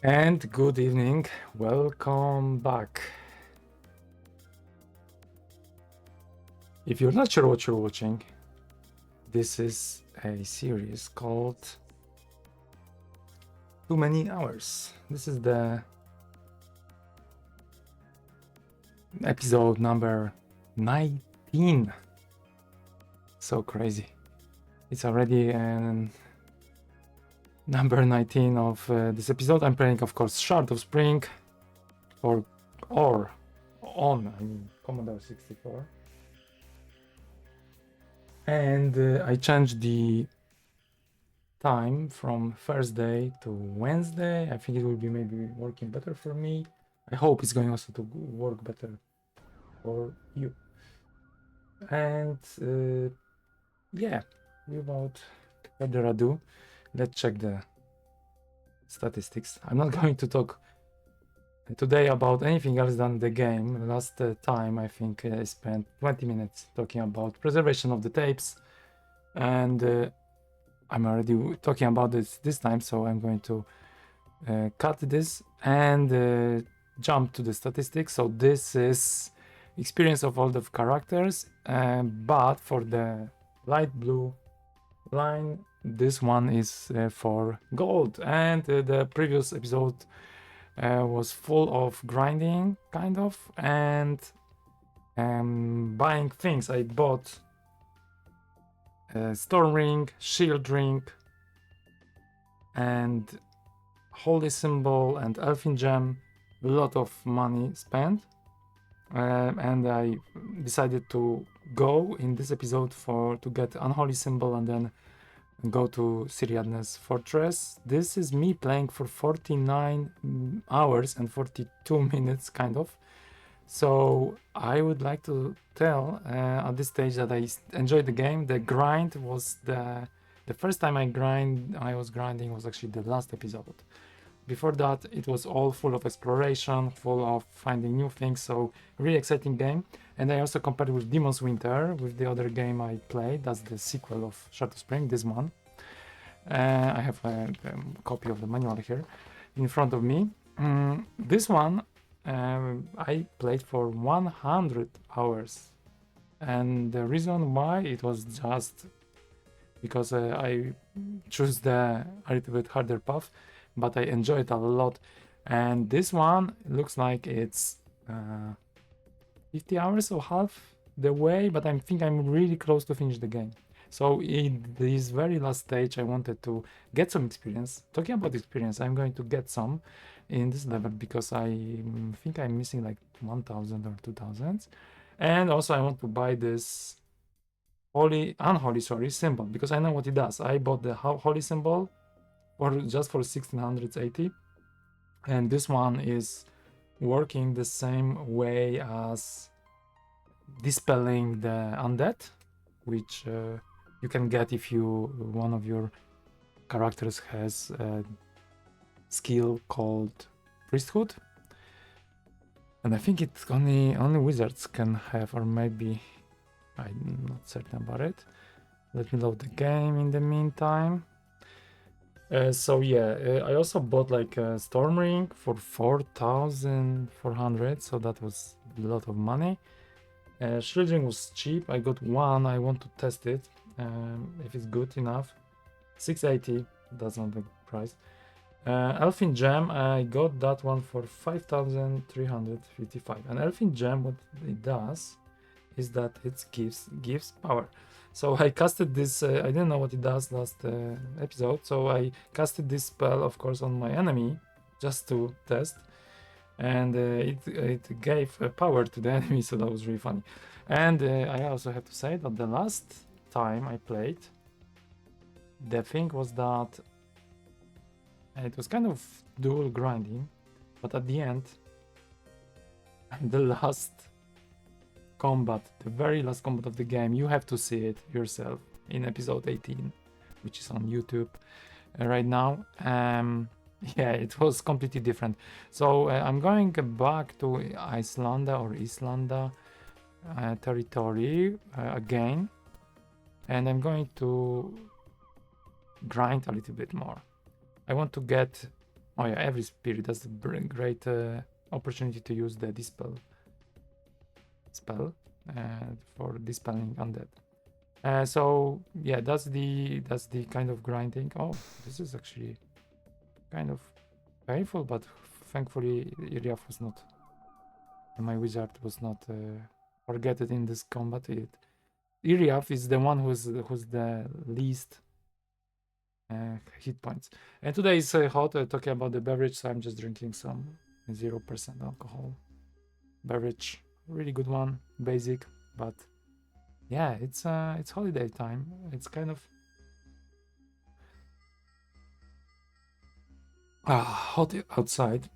And good evening, welcome back. If you're not sure what you're watching, this is a series called Too Many Hours. This is the episode number 19. So crazy. It's already number 19 of this episode. I'm playing, of course, Shard of Spring on Commodore 64. And I changed the time from Thursday to Wednesday. I think it will be maybe working better for me. I hope it's going also to work better for you. And yeah, without further ado, let's check the statistics. I'm not going to talk today about anything else than the game. Last time I think I spent 20 minutes talking about preservation of the tapes, and I'm already talking about this time, so I'm going to cut this and jump to the statistics. So this is experience of all the characters, but for the light blue line, this one is for gold, and the previous episode was full of grinding, kind of, and buying things. I bought Storm Ring, Shield Ring, and Holy Symbol and Elfin Gem. A lot of money spent, and I decided to go in this episode to get Unholy Symbol and then go to Siriadne's Fortress. This is me playing for 49 hours and 42 minutes, kind of. So I would like to tell at this stage that I enjoyed the game. The grind was the first time I was grinding was actually the last episode. Before that, it was all full of exploration, full of finding new things. So really exciting game. And I also compared with Demon's Winter, with the other game I played. That's the sequel of Shard of Spring, this one. I have a copy of the manual here in front of me. This one I played for 100 hours, and the reason why it was just because I chose the a little bit harder path, but I enjoyed it a lot. And this one looks like it's 50 hours or half the way, but I think I'm really close to finish the game. So in this very last stage, I wanted to get some experience. Talking about experience, I'm going to get some in this level because I think I'm missing like 1000 or 2000. And also I want to buy this unholy symbol because I know what it does. I bought the holy symbol just for 1680, and this one is working the same way as dispelling the undead, which you can get if one of your characters has a skill called priesthood, and I think it's only wizards can have, or maybe I'm not certain about it. Let me load the game in the meantime. So yeah, I also bought like a Storm Ring for 4,400, so that was a lot of money. Shield Ring was cheap. I got one. I want to test it if it's good enough. 680, that's not the price. Elfin Gem, I got that one for 5,355. And Elfin Gem, what it does is that it gives power. So I casted this, I didn't know what it does last episode, so I casted this spell, of course, on my enemy, just to test, and it gave power to the enemy, so that was really funny. And I also have to say that the last time I played, the thing was that it was kind of dual grinding, but at the end, the last combat, the very last combat of the game, you have to see it yourself in episode 18, which is on YouTube right now. Yeah, it was completely different. So I'm going back to Islanda territory again, and I'm going to grind a little bit more. I want to get Oh yeah, every spirit has a great opportunity to use the dispel spell for dispelling undead. So yeah, that's the kind of grinding. Oh, this is actually kind of painful, but thankfully Iriaf was not, my wizard was not targeted in this combat. Iriaf is the one who's the least hit points. And today is hot. Talking about the beverage, so I'm just drinking some 0% alcohol beverage. Really good one, basic, but yeah, it's holiday time. It's kind of hot outside.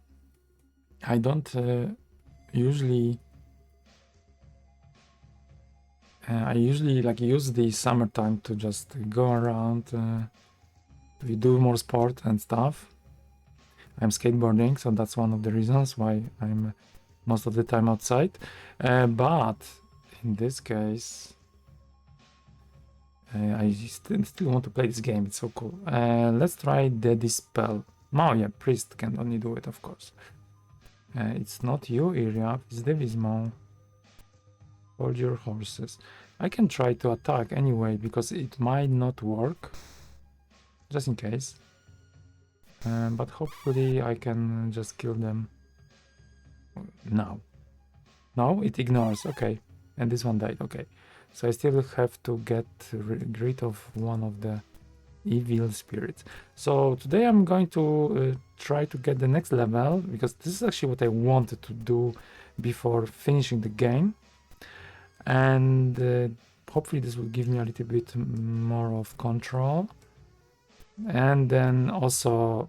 I don't usually. I usually like use the summertime to just go around. We do more sport and stuff. I'm skateboarding, so that's one of the reasons why I'm most of the time outside. But in this case, I still want to play this game. It's so cool. Let's try the dispel. Oh yeah, priest can only do it, of course. It's not you, Iriaf, it's the Vismo. Hold your horses. I can try to attack anyway, because it might not work. Just in case. But hopefully I can just kill them now. No, it ignores, okay. And this one died, okay. So I still have to get rid of one of the evil spirits. So today I'm going to try to get the next level, because this is actually what I wanted to do before finishing the game. And hopefully this will give me a little bit more of control. And then also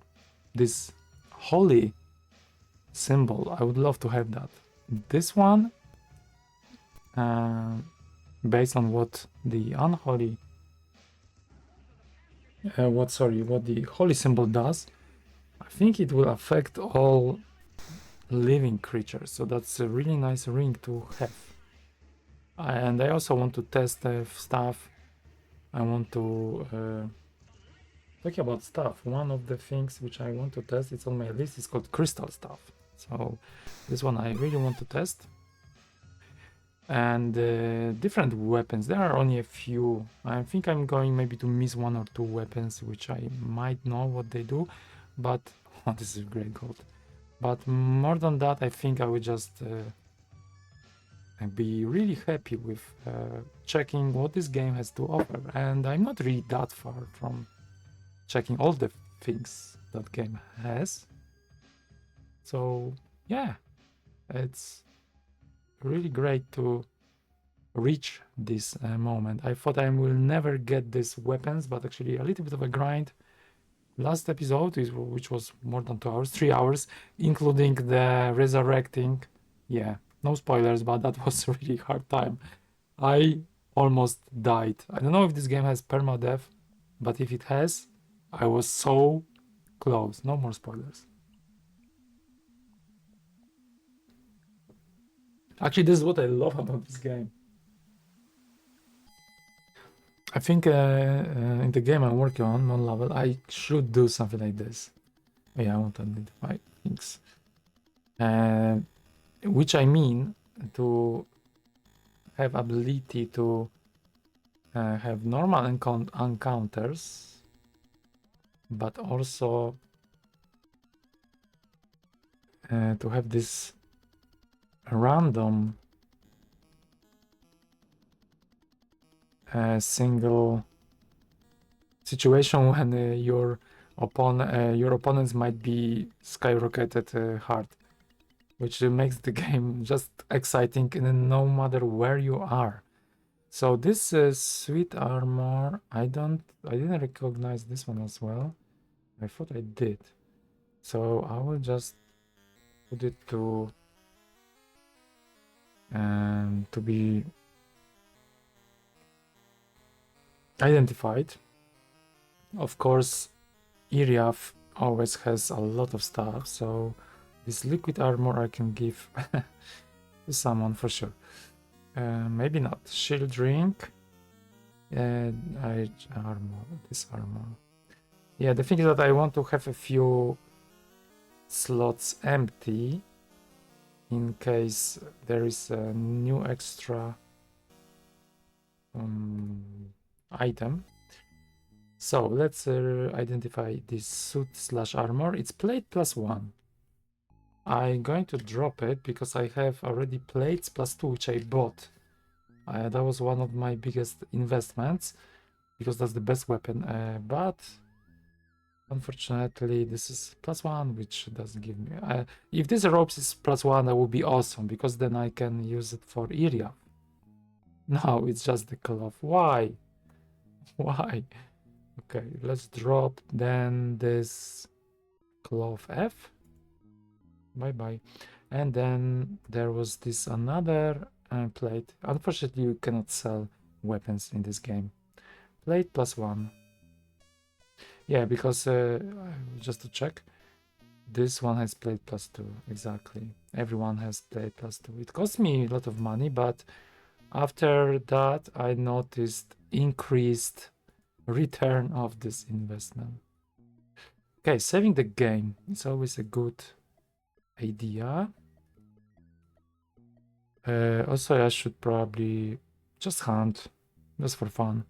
this holy symbol, I would love to have that. This one, based on what the unholy, what the holy symbol does, I think it will affect all living creatures. So that's a really nice ring to have. And I also want to test stuff. I want to talking about stuff. One of the things which I want to test, it's on my list, is called crystal stuff. So this one I really want to test. And different weapons, there are only a few. I think I'm going maybe to miss one or two weapons which I might know what they do, but oh, this is great gold. But more than that, I think I would just be really happy with checking what this game has to offer. And I'm not really that far from checking all the things that game has. So yeah, it's really great to reach this moment. I thought I will never get these weapons, but actually a little bit of a grind. Last episode, which was more than 2 hours, 3 hours, including the resurrecting. Yeah, no spoilers, but that was a really hard time. I almost died. I don't know if this game has permadeath, but if it has, I was so close. No more spoilers. Actually, this is what I love about this game. I think in the game I'm working on Meonlawel, I should do something like this. Yeah, I want to identify things. Which I mean to have ability to have normal encounters, but also to have this random single situation when your opponents might be skyrocketed hard, which makes the game just exciting, and no matter where you are. So this sweet armor, I didn't recognize this one as well. I thought I did. So I will just put it to be identified. Of course, Iriaf always has a lot of stuff, so this liquid armor I can give to someone for sure. Maybe not. Shield drink. This armor. Yeah, the thing is that I want to have a few slots empty in case there is a new extra item. So let's identify this suit/armor. It's plate +1. I'm going to drop it because I have already plates +2, which I bought. That was one of my biggest investments because that's the best weapon. But unfortunately, this is +1, which doesn't give me. If this ropes is +1, that would be awesome because then I can use it for area. No, it's just the cloth. Why? Why? Okay, let's drop then this cloth F. Bye bye. And then there was this another plate. Unfortunately, you cannot sell weapons in this game. Plate +1. Yeah, because just to check, this one has plate +2. Exactly. Everyone has plate +2. It cost me a lot of money, but after that, I noticed increased return of this investment. Okay, saving the game is always a good idea. Also, I should probably just hunt, just for fun.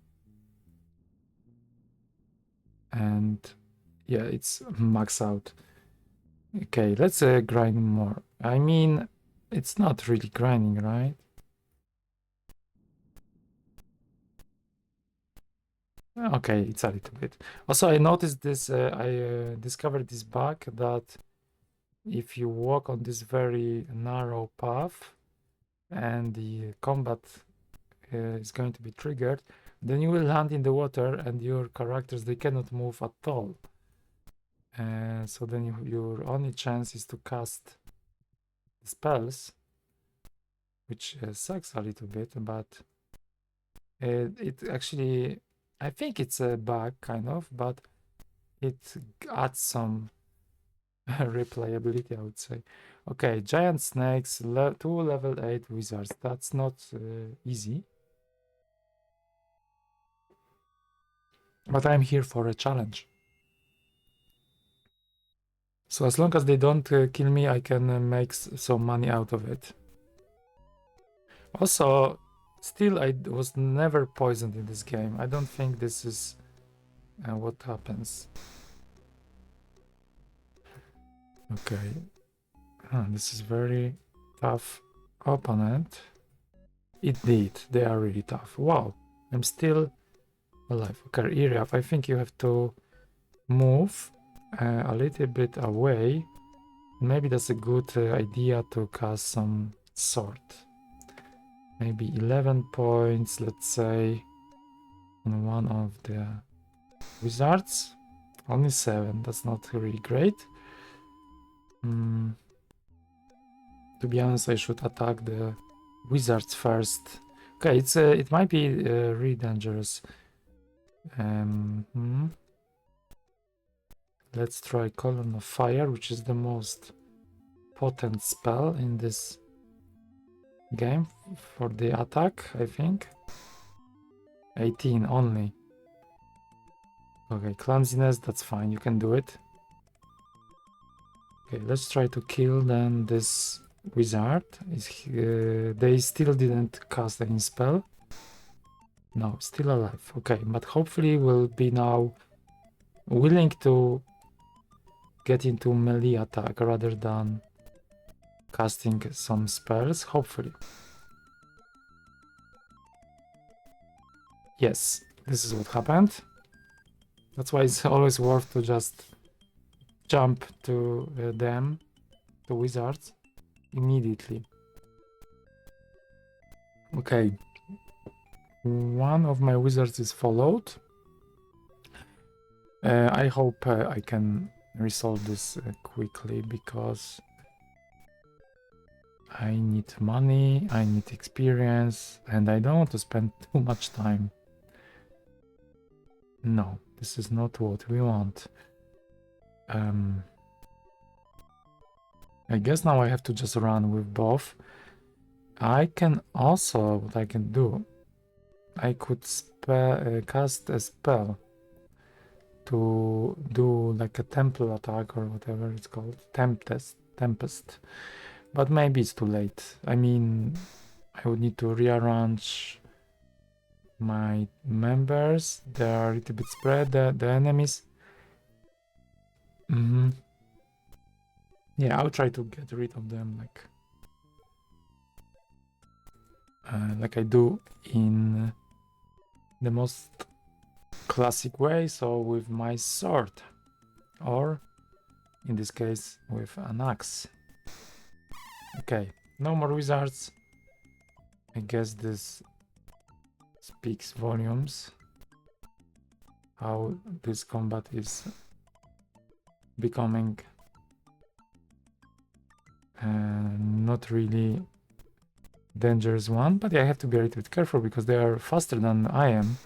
And yeah, it's max out. Okay, let's grind more. I mean, it's not really grinding, right? Okay, it's a little bit. Also, I noticed this, I discovered this bug that if you walk on this very narrow path and the combat is going to be triggered, then you will land in the water and your characters, they cannot move at all. So then your only chance is to cast spells, which sucks a little bit, but it actually, I think it's a bug kind of, but it adds some replayability, I would say. Okay, giant snakes, 2 level 8 wizards. That's not easy. But I'm here for a challenge. So as long as they don't kill me, I can make some money out of it. Also, still, I was never poisoned in this game. I don't think this is what happens. Okay. This is very tough opponent. Indeed, they are really tough. Wow, I'm still alive. Okay, area. I think you have to move a little bit away. Maybe that's a good idea to cast some sword. Maybe 11 points, let's say, on one of the wizards. Only 7, that's not really great. To be honest, I should attack the wizards first. Okay, it might be really dangerous. Let's try Column of Fire, which is the most potent spell in this game for the attack, I think. 18 only. Okay, clumsiness, that's fine, you can do it. Okay, let's try to kill then this wizard. They still didn't cast any spell. No, still alive. Okay, but hopefully will be now willing to get into melee attack rather than casting some spells, hopefully. Yes, this is what happened. That's why it's always worth to just jump to them, the wizards, immediately. Okay. One of my wizards is followed. I hope I can resolve this quickly because I need money, I need experience, and I don't want to spend too much time. No, this is not what we want. I guess now I have to just run with both. I can also, what I can do, I could cast a spell to do like a temple attack or whatever it's called, tempest, but maybe it's too late. I mean, I would need to rearrange my members. They are a little bit spread, the enemies. Yeah, I'll try to get rid of them like I do in the most classic way, so with my sword, or in this case with an axe. Okay, no more wizards. I guess this speaks volumes how this combat is becoming not really dangerous one, but I have to be a little bit careful because they are faster than I am.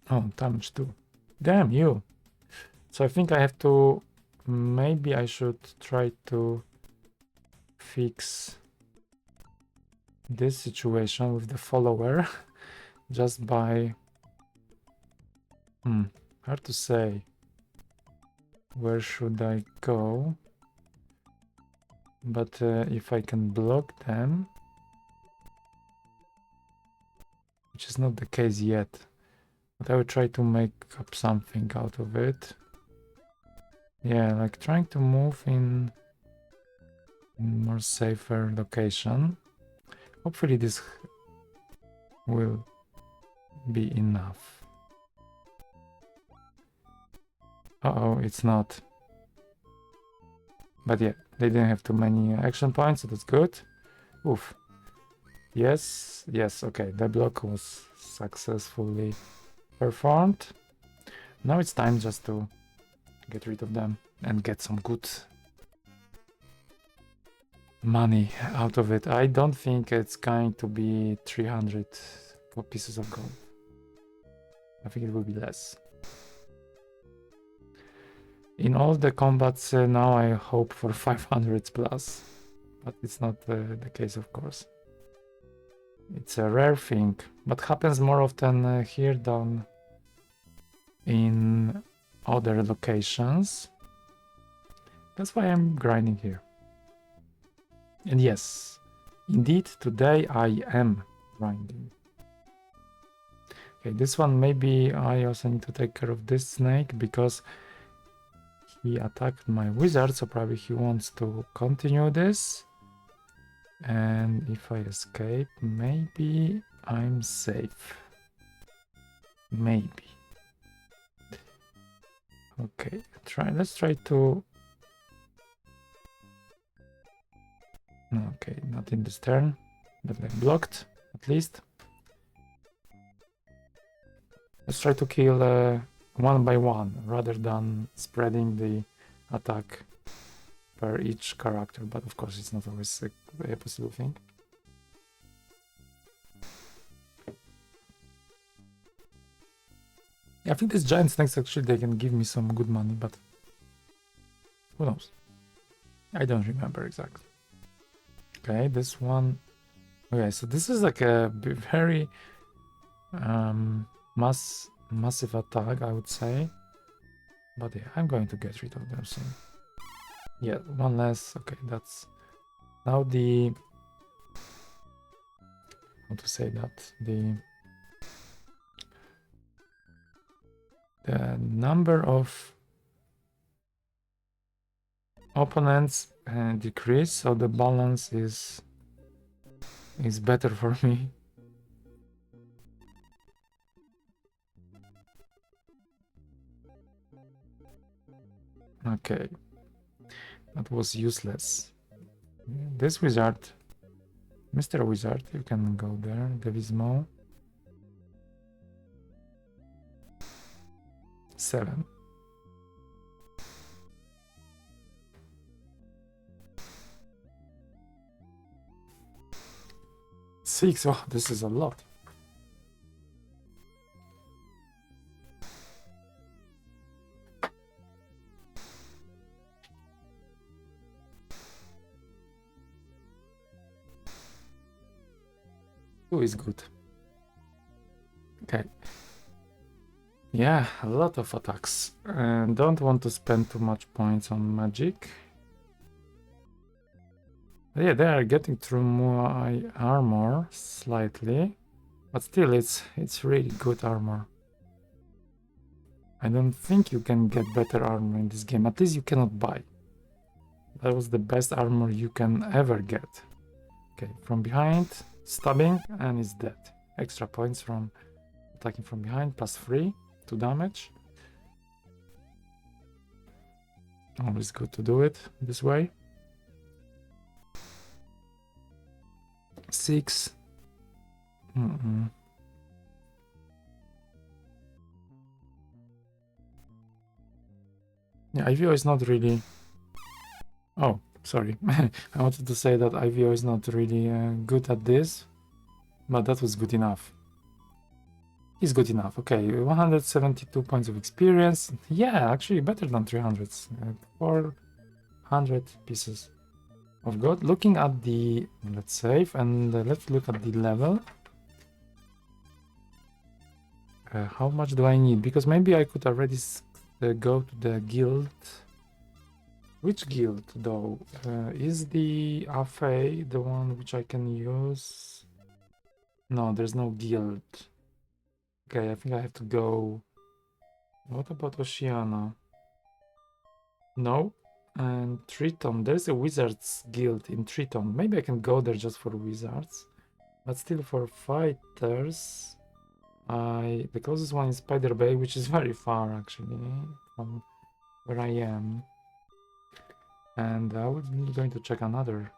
Oh, damage too. Damn you. So I think I have to, maybe I should try to fix this situation with the follower just by, hard to say. Where should I go? But if I can block them, which is not the case yet, but I will try to make up something out of it. Yeah, like trying to move in more safer location. Hopefully this will be enough. Uh-oh, it's not. But yeah, they didn't have too many action points, so that's good. Oof. Yes, okay, the block was successfully performed. Now it's time just to get rid of them and get some good money out of it. I don't think it's going to be 300 pieces of gold. I think it will be less. In all the combats now I hope for 500 plus, but it's not the case, of course. It's a rare thing, but happens more often here than in other locations. That's why I'm grinding here. And yes, indeed, today I am grinding. Okay, this one maybe I also need to take care of this snake because he attacked my wizard, so probably he wants to continue this. And if I escape, maybe I'm safe. Maybe. Okay, let's try to... Okay, not in this turn, but like blocked, at least. Let's try to kill one by one, rather than spreading the attack per each character, but of course it's not always a possible thing. Yeah, I think these giant snakes actually, they can give me some good money, but who knows? I don't remember exactly. Okay, this one. Okay, so this is like a very massive attack, I would say. But yeah, I'm going to get rid of them soon. Yeah, one less. Okay, that's now the... How to say that? The number of opponents decrease, so the balance is better for me. Okay, that was useless. This wizard, Mr. Wizard, you can go there, Devismo. 7. Six. Oh, this is a lot. Two is good. Okay. Yeah, a lot of attacks. Don't want to spend too much points on magic. Yeah, they are getting through my armor slightly, but still it's really good armor. I don't think you can get better armor in this game. At least you cannot buy. That was the best armor you can ever get. Okay, from behind, stabbing, and is dead. Extra points from attacking from behind, +3 to damage. Always good to do it this way. 6. Yeah, IVO is not really... Oh, sorry. I wanted to say that IVO is not really good at this, but that was good enough. Is good enough. Okay, 172 points of experience. Yeah, actually better than 300. 400 pieces of gold. Looking at the... Let's save and let's look at the level. How much do I need? Because maybe I could already go to the guild. Which guild though? Is the Afe the one which I can use? No, there's no guild. Okay, I think I have to go. What about Oceana? No. And Triton. There's a wizards guild in Triton. Maybe I can go there just for wizards. But still for fighters, the closest one is Spider Bay, which is very far actually from where I am. And I was going to check another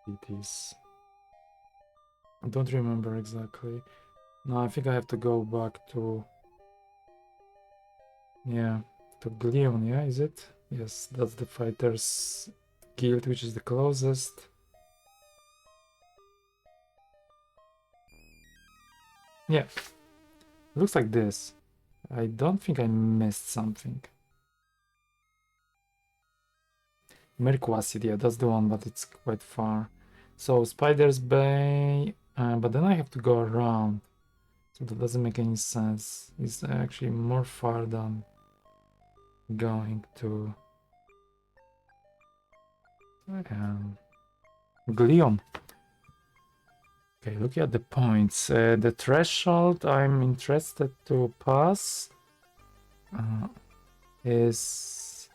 cities. I don't remember exactly. No, I think I have to go back to... Yeah, to Glion, yeah, is it? Yes, that's the fighters guild, which is the closest. Yeah, looks like this. I don't think I missed something. Merquacid, yeah, that's the one, but it's quite far. So Spider's Bay, but then I have to go around. So that doesn't make any sense. It's actually more far than going to Glion. Okay, looking at the points. The threshold I'm interested to pass is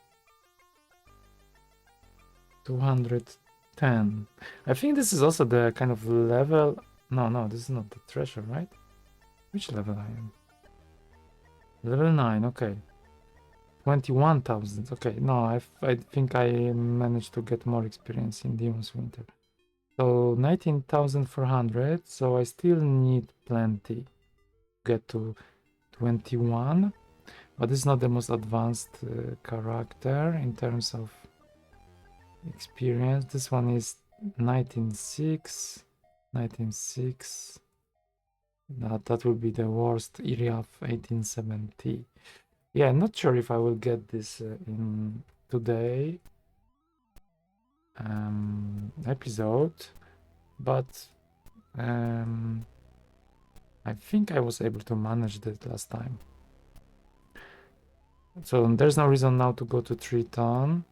210. I think this is also the kind of level... No, this is not the threshold, right? Which level I am? Level 9, okay. 21,000, okay. No, I think I managed to get more experience in Demon's Winter. So 19,400, so I still need plenty to get to 21. But this is not the most advanced character in terms of experience. This one is 19.6. 19.6. That will be the worst area of 1870. Yeah, I'm not sure if I will get this in today episode, but I think I was able to manage that last time. So there's no reason now to go to Triton.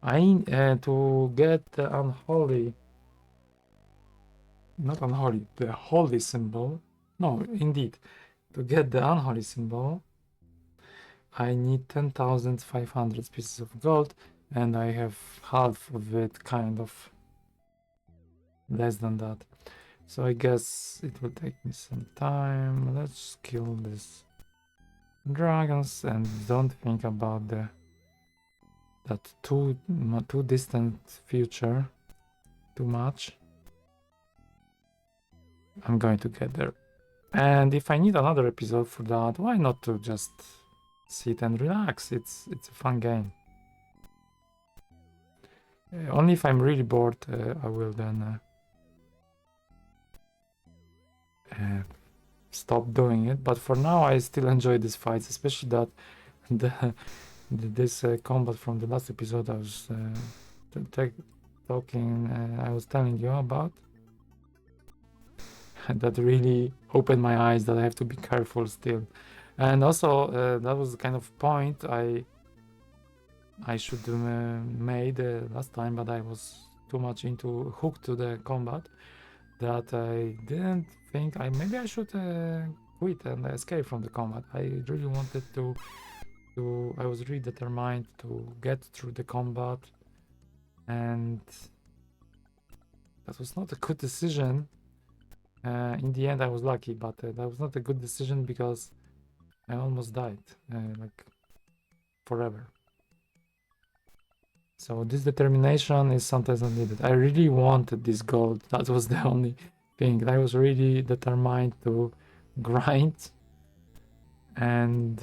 To get the unholy, not unholy, the holy symbol. No, indeed, to get the unholy symbol, I need 10,500 pieces of gold, and I have half of it, kind of less than that. So I guess it will take me some time. Let's kill these dragons and don't think about that too distant future too much. I'm going to get there. And if I need another episode for that, why not to just sit and relax? It's a fun game. Only if I'm really bored, I will then stop doing it. But for now, I still enjoy these fights, especially that this combat from the last episode I was talking. I was telling you about. that really opened my eyes that I have to be careful still. And also that was the kind of point I should made last time, but I was too much into hooked to the combat that I didn't think maybe I should quit and escape from the combat. I really wanted to I was really determined to get through the combat, and that was not a good decision. In the end I was lucky, but that was not a good decision because I almost died like forever. So this determination is sometimes not needed. I really wanted this gold. That was the only thing. I was really determined to grind and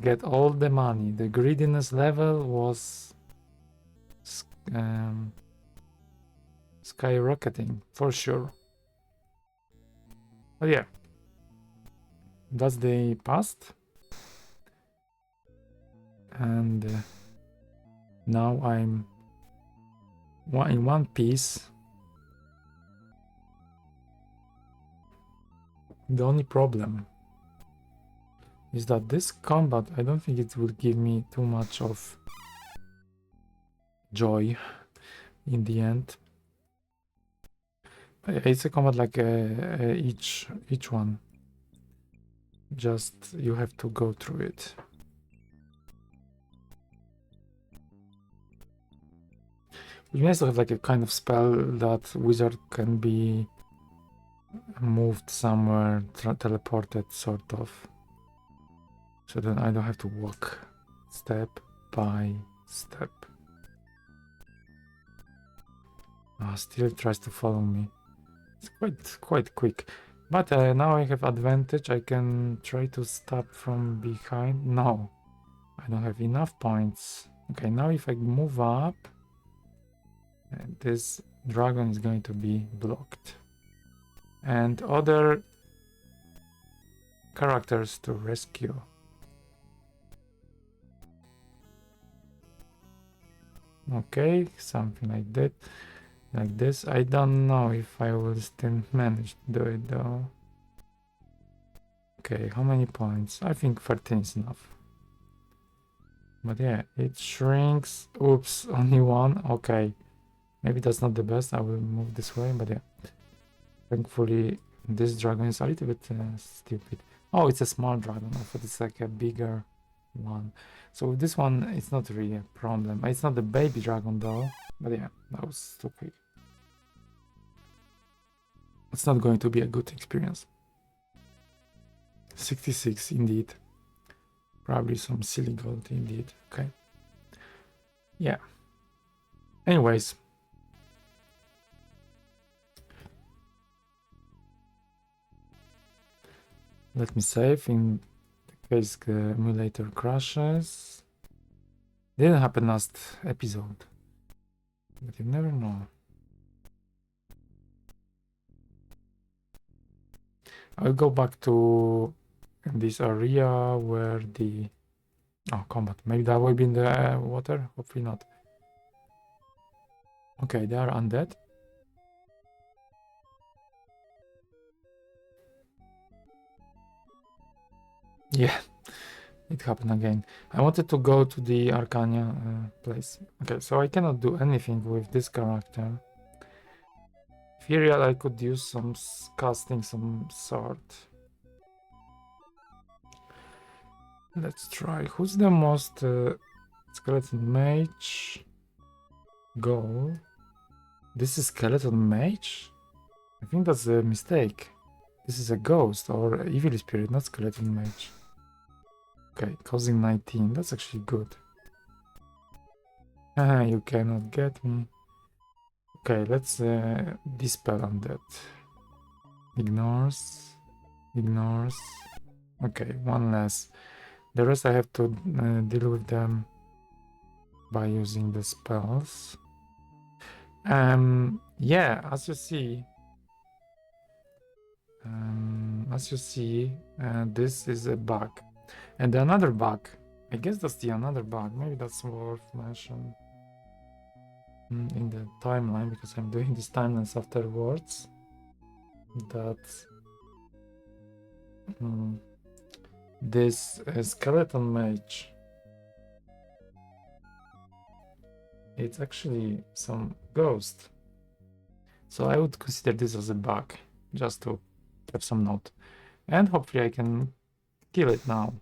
get all the money. The greediness level was skyrocketing for sure. But yeah, that's the past. And now I'm in one piece. The only problem is that this combat, I don't think it will give me too much of joy in the end. It's a combat like each one. Just you have to go through it. It would be nice to have like a kind of spell that wizard can be moved somewhere, teleported sort of. So then I don't have to walk step by step. Still tries to follow me. It's quite quick. But now I have advantage. I can try to stab from behind. No, I don't have enough points. Okay, now if I move up, this dragon is going to be blocked. And other characters to rescue. Okay, something like that. Like this. I don't know if I will still manage to do it though. Okay, how many points? I think 13 is enough. But yeah, it shrinks. Oops, only one. Okay, maybe that's not the best. I will move this way, but yeah. Thankfully, this dragon is a little bit stupid. Oh, it's a small dragon. I thought it's like a bigger one. So with this one, it's not really a problem. It's not the baby dragon though. But yeah, that was too quick. It's not going to be a good experience. 66 indeed. Probably some silly gold indeed. Okay. Yeah. Anyways. Let me save in case the emulator crashes. Didn't happen last episode. But you never know. I'll go back to this area where the combat. Maybe that will be in the water. Hopefully not. Okay, they are undead. Yeah, it happened again. I wanted to go to the Arcania place. Okay, so I cannot do anything with this character. Ethereal, I could use some casting some sort. Let's try. Who's the most skeleton mage? Go. This is skeleton mage? I think that's a mistake. This is a ghost or evil spirit, not skeleton mage. Okay, causing 19. That's actually good. You cannot get me. Okay, let's dispel on that. Ignores. Okay, one less. The rest I have to deal with them by using the spells. Yeah, as you see, this is a bug. And another bug. I guess that's the another bug. Maybe that's worth mentioning in the timeline because I'm doing these timelines afterwards. That this skeleton mage. It's actually some ghost. So I would consider this as a bug, just to have some note. And hopefully I can kill it now.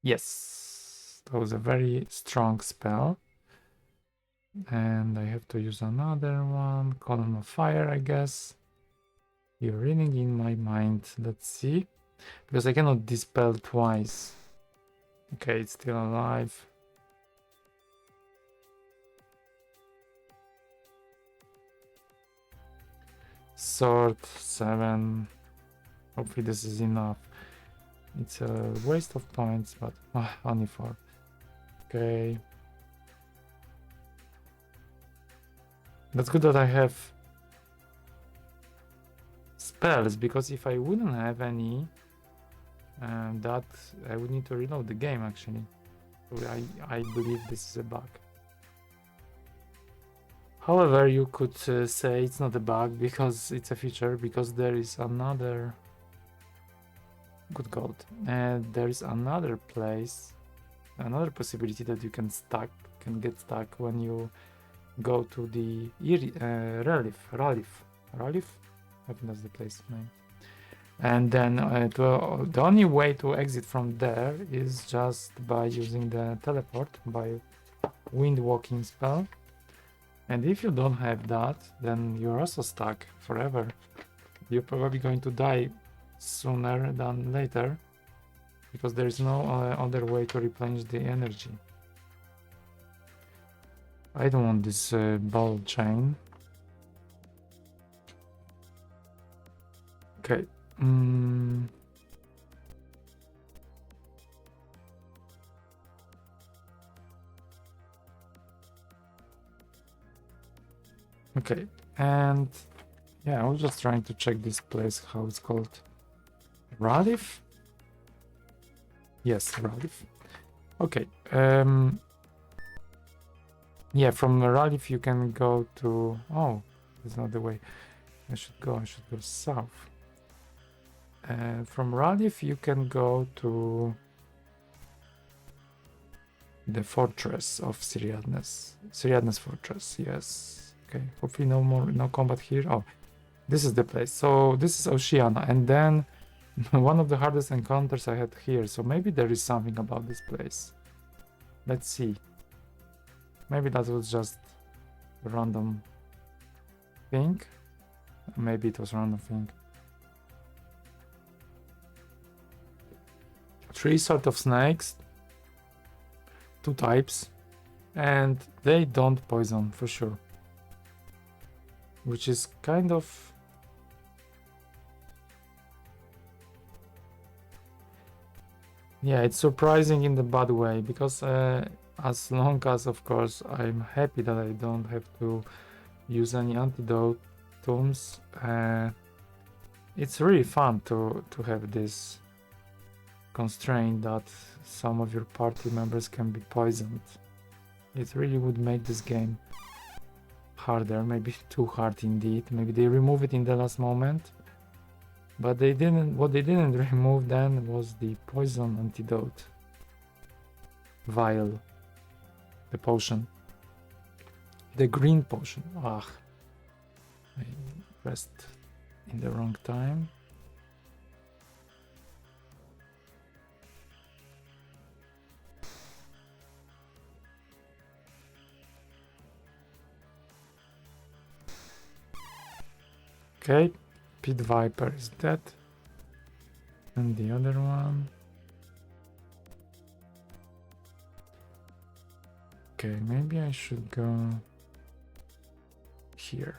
Yes, that was a very strong spell. And I have to use another one, column of fire, I guess. You're reading in my mind. Let's see. Because I cannot dispel twice. Okay, it's still alive. Sword 7. Hopefully this is enough. It's a waste of points, but only 4. Okay. That's good that I have spells, because if I wouldn't have any, that I would need to reload the game actually. So I believe this is a bug. However, you could say it's not a bug because it's a feature, because there is another good gold, and there is another place, another possibility that you can get stuck when you go to the Ralif. I think that's the place name. And then the only way to exit from there is just by using the teleport, by wind walking spell. And if you don't have that, then you're also stuck forever. You're probably going to die sooner than later, because there is no other way to replenish the energy. I don't want this ball chain. Okay. Okay, and yeah, I was just trying to check this place, how it's called. Ralif? Yes, Ralif. Okay. Yeah, from Ralif you can go to... Oh, that's not the way I should go. I should go south. From Ralif you can go to the fortress of Siriadnes. Siriadnes fortress, yes. Okay, hopefully no combat here. Oh, this is the place. So this is Oceania, and then one of the hardest encounters I had here. So maybe there is something about this place. Let's see. Maybe that was just a random thing. Maybe it was a random thing. 3 sort of snakes. 2 types. And they don't poison for sure. Which is kind of... Yeah, it's surprising in the bad way, because as long as, of course, I'm happy that I don't have to use any antidote tomes, it's really fun to have this constraint that some of your party members can be poisoned. It really would make this game harder, maybe too hard indeed. Maybe they remove it in the last moment, but they didn't. What they didn't remove then was the poison antidote vial, the potion, the green potion. Ah, I pressed in the wrong time. Okay, Pit Viper is dead. And the other one. Okay, maybe I should go here.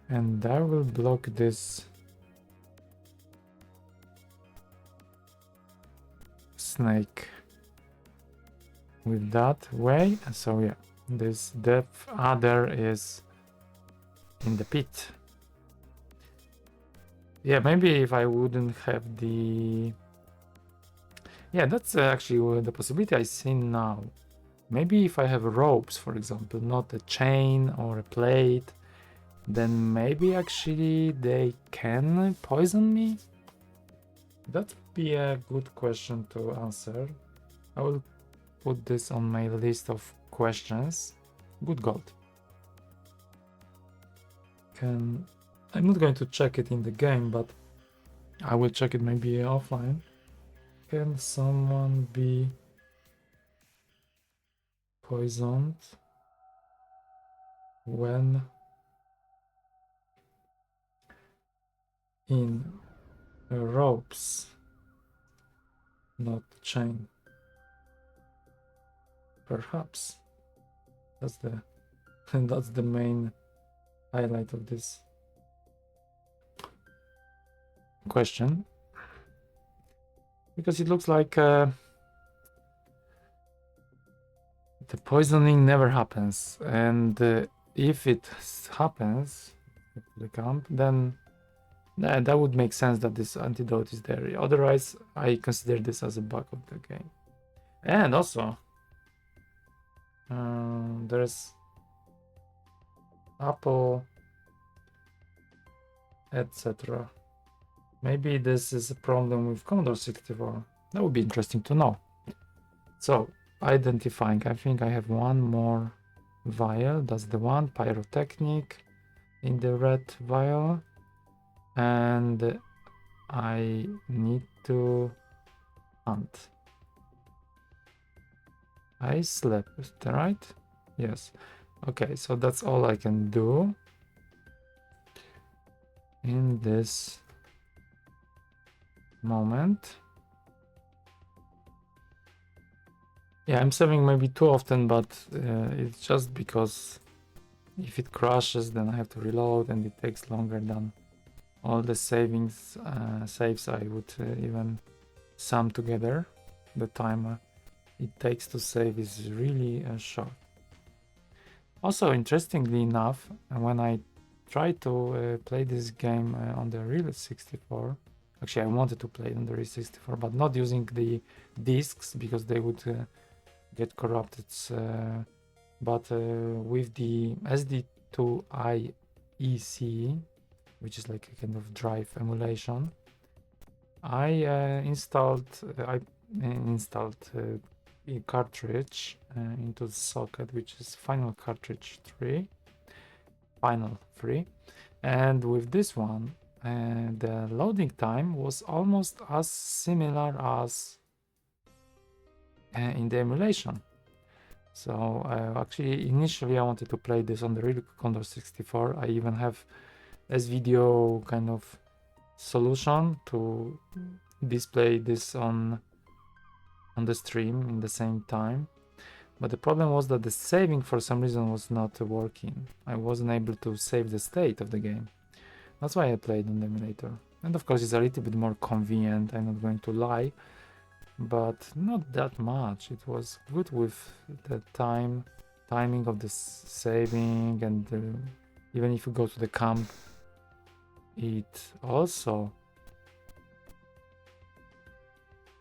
And I will block this snake with that way. So yeah. This depth other is in the pit. Yeah, maybe if I wouldn't have the... Yeah, that's actually the possibility I see now. Maybe if I have ropes, for example, not a chain or a plate, then maybe actually they can poison me? That would be a good question to answer. I will put this on my list of questions. Good gold. I'm not going to check it in the game, but I will check it maybe offline. Can someone be poisoned when in ropes, not chain? Perhaps. That's the that's the main highlight of this question, because it looks like the poisoning never happens, and if it happens, the camp, then that would make sense that this antidote is there. Otherwise, I consider this as a bug of the game. And also, there's Apple, etc. Maybe this is a problem with Commodore 64. That would be interesting to know. So, identifying. I think I have one more vial. That's the one. Pyrotechnic in the red vial. And I need to hunt. I slept, right? Yes. Okay, so that's all I can do in this moment. Yeah, I'm saving maybe too often, but it's just because if it crashes, then I have to reload and it takes longer than all the saves I would even sum together. The time it takes to save is really short. Also, interestingly enough, when I tried to play this game on the real 64, actually I wanted to play it on the real 64, but not using the discs because they would get corrupted, but with the SD2IEC, which is like a kind of drive emulation, I installed a cartridge into the socket, which is Final Cartridge 3, Final 3, and with this one the loading time was almost as similar as in the emulation. So actually initially I wanted to play this on the real Commodore 64. I even have S-video kind of solution to display this on the stream in the same time, but the problem was that the saving for some reason was not working. I wasn't able to save the state of the game. That's why I played on the emulator, and of course it's a little bit more convenient, I'm not going to lie, but not that much. It was good with the timing of the saving, and even if you go to the camp, it also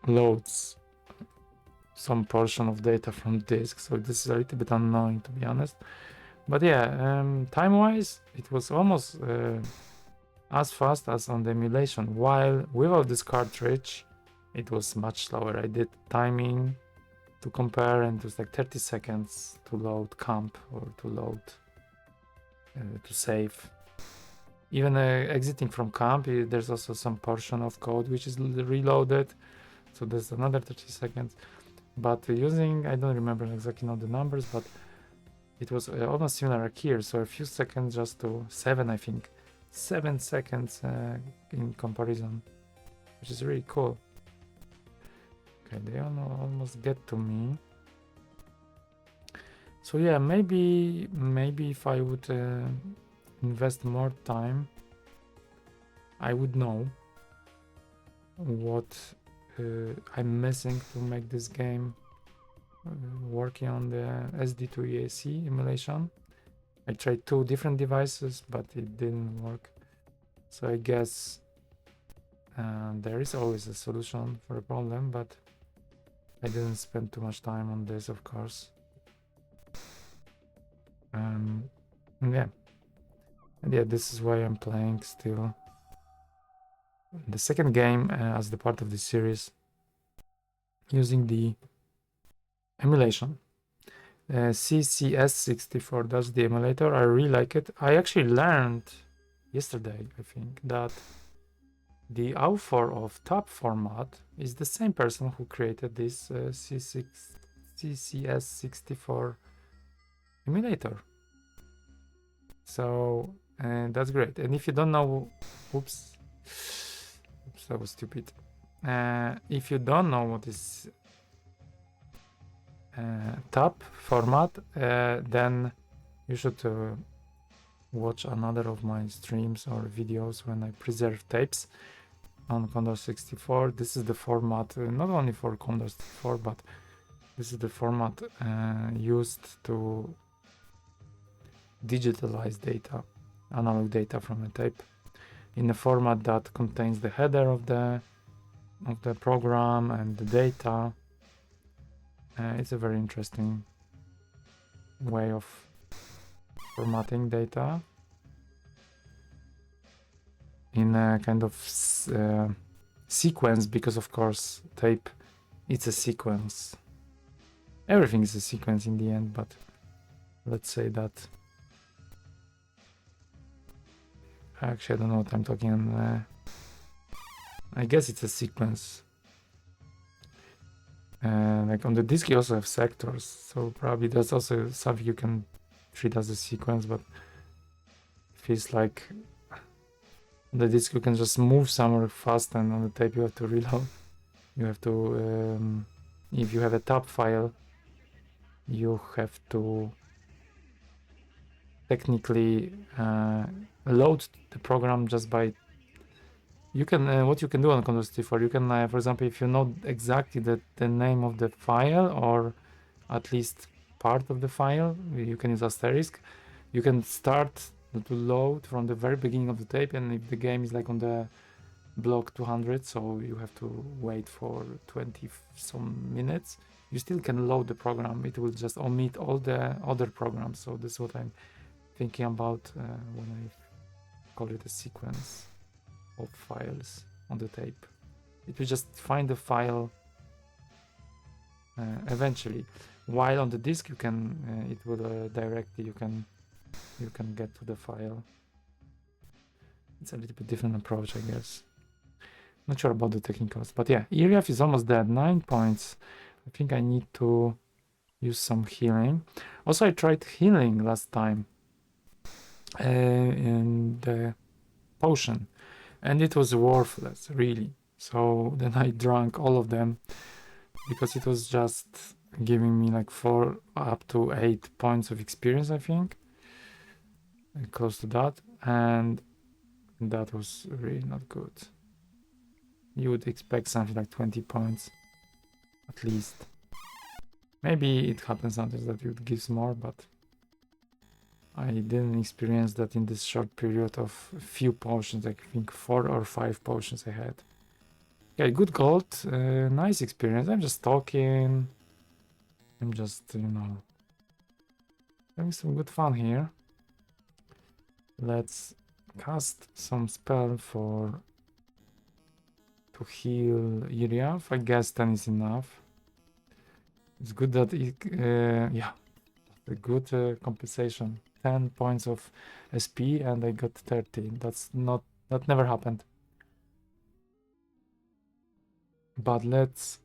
loads some portion of data from disk, so this is a little bit annoying, to be honest. But yeah, time-wise, it was almost as fast as on the emulation, while without this cartridge, it was much slower. I did timing to compare, and it was like 30 seconds to load camp or to load to save. Even exiting from camp, there's also some portion of code which is reloaded, so there's another 30 seconds. But using, I don't remember exactly now the numbers, but it was almost similar here, so a few seconds just to 7 seconds in comparison, which is really cool. Okay, they almost get to me. So yeah, maybe if I would invest more time, I would know what I'm missing to make this game working on the SD2EAC emulation. I tried 2 different devices, but it didn't work. So I guess there is always a solution for a problem, but I didn't spend too much time on this, of course. Yeah. And yeah, this is why I'm playing still the second game as the part of the series using the emulation. CCS64, that's the emulator. I really like it. I actually learned yesterday, I think, that the author of Tab format is the same person who created this CCS64 emulator. So that's great. And if you don't know, oops, that was stupid. If you don't know what is tab format, then you should watch another of my streams or videos when I preserve tapes on Commodore 64. This is the format not only for Commodore 64, but this is the format used to digitalize data, analog data from a tape, in a format that contains the header of the program and the data. It's a very interesting way of formatting data in a kind of sequence, because of course tape, it's a sequence. Everything is a sequence in the end, but let's say that. Actually, I don't know what I'm talking. I guess it's a sequence. Like on the disk you also have sectors, so probably that's also something you can treat as a sequence, but it feels like on the disk you can just move somewhere fast, and on the tape you have to reload. You have to, if you have a tab file, you have to technically load the program just by. You can what you can do on Commodore 64, you can for example, if you know exactly the name of the file, or at least part of the file, you can use asterisk. You can start to load from the very beginning of the tape, and if the game is like on the block 200, so you have to wait for 20 some minutes, you still can load the program. It will just omit all the other programs. So this is what I'm thinking about when I call it a sequence of files on the tape. It will just find the file eventually, while on the disk you can it will directly you can get to the file. It's a little bit different approach, I guess. Not sure about the technicals, but yeah, ERF is almost dead. 9 points. I think I need to use some healing. Also, I tried healing last time in the potion, and it was worthless, really. So then I drank all of them, because it was just giving me like 4 up to 8 points of experience, I think, close to that, and that was really not good. You would expect something like 20 points at least. Maybe it happens sometimes that it gives more, but I didn't experience that in this short period of few potions. I think 4 or 5 potions I had. Okay, good gold, nice experience. I'm just talking. I'm just, having some good fun here. Let's cast some spell to heal Iriaf. I guess 10 is enough. It's good that it, yeah, a good compensation. 10 points of SP and I got 30. That never happened. But let's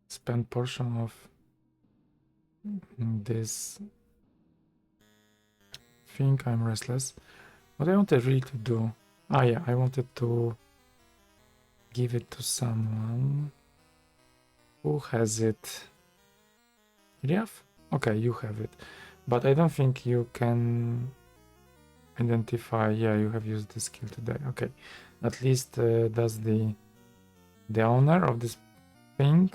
spend portion of this. Think I'm restless. What I wanted really to do. Yeah, I wanted to give it to someone. Who has it? Iriaf? Okay, you have it. But I don't think you can identify. Yeah, you have used the skill today. Okay, at least that's the owner of this thing,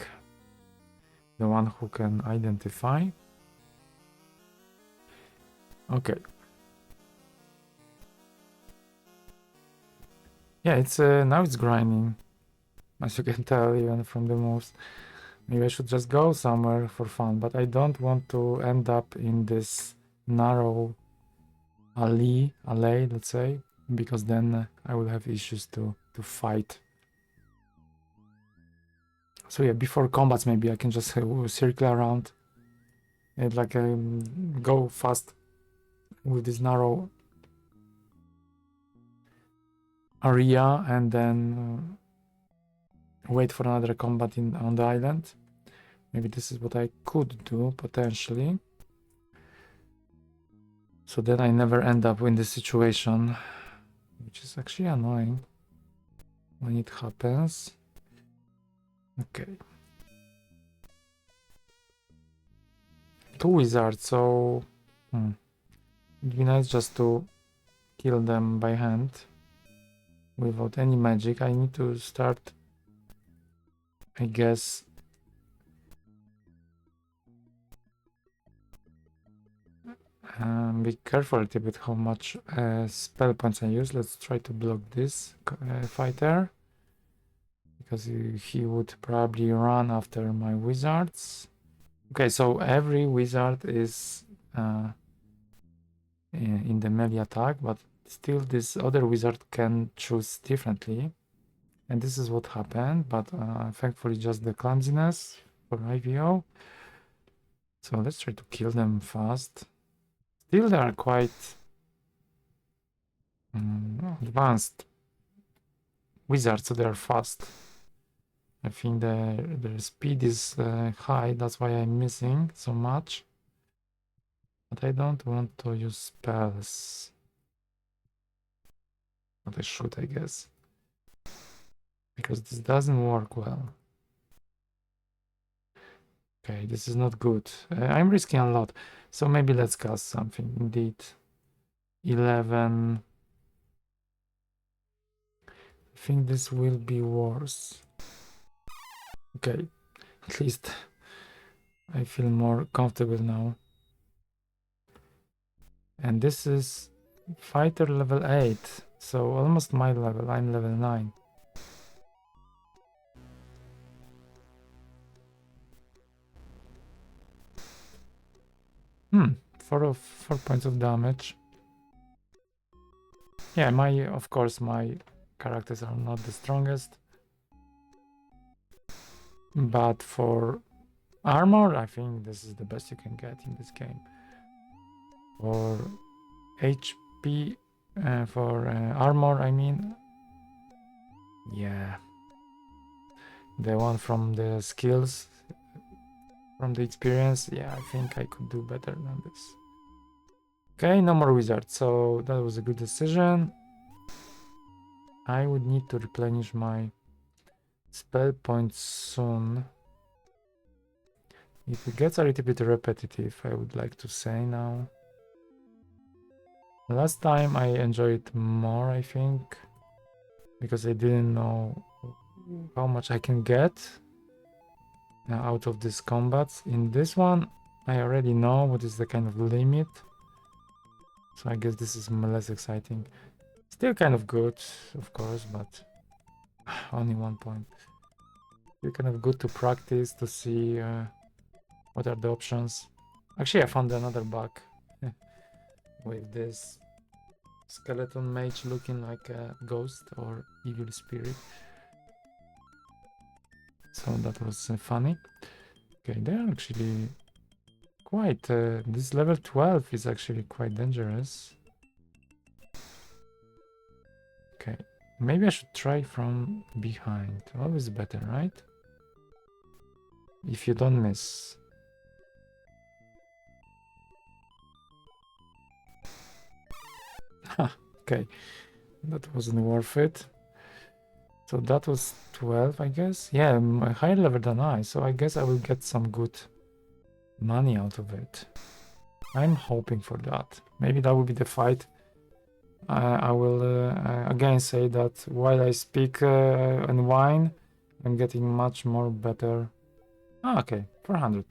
the one who can identify. Okay. Yeah, it's now it's grinding, as you can tell even from the moves. Maybe I should just go somewhere for fun, but I don't want to end up in this narrow ally, let's say, because then I will have issues to fight. So yeah, before combats, maybe I can just circle around and like go fast with this narrow area, and then wait for another combat on the island. Maybe this is what I could do potentially. So that I never end up in this situation, which is actually annoying when it happens. Okay. 2 wizards, so it'd be nice just to kill them by hand without any magic. I need to start, I guess, be careful a little bit how much spell points I use. Let's try to block this fighter, because he would probably run after my wizards. Okay, so every wizard is in the melee attack, but still this other wizard can choose differently. And this is what happened, but thankfully just the clumsiness for IVO. So let's try to kill them fast. Still they are quite advanced wizards, so they are fast. I think their speed is high, that's why I'm missing so much. But I don't want to use spells. But I should, I guess. Because this doesn't work well. Okay, this is not good. I'm risking a lot. So maybe let's cast something indeed. 11. I think this will be worse. Okay, at least I feel more comfortable now. And this is fighter level 8. So almost my level. I'm level 9. Four points of damage. Yeah, of course my characters are not the strongest. But for armor, I think this is the best you can get in this game. For HP, for armor, I mean, yeah, the one from the skills, from the experience, yeah, I think I could do better than this. Okay, no more wizards, so that was a good decision. I would need to replenish my spell points soon. If it gets a little bit repetitive, I would like to say now. Last time I enjoyed more, I think, because I didn't know how much I can get out of these combats. In this one, I already know what is the kind of limit, so I guess this is less exciting. Still kind of good, of course, but only 1 point. Still kind of good to practice, to see what are the options. Actually, I found another bug with this skeleton mage looking like a ghost or evil spirit. So that was funny. Okay, they're actually quite... this level 12 is actually quite dangerous. Okay, maybe I should try from behind. Always better, right? If you don't miss. Okay, that wasn't worth it. So that was 12, I guess. Yeah, I'm a higher level than I, so I guess I will get some good money out of it. I'm hoping for that. Maybe that will be the fight. I will again say that while I speak and whine, I'm getting much more better. Okay, 400.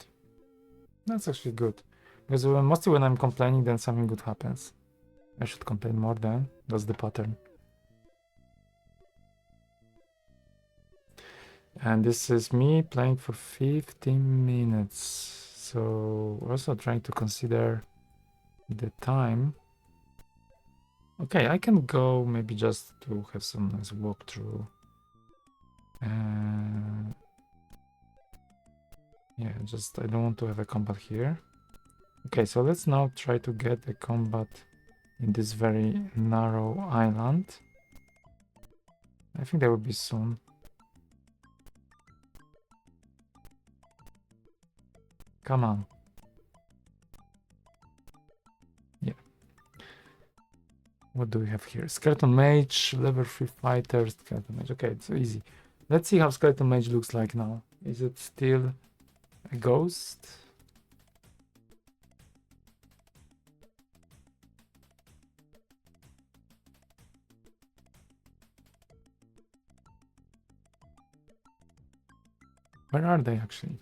That's actually good. Because mostly when I'm complaining, then something good happens. I should complain more then. That's the pattern. And this is me playing for 15 minutes. So also trying to consider the time. Okay, I can go maybe just to have some nice walkthrough. Yeah, just I don't want to have a combat here. Okay, so let's now try to get a combat in this very narrow island. I think that will be soon. Come on. Yeah. What do we have here? Skeleton Mage, level 3 fighter, Skeleton Mage. Okay, it's easy. Let's see how Skeleton Mage looks like now. Is it still a ghost? Where are they actually?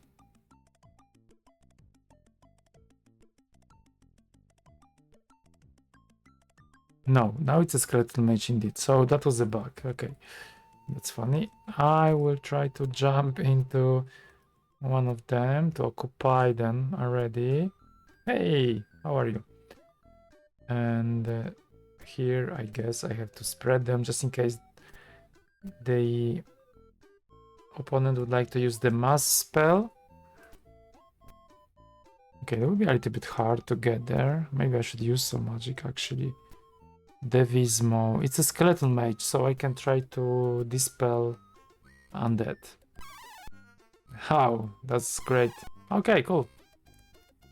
No, now it's a Skeleton Mage indeed. So that was a bug. Okay, that's funny. I will try to jump into one of them to occupy them already. Hey, how are you? And here I guess I have to spread them just in case the opponent would like to use the mass spell. Okay, that would be a little bit hard to get there. Maybe I should use some magic actually. Devismo. It's a skeleton mage, so I can try to dispel undead. How? That's great. Okay, cool.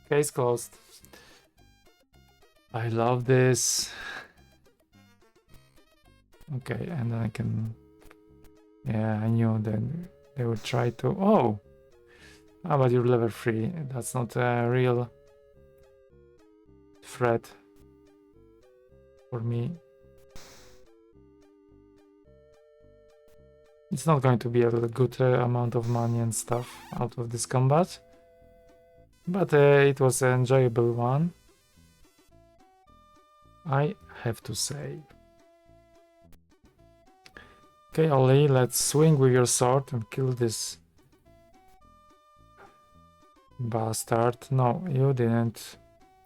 Case closed. I love this. Okay, and then I can... Yeah, I knew that they would try to... Oh! How about you're level 3? That's not a real threat for me. It's not going to be a good amount of money and stuff out of this combat. But it was an enjoyable one, I have to say. Okay, Ollie, let's swing with your sword and kill this bastard. No, you didn't.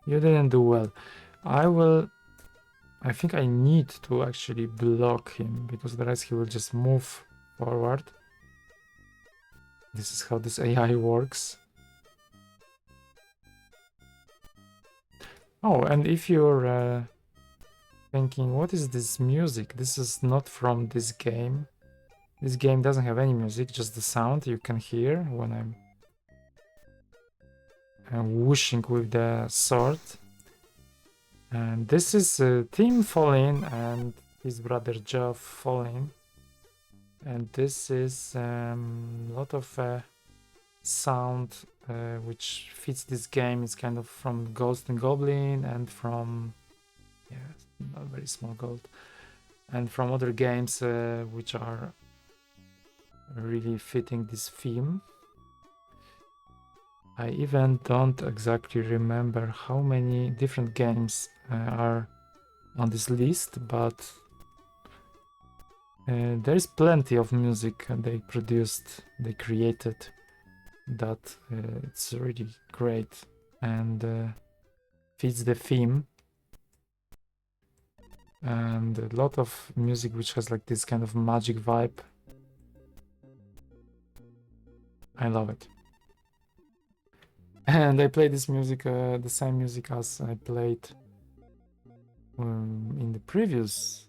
You didn't do well. I think I need to actually block him, because otherwise he will just move forward. This is how this AI works. Oh, and if you're thinking, what is this music? This is not from this game. This game doesn't have any music, just the sound you can hear when I'm whooshing with the sword. And this is Tim Falling and his brother Geoff Falling. And this is a lot of sound which fits this game. It's kind of from Ghost and Goblin and from, yeah, not very small gold, and from other games which are really fitting this theme. I even don't exactly remember how many different games are on this list, but there is plenty of music they produced, they created, that it's really great and fits the theme. And a lot of music which has like this kind of magic vibe. I love it. And I play this music, the same music as I played in the previous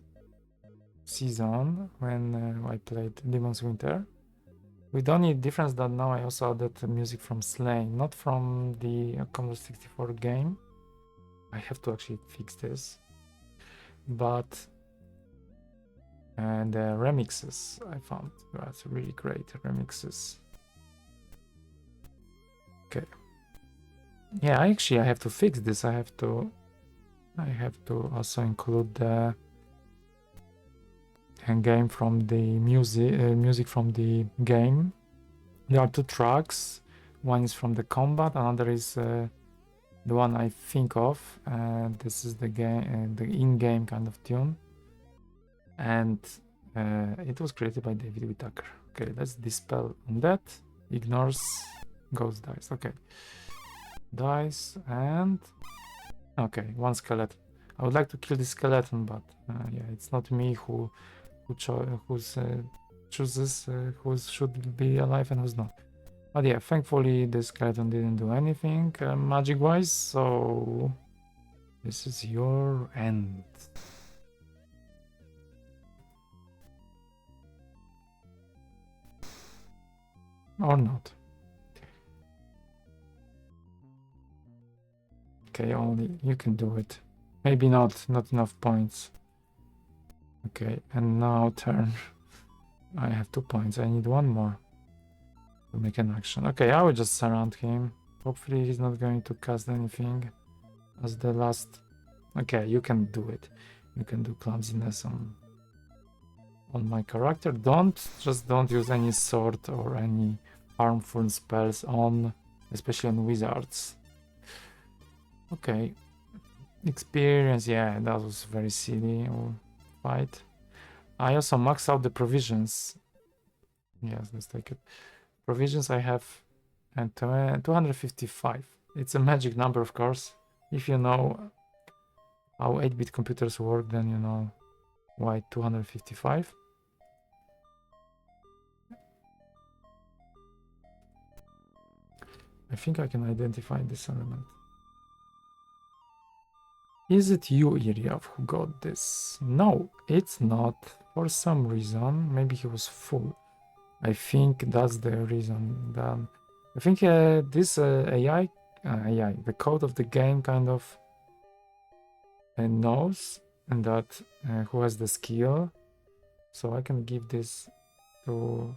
season when I played Demon's Winter. With the only difference that now I also added music from Slain, not from the Commodore 64 game. I have to actually fix this. But and the remixes I found, that's really great remixes. Okay. Yeah, I have to fix this. I have to also include the game from the music from the game. There are 2 tracks. One is from the combat, another is the one I think of. This is the game, the in-game kind of tune, and it was created by David Whittaker. Okay, let's dispel on that. Ignores ghost dice. Okay. Dice and okay, 1 skeleton. I would like to kill the skeleton, but yeah, it's not me who chooses who should be alive and who's not. But yeah, thankfully the skeleton didn't do anything magic-wise, so this is your end. Or not. Okay, only you can do it. Maybe not enough points. Okay, and now turn. I have 2 points. I need 1 more to make an action. Okay, I will just surround him. Hopefully he's not going to cast anything as the last. Okay, you can do it. You can do clumsiness on my character. Don't use any sword or any harmful spells on, especially on wizards. Okay, experience. Yeah, that was very silly fight. I also maxed out the provisions. Yes, let's take it. Provisions I have and 255. It's a magic number, of course. If you know how 8-bit computers work, then you know why 255. I think I can identify this element. Is it you, Iryav, who got this? No, it's not. For some reason, maybe he was full. I think that's the reason. I think this AI, the code of the game kind of knows and that who has the skill. So I can give this to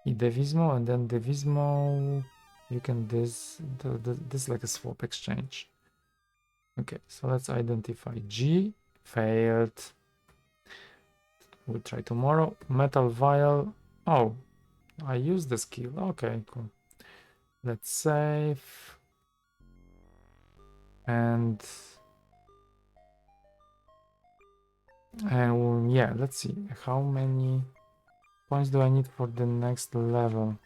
Devismo, and then Devismo, you can this like a swap exchange. Okay, so let's identify G. Failed. We'll try tomorrow. Metal vial. Oh, I use the skill. Okay, cool. Let's save. And yeah, let's see. How many points do I need for the next level?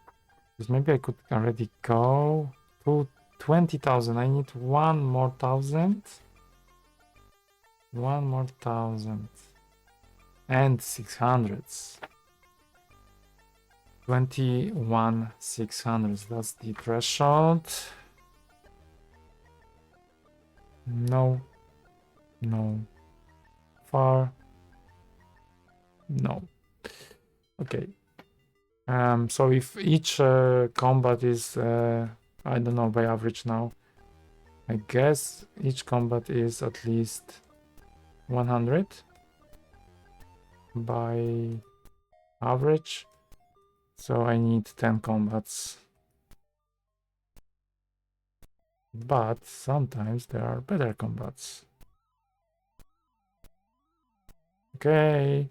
Because maybe I could already go to 20,000. I need 1 more 1,000. 1 more 1,000. And 600s. 21 600s. That's the threshold. No. No. Far. No. Okay. So if each combat is I don't know by average now. I guess each combat is at least 100 by average. So I need 10 combats. But sometimes there are better combats. Okay.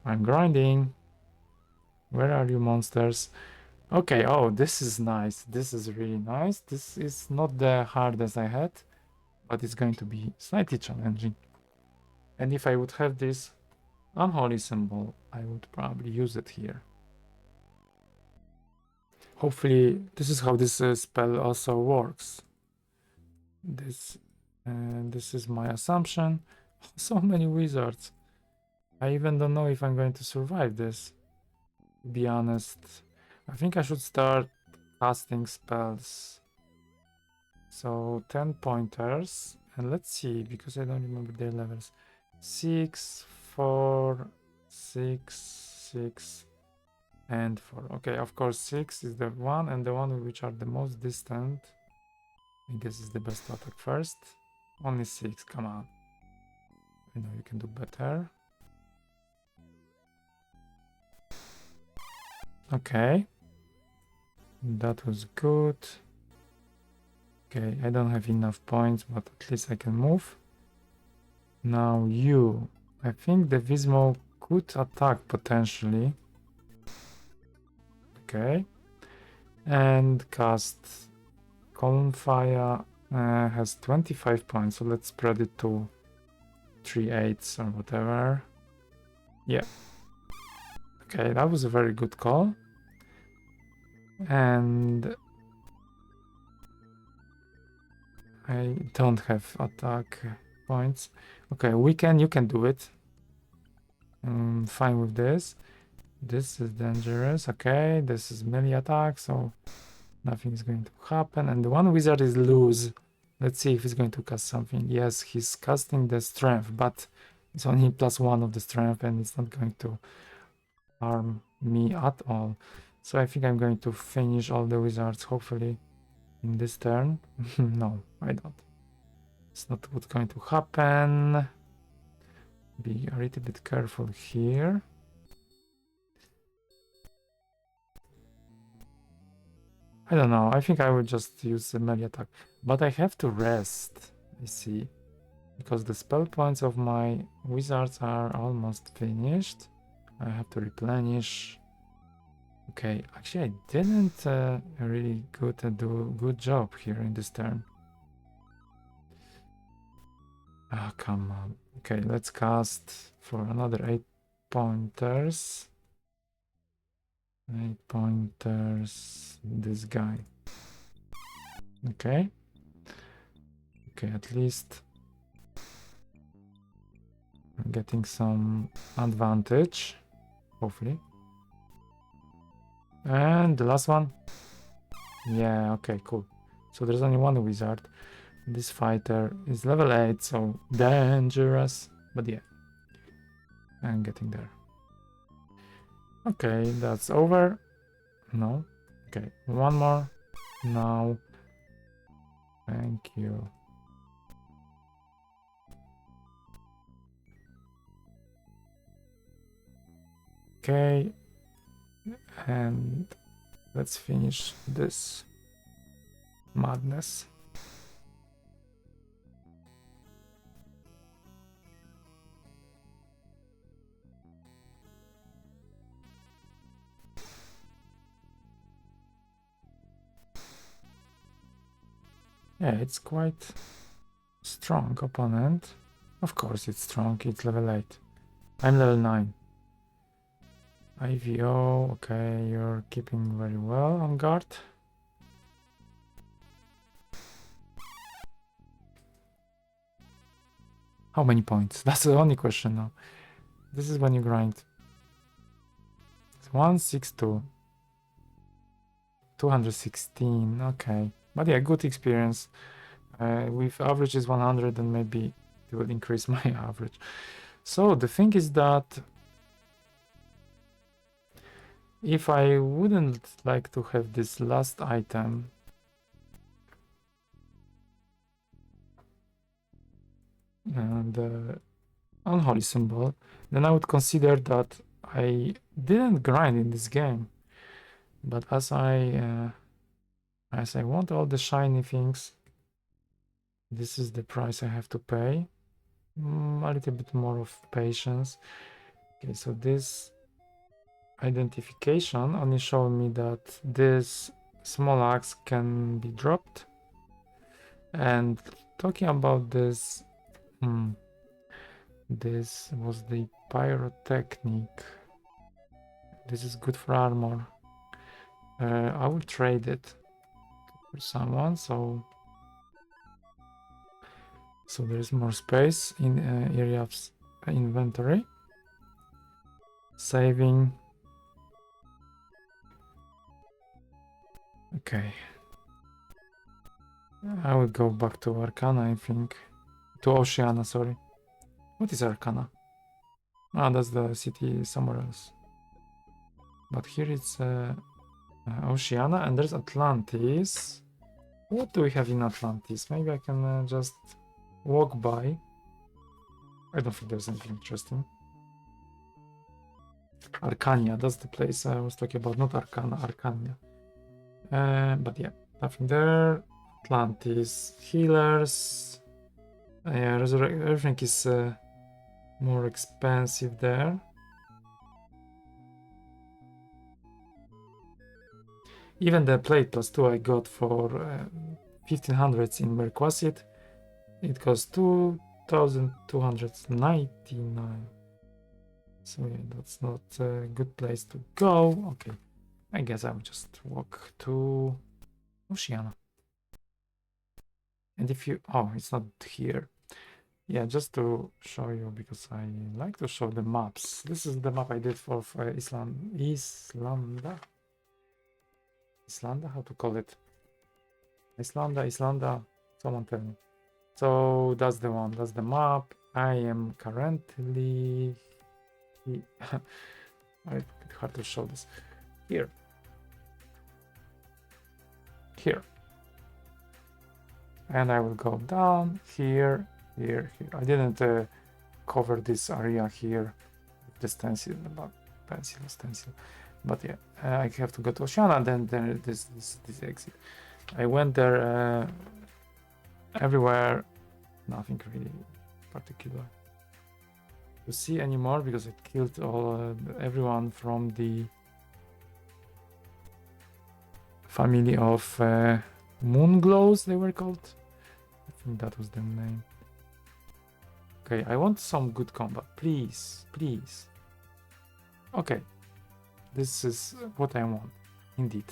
I'm grinding. Where are you, monsters? Okay, oh, this is nice. This is really nice. This is not the hardest I had, but it's going to be slightly challenging. And if I would have this unholy symbol, I would probably use it here. Hopefully, this is how this spell also works. This is my assumption. So many wizards. I even don't know if I'm going to survive this. To be honest, I think I should start casting spells. So 10 pointers, and let's see, because I don't remember their levels. 6, 4, 6, 6, and 4. Okay, of course 6 is the one, and the one which are the most distant, I guess is the best to attack first. Only 6, come on. I know you can do better. Okay. That was good. Okay, I don't have enough points, but at least I can move. Now you. I think the Vismo could attack potentially. Okay. And cast Column Fire has 25 points, so let's spread it to 3 8s or whatever. Yeah. Okay, that was a very good call. And I don't have attack points. Okay, you can do it. I'm fine with this. This is dangerous. Okay, this is melee attack, so nothing is going to happen. And the one wizard is loose. Let's see if he's going to cast something. Yes, he's casting the strength, but it's only +1 of the strength, and it's not going to harm me at all. So I think I'm going to finish all the wizards, hopefully, in this turn. No, I don't. It's not what's going to happen. Be a little bit careful here. I don't know. I think I will just use the melee attack. But I have to rest, I see. Because the spell points of my wizards are almost finished. I have to replenish. Okay, actually I didn't really do good job here in this turn. Ah, come on. Okay, let's cast for another 8 pointers. 8 pointers. This guy. Okay. Okay, at least I'm getting some advantage. Hopefully. And the last one. Yeah, okay, cool. So there's only one wizard. This fighter is level 8, so dangerous. But yeah, I'm getting there. Okay, that's over. No. Okay, one more. Now. Thank you. Okay. And let's finish this madness. Yeah, it's quite strong opponent. Of course it's strong, it's level 8. I'm level 9. IVO, okay, you're keeping very well on guard. How many points? That's the only question now. This is when you grind. It's 162. 216, okay. But yeah, good experience. With average is 100, then maybe it will increase my average. So the thing is that if I wouldn't like to have this last item, the unholy symbol, then I would consider that I didn't grind in this game. But as I want all the shiny things, this is the price I have to pay. A little bit more of patience. Okay, so this identification only showed me that this small axe can be dropped. And talking about this, this was the pyrotechnic. This is good for armor. I will trade it for someone, so there's more space in area of inventory. Saving. Okay. I will go back to Arcana, I think. To Oceana, sorry. What is Arcana? Ah, that's the city somewhere else. But here it's Oceana, and there's Atlantis. What do we have in Atlantis? Maybe I can just walk by. I don't think there's anything interesting. Arcania, that's the place I was talking about, not Arcana, Arcania. But yeah, nothing there. Atlantis, healers. Yeah, everything is more expensive there. Even the plate +2 I got for 1500s in Merquasit, it costs 2299. So yeah, that's not a good place to go. Okay, I guess I will just walk to Oceana. And if you, oh, it's not here. Yeah, just to show you, because I like to show the maps. This is the map I did for Islanda, how to call it? Islanda, someone tell me. So that's the one, that's the map. I am currently, it's hard to show this, here. And I will go down here. I didn't cover this area here with the stencil, but yeah, I have to go to Oceana, then there this exit. I went there everywhere, nothing really particular to see anymore, because I killed everyone from the family of Moonglows, they were called. I think that was the name. Okay, I want some good combat, please. Okay, this is what I want, indeed.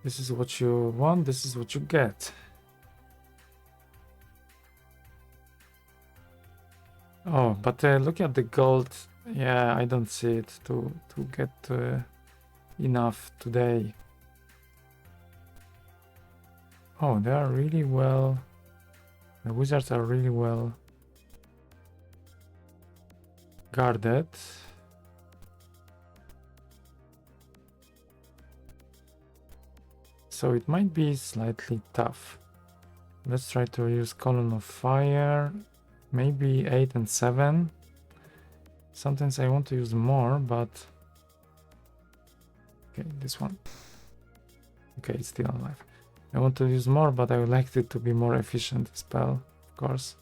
This is what you want, this is what you get. Oh, but look at the gold. Yeah, I don't see it to get enough today. Oh, they are really well. The wizards are really well guarded. So it might be slightly tough. Let's try to use Column of Fire. Maybe 8 and 7. Sometimes I want to use more, but... Okay, this one. Okay, it's still alive. I want to use more, but I would like it to be more efficient spell, of course.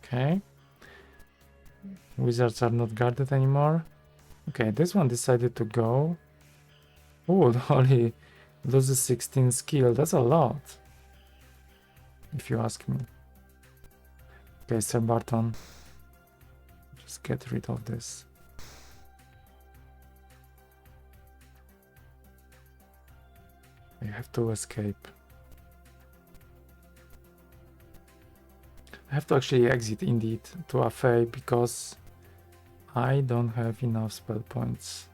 Okay. Wizards are not guarded anymore. Okay, this one decided to go. Oh, only loses 16 skill. That's a lot, if you ask me. Okay, Sir Barton. Just get rid of this. I have to escape. I have to actually exit indeed to Afei, because I don't have enough spell points.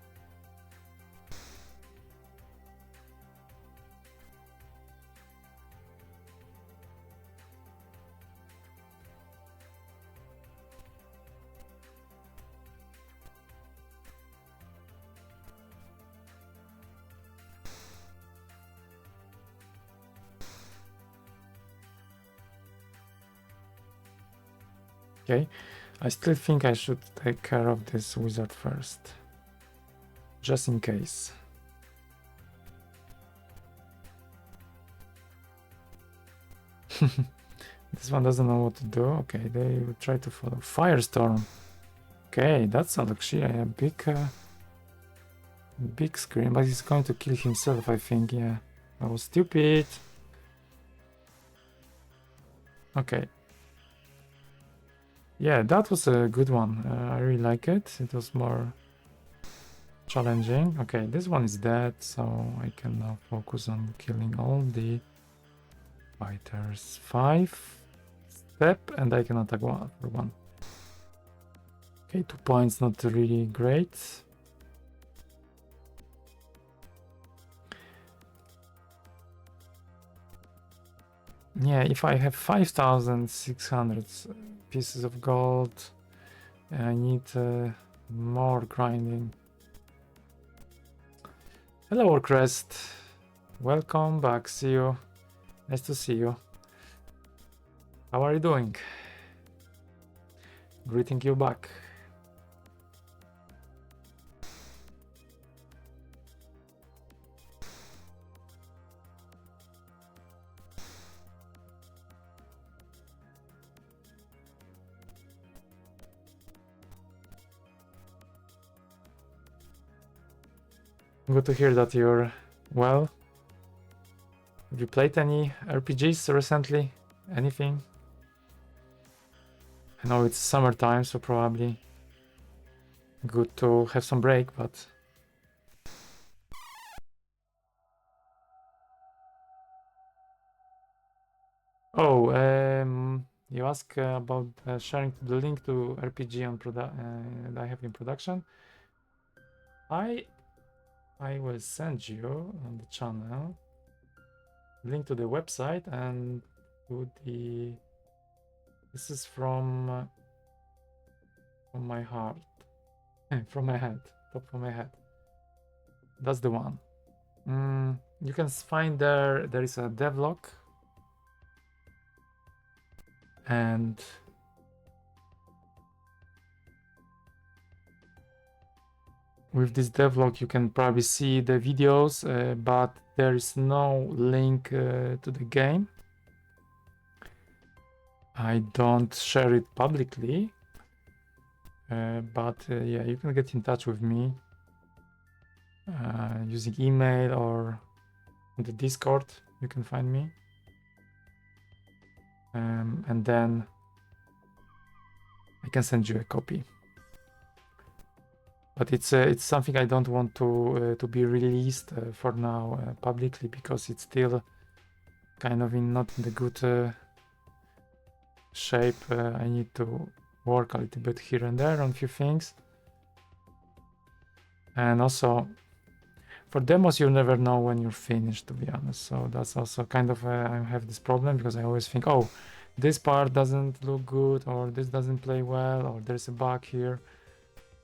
Okay, I still think I should take care of this wizard first, just in case. This one doesn't know what to do. Okay, they will try to follow. Firestorm. Okay, that's actually a big screen, but he's going to kill himself, I think. Yeah, that was stupid. Okay. Yeah, that was a good one. I really like it. It was more challenging. Okay, this one is dead, so I can now focus on killing all the fighters. 5 step, and I can attack one for 1. Okay, 2 points, not really great. Yeah, if I have 5,600 pieces of gold, I need more grinding. Hello, Ogres. Welcome back. See you. Nice to see you. How are you doing? Greeting you back. Good to hear that you're well. Have you played any RPGs recently? Anything? I know it's summertime, so probably good to have some break, but oh, you ask about sharing the link to RPG on that I have in production. I will send you on the channel link to the website and to the. This is from my heart, from my head, top of my head. That's the one. You can find there is a devlog, and with this devlog you can probably see the videos, but there is no link to the game. I don't share it publicly, but yeah, you can get in touch with me using email or the Discord. You can find me, and then I can send you a copy. But it's something I don't want to be released for now publicly, because it's still kind of not in the good shape. I need to work a little bit here and there on a few things, and also for demos you never know when you're finished, to be honest. So that's also kind of I have this problem, because I always think, oh, this part doesn't look good, or this doesn't play well, or there's a bug here.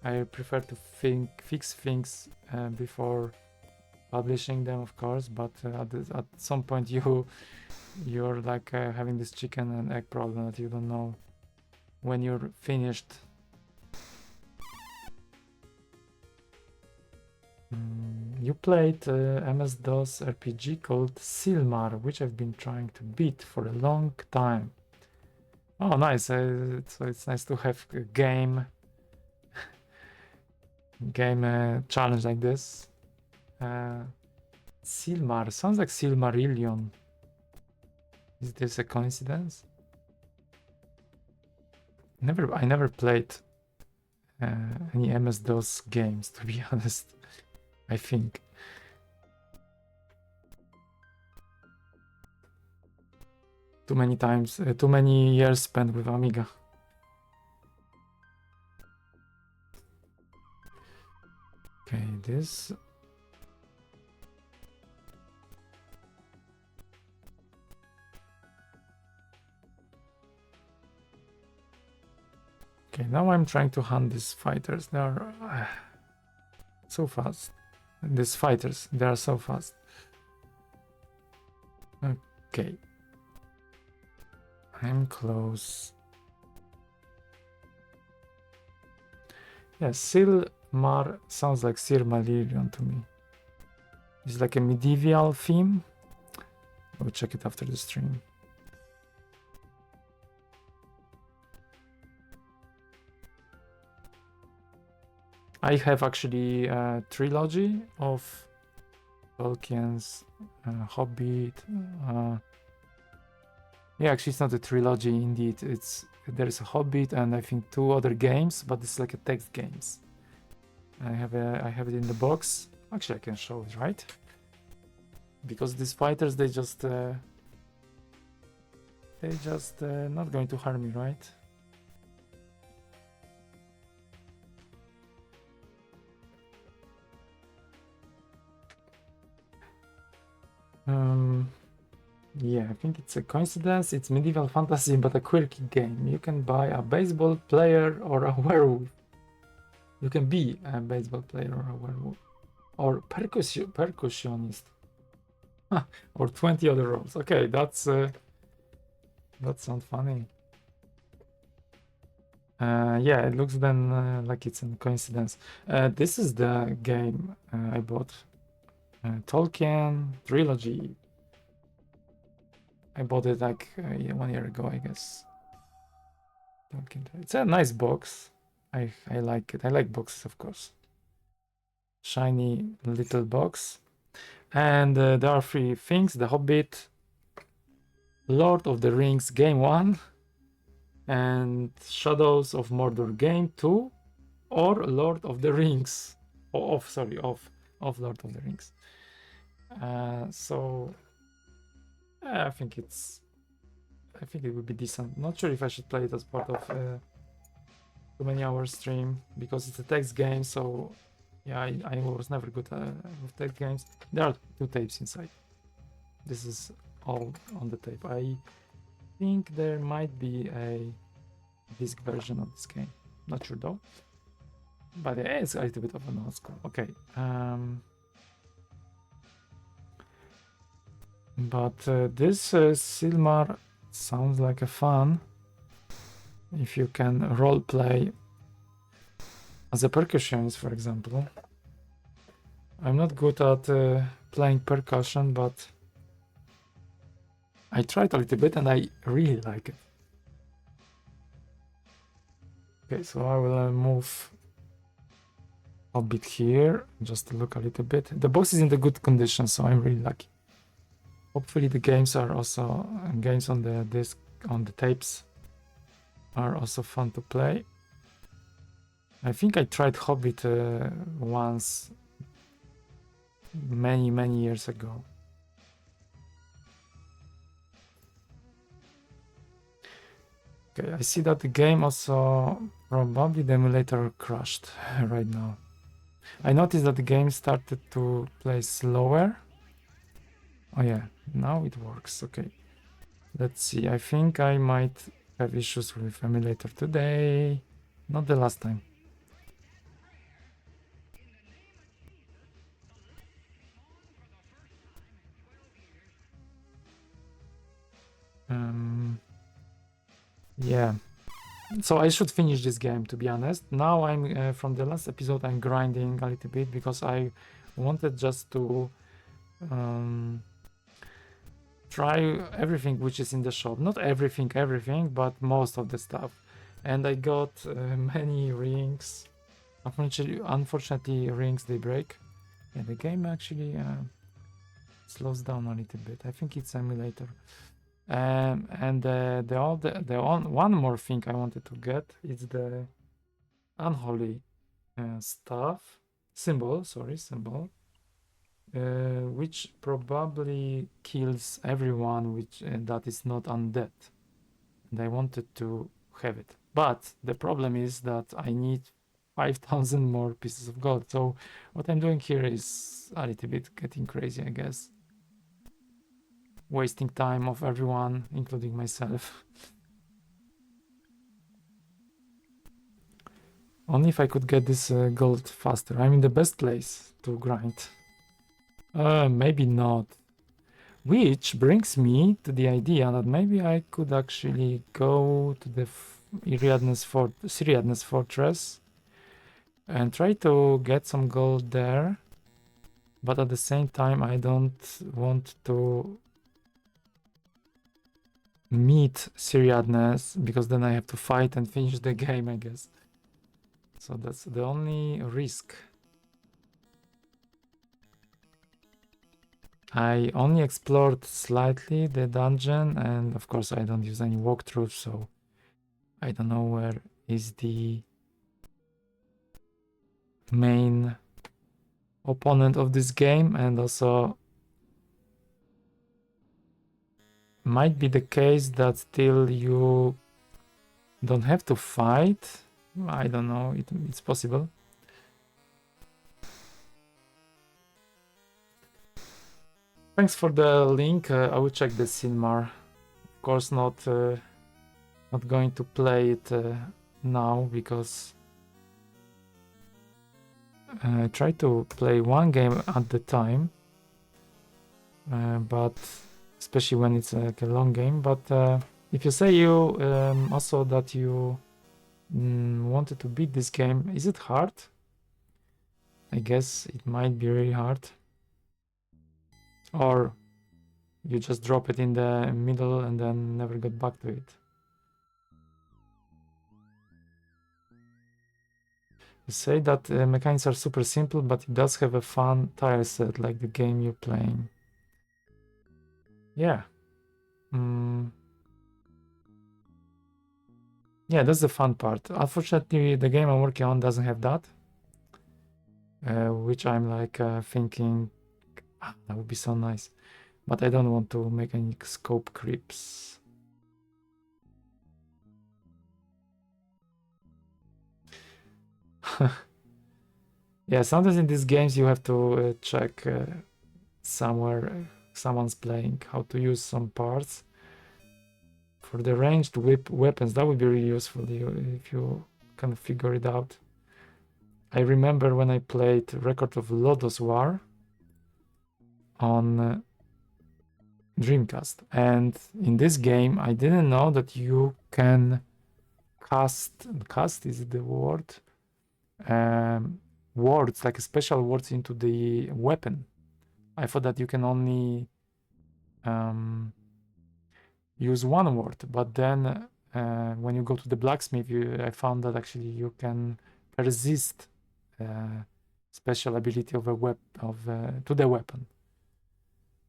I prefer to fix things before publishing them, of course, but at some point you're like having this chicken and egg problem, that you don't know when you're finished. You played MS-DOS RPG called Silmar, which I've been trying to beat for a long time. Oh, nice! So it's nice to have a game challenge like this. Silmar sounds like Silmarillion. Is this a coincidence? I never played any MS-DOS games, to be honest. I think. Too many times, too many years spent with Amiga. Okay, this. Okay, now I'm trying to hunt these fighters. They are so fast. These fighters, they are so fast. Okay. I'm close. Yeah, Silmar sounds like Silmarillion to me. It's like a medieval theme. I'll check it after the stream. I have actually a trilogy of Tolkien's Hobbit. Yeah, actually, it's not a trilogy. Indeed, there's a Hobbit and I think 2 other games, but it's like a text games. I have it in the box. Actually, I can show it, right? Because these fighters, they just not going to harm me, right? Yeah, I think it's a coincidence. It's medieval fantasy, but a quirky game. You can buy a baseball player or a werewolf. You can be a baseball player or a werewolf. Or percussionist. Or 20 other roles. Okay, that sounds funny. Yeah, it looks then like it's a coincidence. This is the game I bought. Tolkien Trilogy. I bought it like 1 year ago, I guess. It's a nice box. I like it. I like boxes, of course. Shiny little box. And there are 3 things: The Hobbit, Lord of the Rings Game 1, and Shadows of Mordor Game 2 or Lord of the Rings. Of Lord of the Rings. So I think it would be decent. Not sure if I should play it as part of too many hours stream because it's a text game. So yeah, I was never good with text games. There are 2 tapes inside. This is all on the tape. I think there might be a disc version of this game. Not sure though. But yeah, it's a little bit of an old school. Okay. But this Silmar sounds like a fun. If you can role play as a percussionist, for example. I'm not good at playing percussion, but I tried a little bit and I really like it. Okay, so I will move a bit here, just to look a little bit. The box is in the good condition, so I'm really lucky. Hopefully the games are also games on the disc, on the tapes are also fun to play. I think I tried Hobbit once many years ago. Okay, I see that the game also probably the emulator crashed right now. I noticed that the game started to play slower. Oh yeah, now it works. Okay, let's see. I think I might have issues with emulator today, not the last time. Yeah, so I should finish this game, to be honest. Now I'm from the last episode I'm grinding a little bit because I wanted just to try everything which is in the shop. Not everything, but most of the stuff. And I got many rings. Unfortunately, rings they break. And the game actually slows down a little bit. I think it's emulator. And one more thing I wanted to get is the unholy symbol, which probably kills everyone which that is not undead. And I wanted to have it, but the problem is that I need 5,000 more pieces of gold. So what I'm doing here is a little bit getting crazy, I guess. Wasting time of everyone, including myself. Only if I could get this gold faster. I'm in the best place to grind. Maybe not. Which brings me to the idea that maybe I could actually go to the Siriadnes Fortress and try to get some gold there. But at the same time, I don't want to meet Siriadnes because then I have to fight and finish the game, I guess. So that's the only risk. I only explored slightly the dungeon, and of course I don't use any walkthroughs, so I don't know where is the main opponent of this game, and also might be the case that still you don't have to fight. I don't know, it's possible. Thanks for the link. I will check the Silmar. Of course, not going to play it now because I try to play one game at the time, but especially when it's like a long game. But if you say you also that you wanted to beat this game, is it hard? I guess it might be really hard. Or you just drop it in the middle and then never get back to it. You say that mechanics are super simple, but it does have a fun tile set like the game you're playing. Yeah. Yeah, that's the fun part. Unfortunately, the game I'm working on doesn't have that, which I'm like thinking that would be so nice. But I don't want to make any scope creeps. Yeah, sometimes in these games you have to check somewhere someone's playing how to use some parts. For the ranged weapons, that would be really useful if you can figure it out. I remember when I played Record of Lodoss War on Dreamcast, and in this game I didn't know that you can cast is the word, words, like special words into the weapon. I thought that you can only use one word, but then when you go to the blacksmith, I found that actually you can resist special ability of a to the weapon.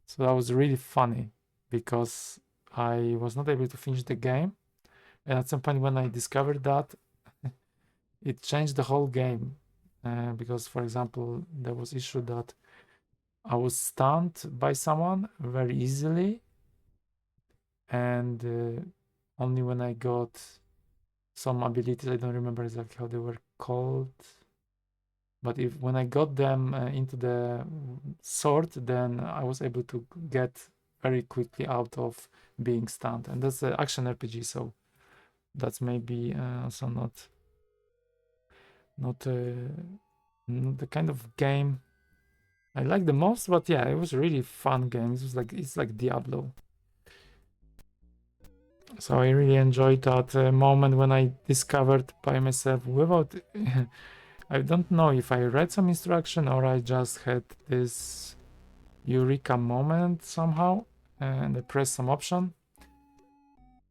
So that was really funny because I was not able to finish the game, and at some point when I discovered that, it changed the whole game. Because, for example, there was issue that I was stunned by someone very easily, and only when I got some abilities, I don't remember exactly how they were called, but when I got them into the sword, then I was able to get very quickly out of being stunned. And that's an action RPG, so that's maybe also not the kind of game I like the most. But yeah, it was a really fun game. It's like Diablo. So I really enjoyed that moment when I discovered by myself without. I don't know if I read some instruction or I just had this eureka moment somehow and I pressed some option.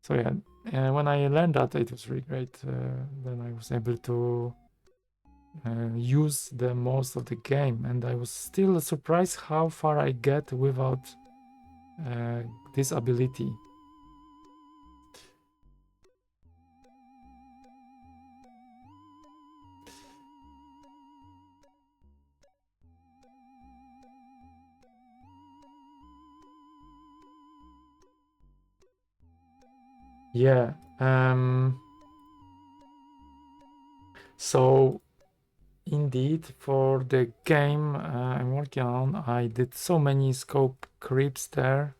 So yeah, when I learned that, it was really great. Then I was able to use the most of the game, and I was still surprised how far I get without this ability. Yeah. So indeed, for the game I'm working on, I did so many scope creeps there.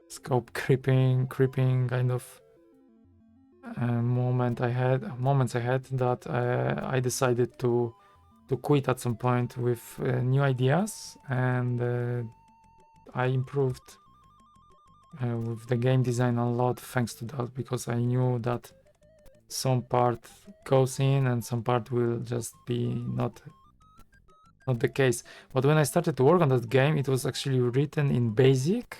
Scope creeping kind of moments I had that I decided to quit at some point with new ideas, and I improved with the game design a lot thanks to that, because I knew that some part goes in and some part will just be not the case. But when I started to work on that game, it was actually written in BASIC,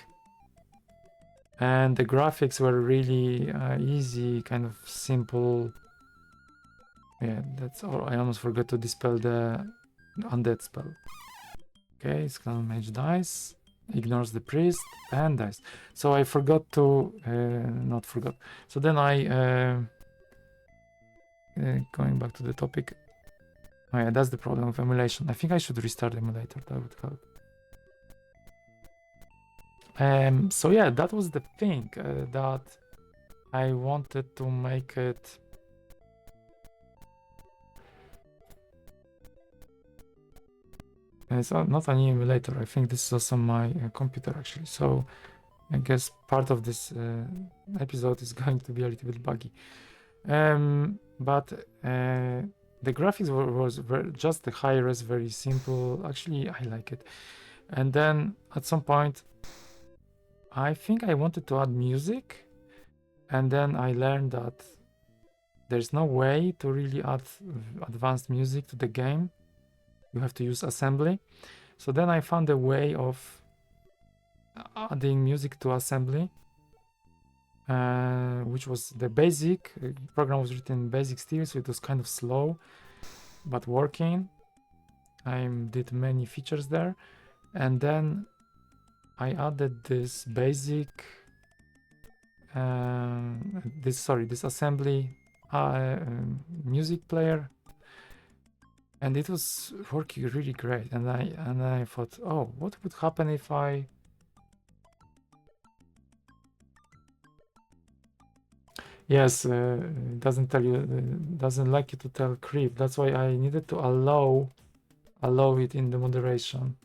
and the graphics were really easy, kind of simple. Yeah, that's all. I almost forgot to dispel the undead spell. Okay, it's gonna Mage dies, ignores the priest, and dies. So I forgot to, not forgot. So then going back to the topic. Oh yeah, that's the problem with emulation. I think I should restart the emulator, that would help. So yeah, that was the thing that I wanted to make it. It's not an emulator. I think this is also my computer actually. So I guess part of this episode is going to be a little bit buggy. But the graphics was just the high res, very simple. Actually, I like it. And then at some point, I think I wanted to add music, and then I learned that there's no way to really add advanced music to the game. You have to use assembly. So then I found a way of adding music to assembly, which was the basic program was written in basic still, so it was kind of slow but working. I did many features there, and then I added this basic this assembly music player, and it was working really great. And I thought, oh, what would happen if I Yes, it doesn't tell you, doesn't like you to tell creep. That's why I needed to allow it in the moderation.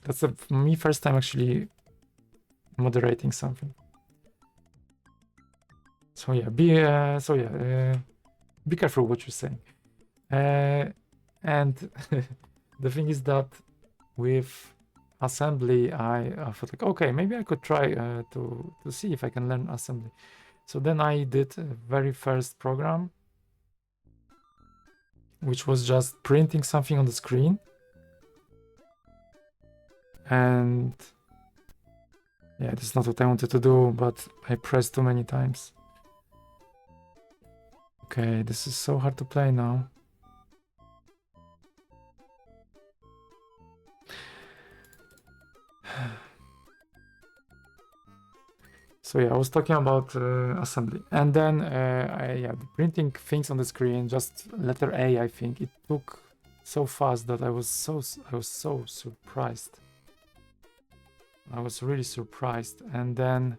That's me first time actually moderating something. So yeah, be careful what you're saying. And the thing is that with assembly, I thought like, okay, maybe I could try to see if I can learn assembly. So then I did a very first program, which was just printing something on the screen. And yeah, this is not what I wanted to do, but I pressed too many times. Okay, this is so hard to play now. So yeah, I was talking about assembly, and then printing things on the screen, just letter A, I think it took so fast that I was so surprised. I was really surprised, and then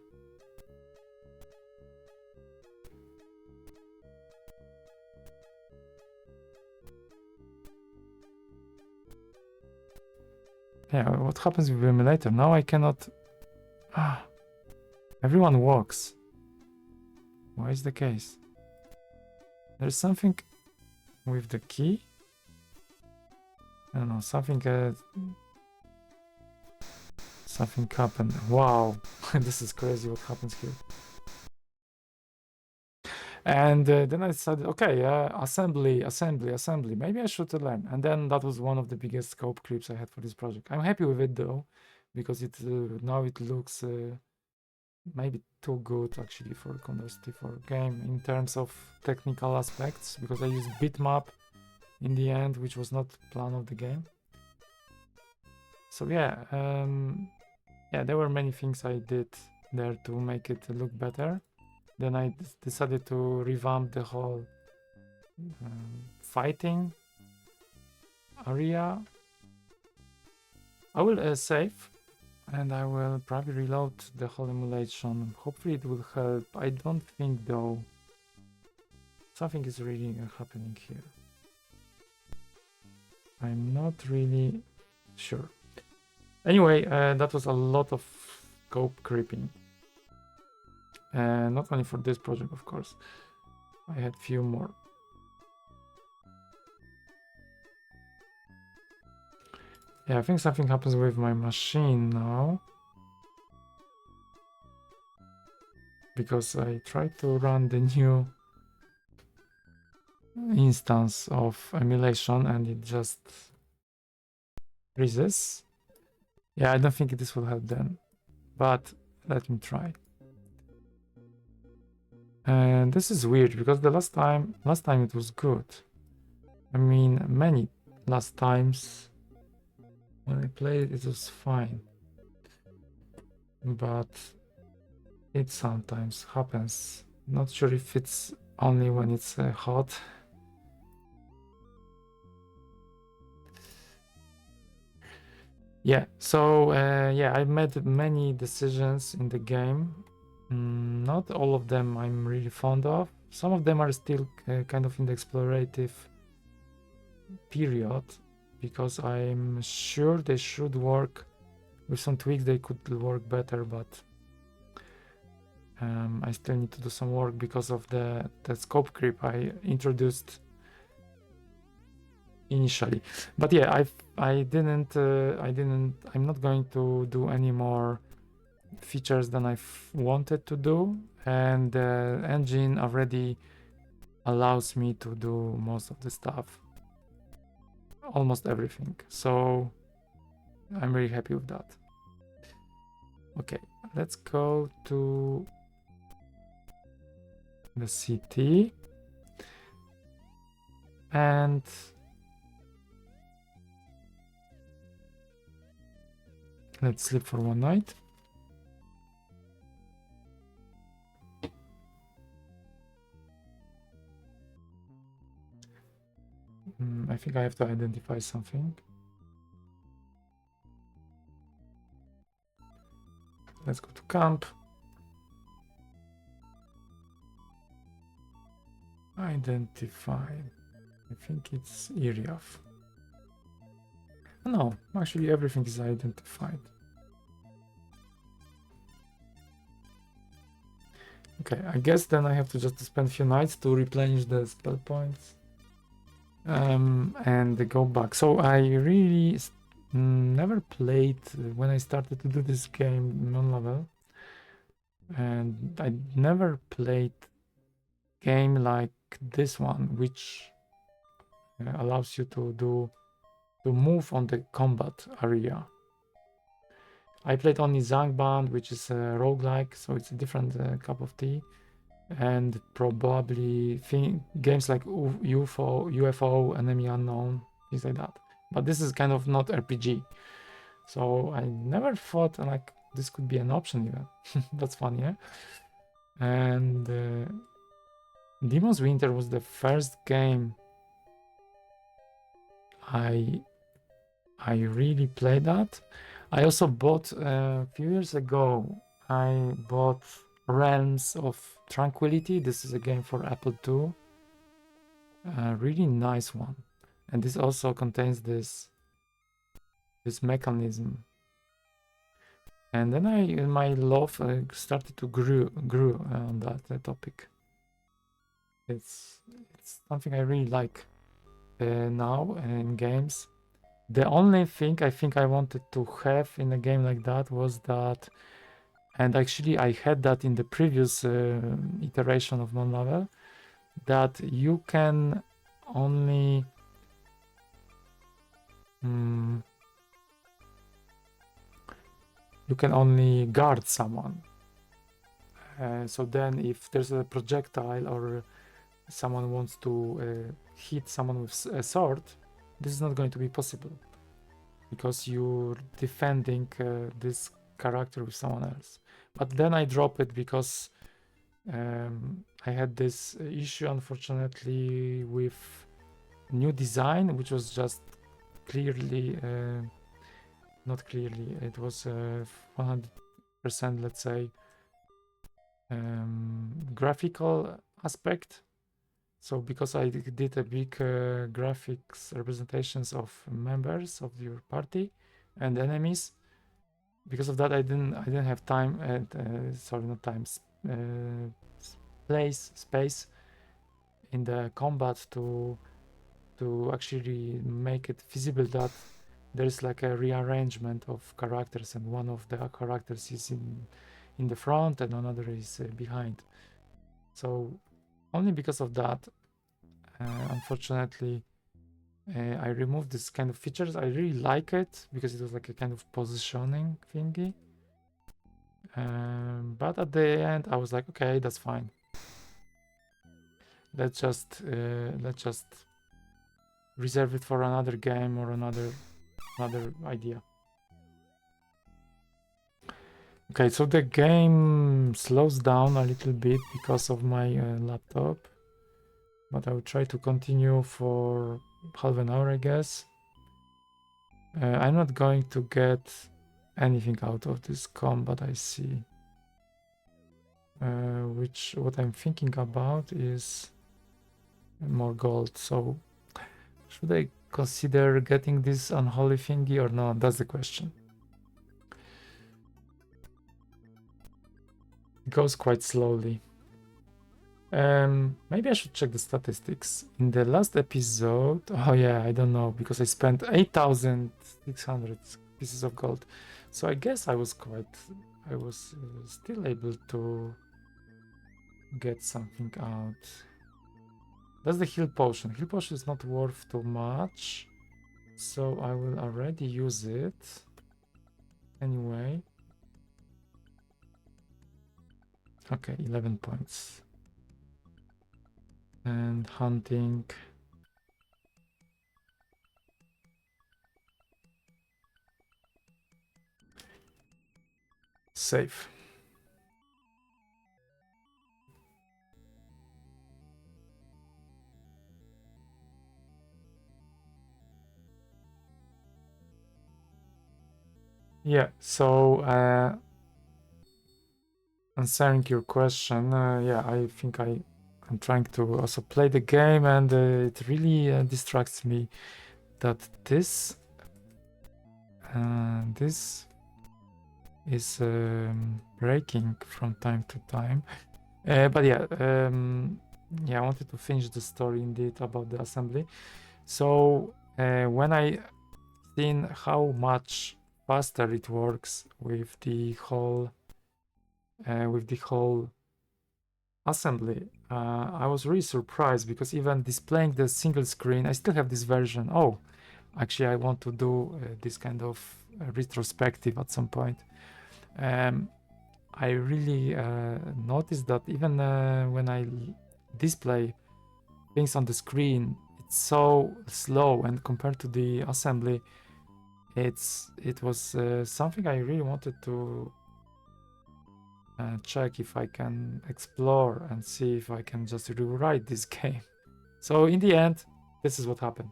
yeah, what happens with the emulator? Now I cannot. Everyone walks. Why is the case? There's something with the key. I don't know, something happened. Wow, this is crazy what happens here. And then I decided, okay, assembly. Maybe I should learn. And then that was one of the biggest scope creeps I had for this project. I'm happy with it though, because it now it looks maybe too good actually for a Commodore 64 game in terms of technical aspects, because I used bitmap in the end, which was not plan of the game. So yeah, there were many things I did there to make it look better. Then I decided to revamp the whole fighting area. I will save, and I will probably reload the whole emulation. Hopefully it will help. I don't think though. Something is really happening here. I'm not really sure. Anyway, that was a lot of scope creeping. Not only for this project, of course. I had few more. Yeah, I think something happens with my machine now. Because I tried to run the new instance of emulation and it just freezes. Yeah, I don't think this will help then, but let me try. And this is weird because the last time it was good. I mean, many last times when I played it was fine, but it sometimes happens. Not sure if it's only when it's hot. Yeah, so I made many decisions in the game. Not all of them I'm really fond of. Some of them are still kind of in the explorative period, because I'm sure they should work. With some tweaks they could work better, but I still need to do some work because of the scope creep I introduced initially. But yeah, I'm not going to do any more features than I wanted to do, and the engine already allows me to do most of the stuff, almost everything, so I'm really happy with that. Okay, let's go to the city, and Let's sleep for one night. I think I have to identify something. Let's go to camp. Identify. I think it's Iriaf. No, actually everything is identified. Okay, I guess then I have to just spend a few nights to replenish the spell points. And go back. So I really never played when I started to do this game Meonlawel, and I never played game like this one, which allows you to move on the combat area. I played only Zangband, which is a roguelike, so it's a different cup of tea. And probably games like UFO, Enemy Unknown, things like that. But this is kind of not RPG. So I never thought like this could be an option even. That's funny, yeah? And Demon's Winter was the first game I really played that. I also bought a few years ago, I bought Realms of Tranquility. This is a game for Apple II. A really nice one. And this also contains this mechanism. And then my love started to grew on that topic. It's something I really like now in games. The only thing I think I wanted to have in a game like that was that, and actually I had that in the previous iteration of Meonlawel, that you can only guard someone. So then if there's a projectile or someone wants to hit someone with a sword, this is not going to be possible because you're defending this character with someone else. But then I dropped it because I had this issue, unfortunately, with new design, which was just clearly, not clearly, it was 100%, let's say, graphical aspect. So because I did a big graphics representations of members of your party and enemies, because of that I didn't have time and space in the combat to actually make it visible that there's like a rearrangement of characters and one of the characters is in the front and another is behind. So only because of that, unfortunately, I removed this kind of features. I really like it because it was like a kind of positioning thingy. But at the end, I was like, okay, that's fine. Let's just reserve it for another game or another idea. Okay, so the game slows down a little bit because of my laptop, but I will try to continue for half an hour, I guess. I'm not going to get anything out of this combat, I see. What I'm thinking about is more gold. So should I consider getting this unholy thingy or not? That's the question. It goes quite slowly. Maybe I should check the statistics. In the last episode, oh yeah, I don't know, because I spent 8,600 pieces of gold. So I guess I was still able to get something out. That's the heal potion. Heal potion is not worth too much, so I will already use it anyway. Okay, 11 points. And hunting. Save. Yeah, so answering your question, yeah, I think I'm trying to also play the game, and it really distracts me that this is breaking from time to time. But yeah, yeah, I wanted to finish the story indeed about the assembly. So when I seen how much faster it works with the whole assembly, I was really surprised, because even displaying the single screen, I still have this version. Oh, actually, I want to do this kind of retrospective at some point. I really noticed that even when I display things on the screen, it's so slow, and compared to the assembly, it was something I really wanted to check if I can explore and see if I can just rewrite this game. So in the end, this is what happened.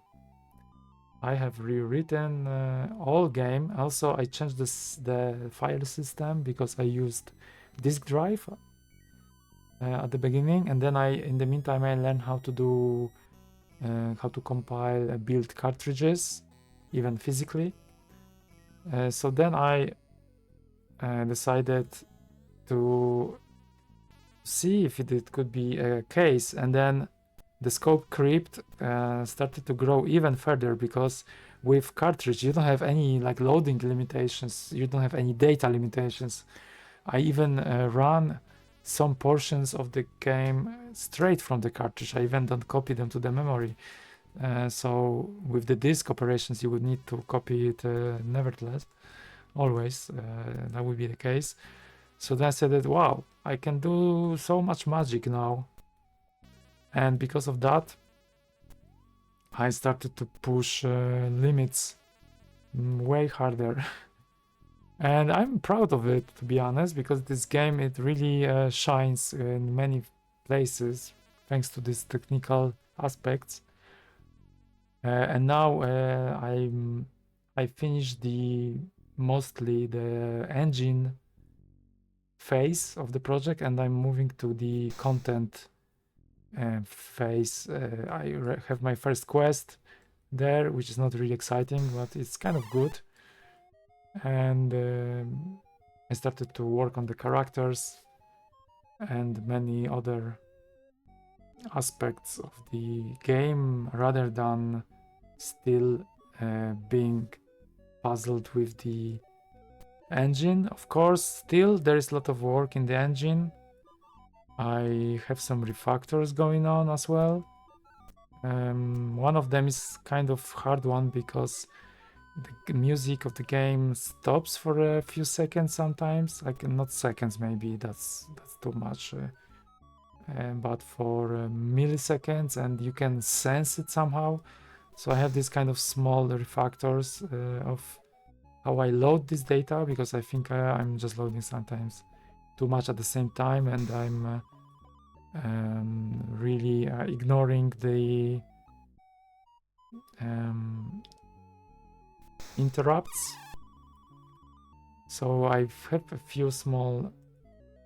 I have rewritten all game. Also, I changed the file system, because I used disk drive at the beginning, and then in the meantime, I learned how to do how to compile build cartridges, even physically. So then I decided to see if it could be a case, and then the scope creep started to grow even further, because with cartridge you don't have any like loading limitations, you don't have any data limitations. I even run some portions of the game straight from the cartridge. I even don't copy them to the memory. So with the disk operations you would need to copy it nevertheless, always. That would be the case. So then I said that, wow, I can do so much magic now. And because of that, I started to push limits way harder. And I'm proud of it, to be honest, because this game, it really shines in many places thanks to these technical aspects. And now I finished mostly the engine phase of the project, and I'm moving to the content phase. I have my first quest there, which is not really exciting, but it's kind of good. And I started to work on the characters and many other aspects of the game, rather than still being puzzled with the engine. Of course, still there is a lot of work in the engine. I have some refactors going on as well. One of them is kind of hard one, because the music of the game stops for a few seconds sometimes, like not seconds, maybe that's too much, but for milliseconds, and you can sense it somehow. So I have this kind of small refactors of how I load this data, because I think I'm just loading sometimes too much at the same time, and I'm really ignoring the interrupts. So I have a few small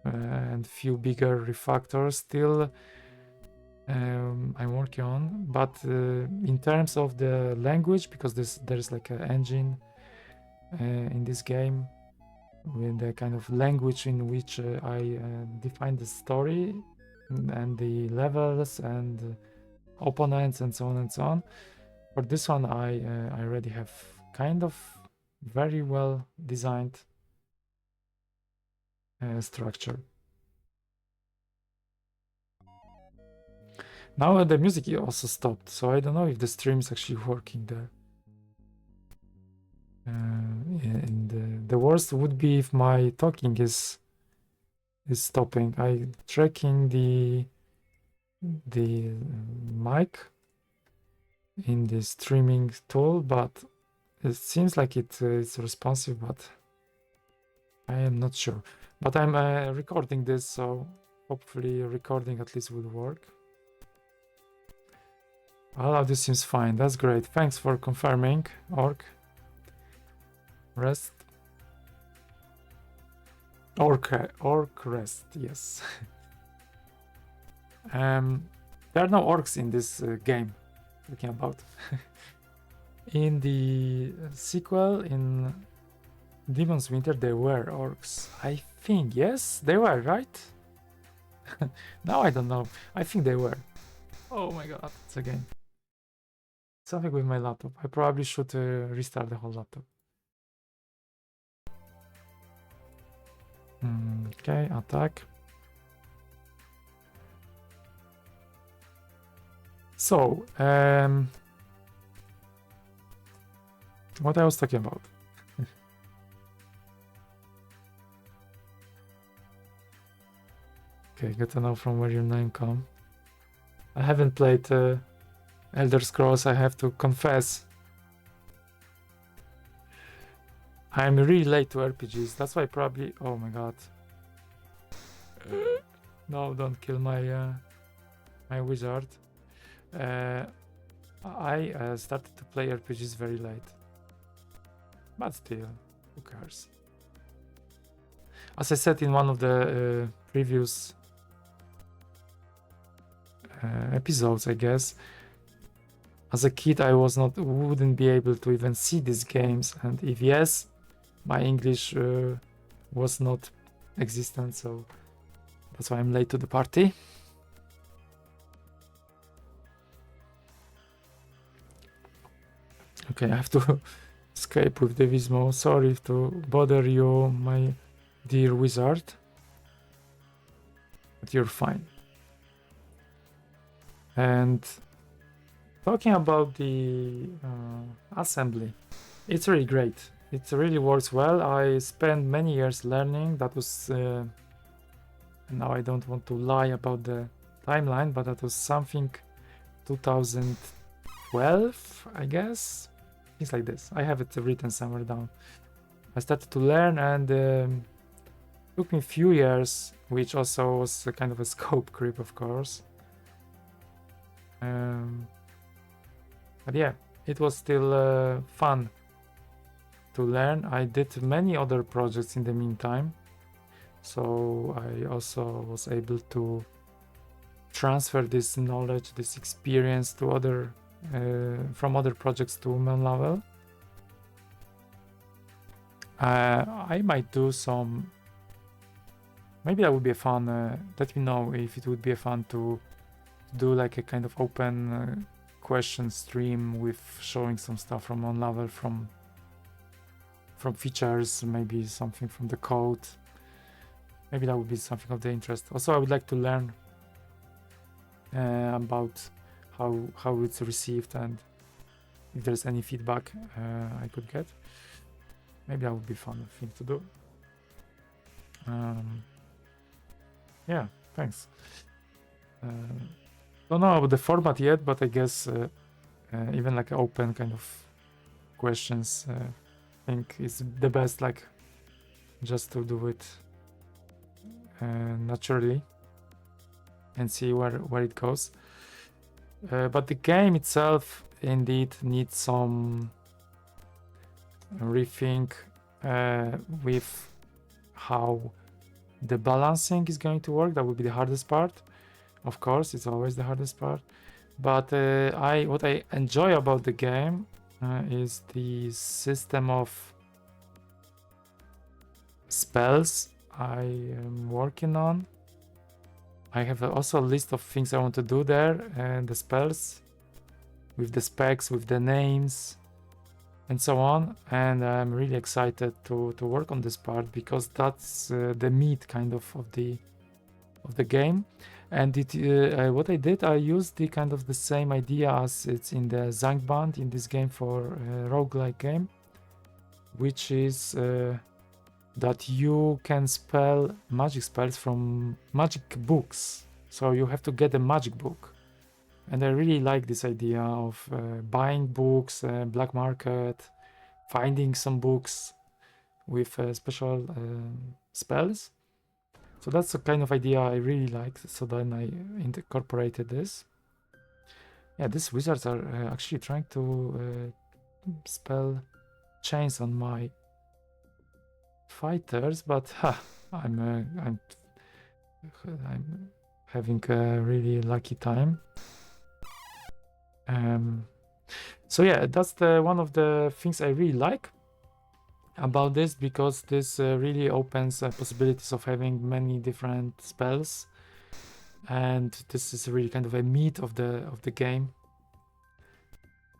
and few bigger refactors still I'm working on, but in terms of the language, because there's like an engine in this game with the kind of language in which I define the story and the levels and opponents and so on and so on. For this one, I already have kind of very well designed structure. Now the music also stopped, so I don't know if the stream is actually working there. And the worst would be if my talking is stopping. I tracking the mic in the streaming tool, but it seems like it's responsive, but I am not sure, but I'm recording this, so hopefully recording at least will work. All of this seems fine. That's great. Thanks for confirming, Orc. Rest. Orc rest, yes. There are no orcs in this game. Talking about. In the sequel, in Demon's Winter, there were orcs. I think, yes, they were, right? Now I don't know. I think they were. Oh my god, it's a game. Something with my laptop. I probably should restart the whole laptop. Okay, attack. So, what I was talking about. Okay, get to know from where your name come. I haven't played Elder Scrolls, I have to confess. I'm really late to RPGs, that's why probably... Oh my god. No, don't kill my my wizard. I started to play RPGs very late. But still, who cares? As I said in one of the previous episodes, I guess, as a kid I wouldn't be able to even see these games, and if yes, my English was not existent, so that's why I'm late to the party. Okay, I have to escape with the Vismo. Sorry to bother you, my dear wizard, but you're fine. And talking about the assembly, it's really great. It really works well. I spent many years learning. That was now I don't want to lie about the timeline, but that was something 2012, I guess. Things like this. I have it written somewhere down. I started to learn, and took me a few years, which also was a kind of a scope creep, of course. But yeah, it was still fun to learn. I did many other projects in the meantime, so I also was able to transfer this knowledge, this experience to other from other projects to Meonlawel. I might do some. Maybe that would be a fun. Let me know if it would be a fun to do like a kind of open question stream with showing some stuff from Meonlawel, from features, maybe something from the code. Maybe that would be something of the interest. Also, I would like to learn about how it's received, and if there's any feedback I could get. Maybe that would be a fun thing to do. Yeah, thanks. Don't know about the format yet, but I guess even like open kind of questions, I think is the best, like just to do it naturally and see where it goes. But the game itself indeed needs some rethink with how the balancing is going to work. That would be the hardest part. Of course, it's always the hardest part. But what I enjoy about the game is the system of spells I am working on. I have also a list of things I want to do there, and the spells with the specs, with the names, and so on. And I'm really excited to work on this part, because that's the meat kind of the game. And what I did, I used the kind of the same idea as it's in the Zangband in this game for roguelike game, which is that you can spell magic spells from magic books. So you have to get a magic book. And I really like this idea of buying books, black market, finding some books with special spells. So that's a kind of idea I really liked. So then I incorporated this. Yeah, these wizards are actually trying to spell chains on my fighters, but I'm having a really lucky time. So yeah, that's one of the things I really like about this, because this really opens possibilities of having many different spells, and this is really kind of a meat of the game.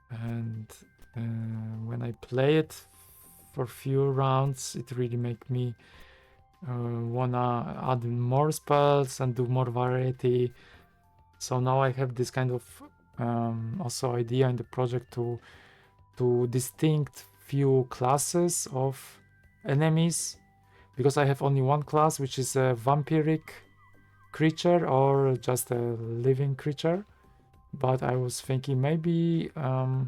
And when I play it for a few rounds, it really make me wanna add more spells and do more variety. So now I have this kind of also idea in the project to distinct few classes of enemies, because I have only one class, which is a vampiric creature or just a living creature. But I was thinking maybe I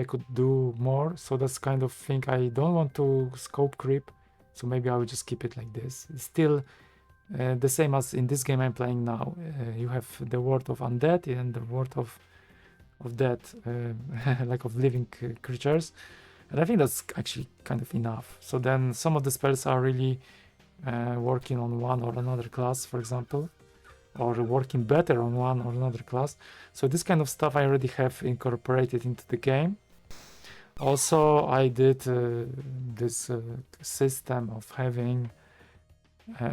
could do more. So that's kind of thing I don't want to scope creep. So maybe I will just keep it like this. It's still the same as in this game I'm playing now. You have the word of undead and the word of dead, like of living creatures. And I think that's actually kind of enough. So then some of the spells are really working on one or another class, for example, or working better on one or another class. So this kind of stuff I already have incorporated into the game. Also, I did this system of having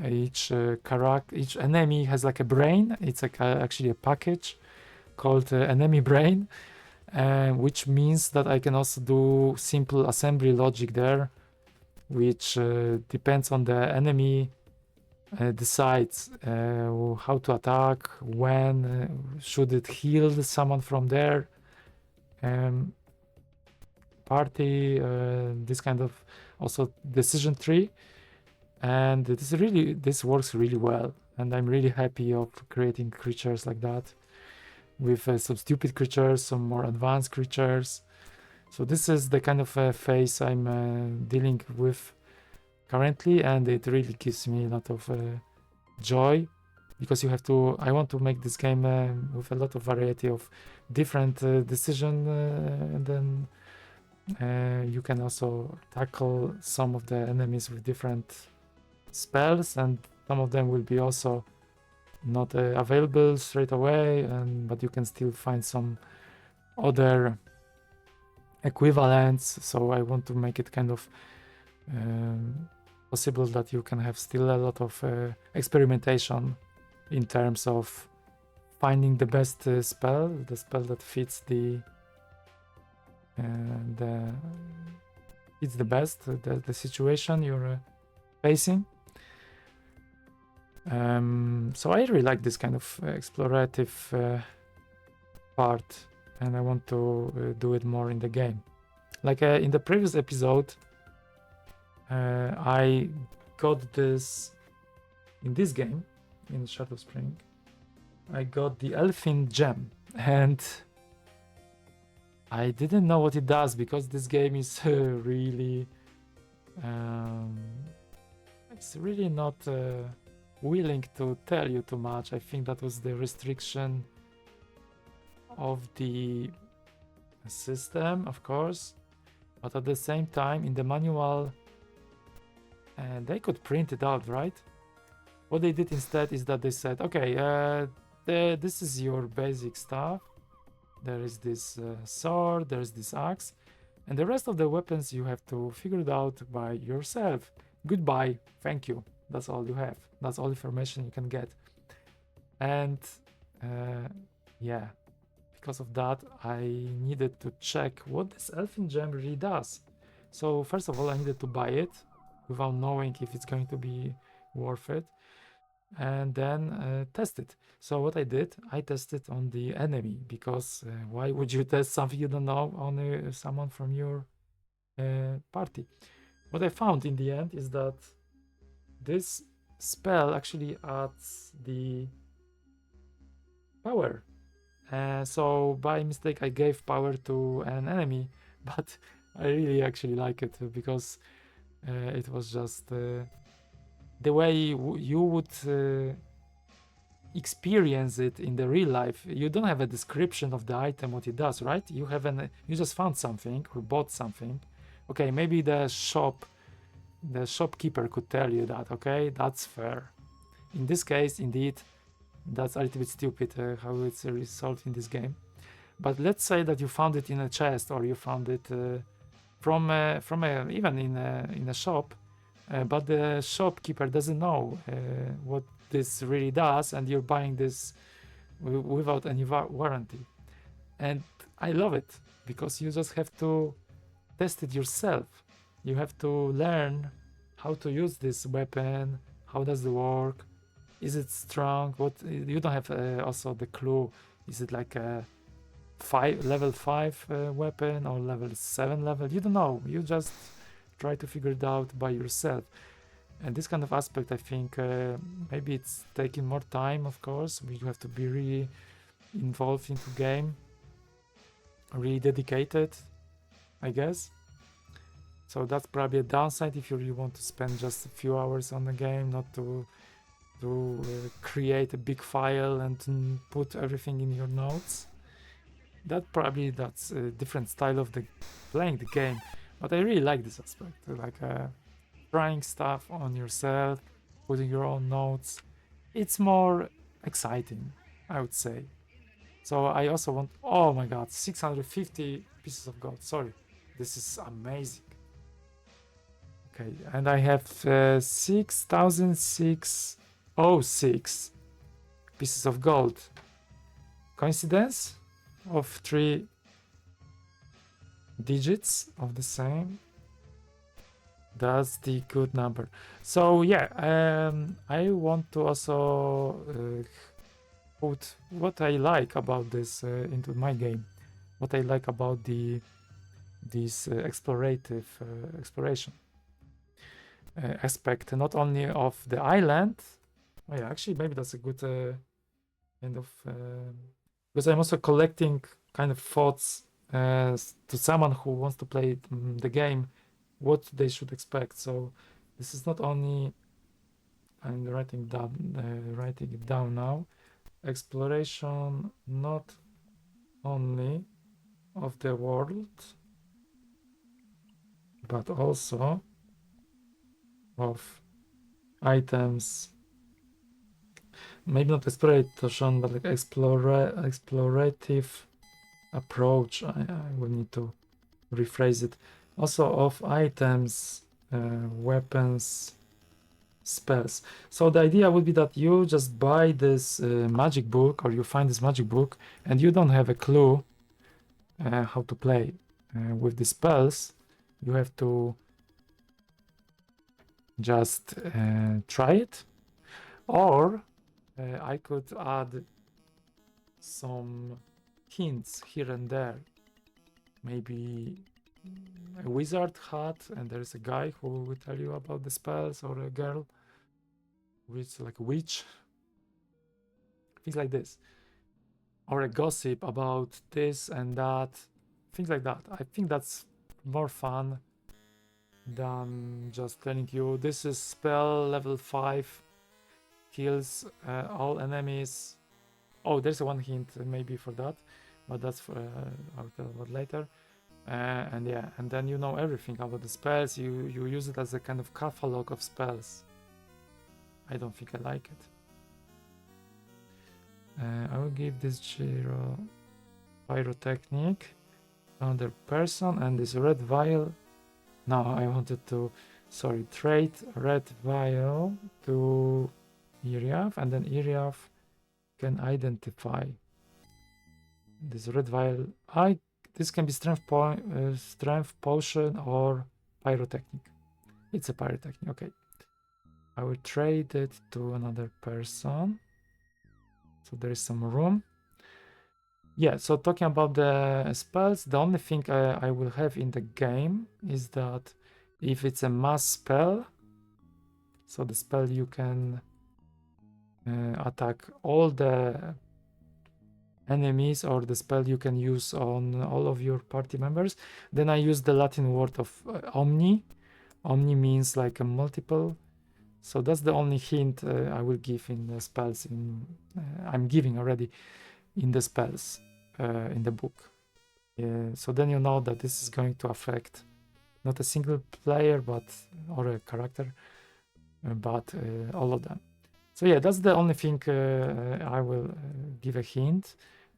each enemy has like a brain. It's like actually a package called enemy brain, which means that I can also do simple assembly logic there, which depends on the enemy, decides how to attack, when should it heal someone from their party, this kind of also decision tree. And this works really well, and I'm really happy of creating creatures like that, with some stupid creatures, some more advanced creatures. So this is the kind of phase I'm dealing with currently, and it really gives me a lot of joy, because I want to make this game with a lot of variety of different decision, and then you can also tackle some of the enemies with different spells, and some of them will be also not available straight away, but you can still find some other equivalents. So I want to make it kind of possible that you can have still a lot of experimentation in terms of finding the best spell, the spell that fits the best the situation you're facing. So I really like this kind of explorative part, and I want to do it more in the game. Like in the previous episode, I got this in this game, in Shadow Spring. I got the Elfin Gem, and I didn't know what it does, because this game is really it's really not willing to tell you too much. I think that was the restriction of the system, of course, but at the same time in the manual they could print it out, right? What they did instead is that they said, okay, this is your basic stuff. There is this sword, there's this axe, and the rest of the weapons you have to figure it out by yourself. Goodbye, thank you. That's all you have. That's all information you can get. And yeah, because of that, I needed to check what this Elfin Gem really does. So first of all, I needed to buy it without knowing if it's going to be worth it, and then test it. So what I did, I tested on the enemy, because why would you test something you don't know on someone from your party? What I found in the end is that this spell actually adds the power. So by mistake I gave power to an enemy, but I really actually like it, because It was just the way you would experience it in the real life. You don't have a description of the item, what it does, right? You have you just found something or bought something. Okay, maybe the shopkeeper could tell you that. Okay, that's fair. In this case, indeed, that's a little bit stupid how it's resolved in this game. But let's say that you found it in a chest, or you found it from even in a shop, but the shopkeeper doesn't know what this really does, and you're buying this without any warranty. And I love it because you just have to test it yourself. You have to learn how to use this weapon. How does it work? Is it strong? What you don't have also the clue. Is it like a level 5 weapon or level 7 level? You don't know. You just try to figure it out by yourself. And this kind of aspect, I think maybe it's taking more time, of course. You have to be really involved into game, really dedicated, I guess. So that's probably a downside if you really want to spend just a few hours on the game, not to create a big file and put everything in your notes. That's a different style of playing the game, but I really like this aspect, like trying stuff on yourself, putting your own notes. It's more exciting, I would say. So I also want, oh my god, 650 pieces of gold. Sorry, this is amazing. Okay, and I have 6,606 pieces of gold. Coincidence of 3 digits of the same? That's the good number. So yeah, I want to also put what I like about this into my game. What I like about this explorative exploration aspect, not only of the island. Oh yeah, actually maybe that's a good kind of because I'm also collecting kind of thoughts to someone who wants to play the game, what they should expect. So this is not only, I'm writing it down now, exploration not only of the world, but also of items. Maybe not exploration, but like explorative approach. I will need to rephrase it. Also of items, weapons, spells. So the idea would be that you just buy this magic book, or you find this magic book, and you don't have a clue how to play with the spells. You have to just try it, or I could add some hints here and there. Maybe a wizard hat, and there's a guy who will tell you about the spells, or a girl which like a witch, things like this, or a gossip about this and that, things like that. I think that's more fun than just telling you this is spell level 5, kills all enemies. Oh, there's one hint maybe for that, but that's for I'll tell about later. And yeah, and then you know everything about the spells. You use it as a kind of catalog of spells. I don't think I like it. I will give this Giro pyrotechnic another person, and this red vial. No, I wanted to trade red vial to Iriav, and then Iriav can identify this red vial. This can be strength potion or pyrotechnic. It's a pyrotechnic. Okay, I will trade it to another person. So there is some room. Yeah, so talking about the spells, the only thing I will have in the game is that if it's a mass spell, so the spell you can attack all the enemies, or the spell you can use on all of your party members, then I use the Latin word of omni, Omni means like a multiple. So that's the only hint I will give in the spells. I'm giving already in the spells in the book. So then you know that this is going to affect not a single player, or a character, but all of them. So yeah, that's the only thing I will give a hint.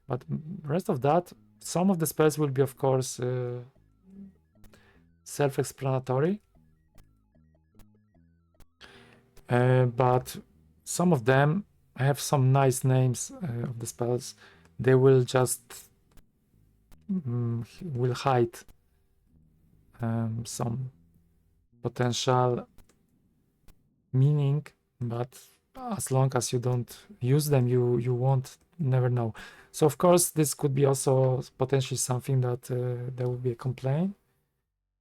But rest of that, some of the spells will be, of course, self-explanatory. But some of them have some nice names of the spells. They will just will hide some potential meaning, but as long as you don't use them, you won't never know. So of course, this could be also potentially something that there will be a complaint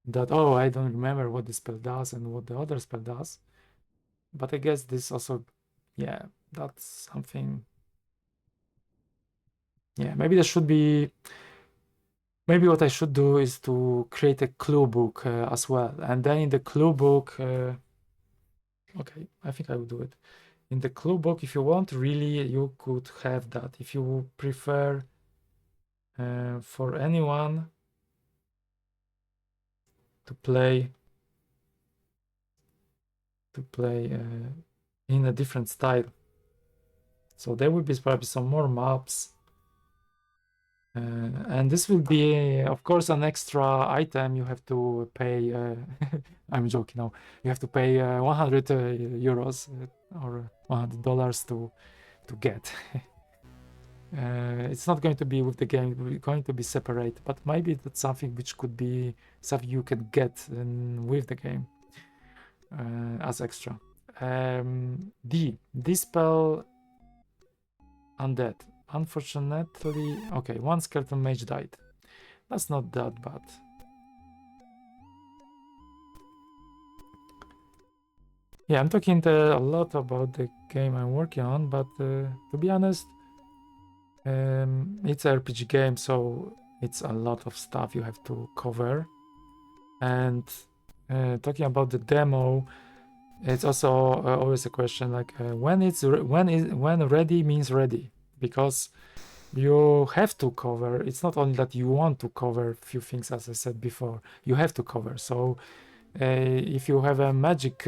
that, oh, I don't remember what this spell does and what the other spell does. But I guess this also, yeah, that's something. Yeah, maybe there should be. Maybe what I should do is to create a clue book as well, and then in the clue book, okay, I think I will do it. In the clue book, if you want, really, you could have that. If you prefer for anyone to play in a different style. So there will be probably some more maps. And this will be, of course, an extra item you have to pay. I'm joking now. You have to pay 100 euros or $100 to get. It's not going to be with the game, it's going to be separate, but maybe that's something which could be something you can get with the game as extra. This spell Undead. Unfortunately, okay, one skeleton mage died. That's not that bad. Yeah, I'm talking a lot about the game I'm working on, but to be honest, it's an RPG game, so it's a lot of stuff you have to cover. And talking about the demo, it's also always a question like when ready means ready, because you have to cover. It's not only that you want to cover a few things, as I said before, you have to cover. So if you have a magic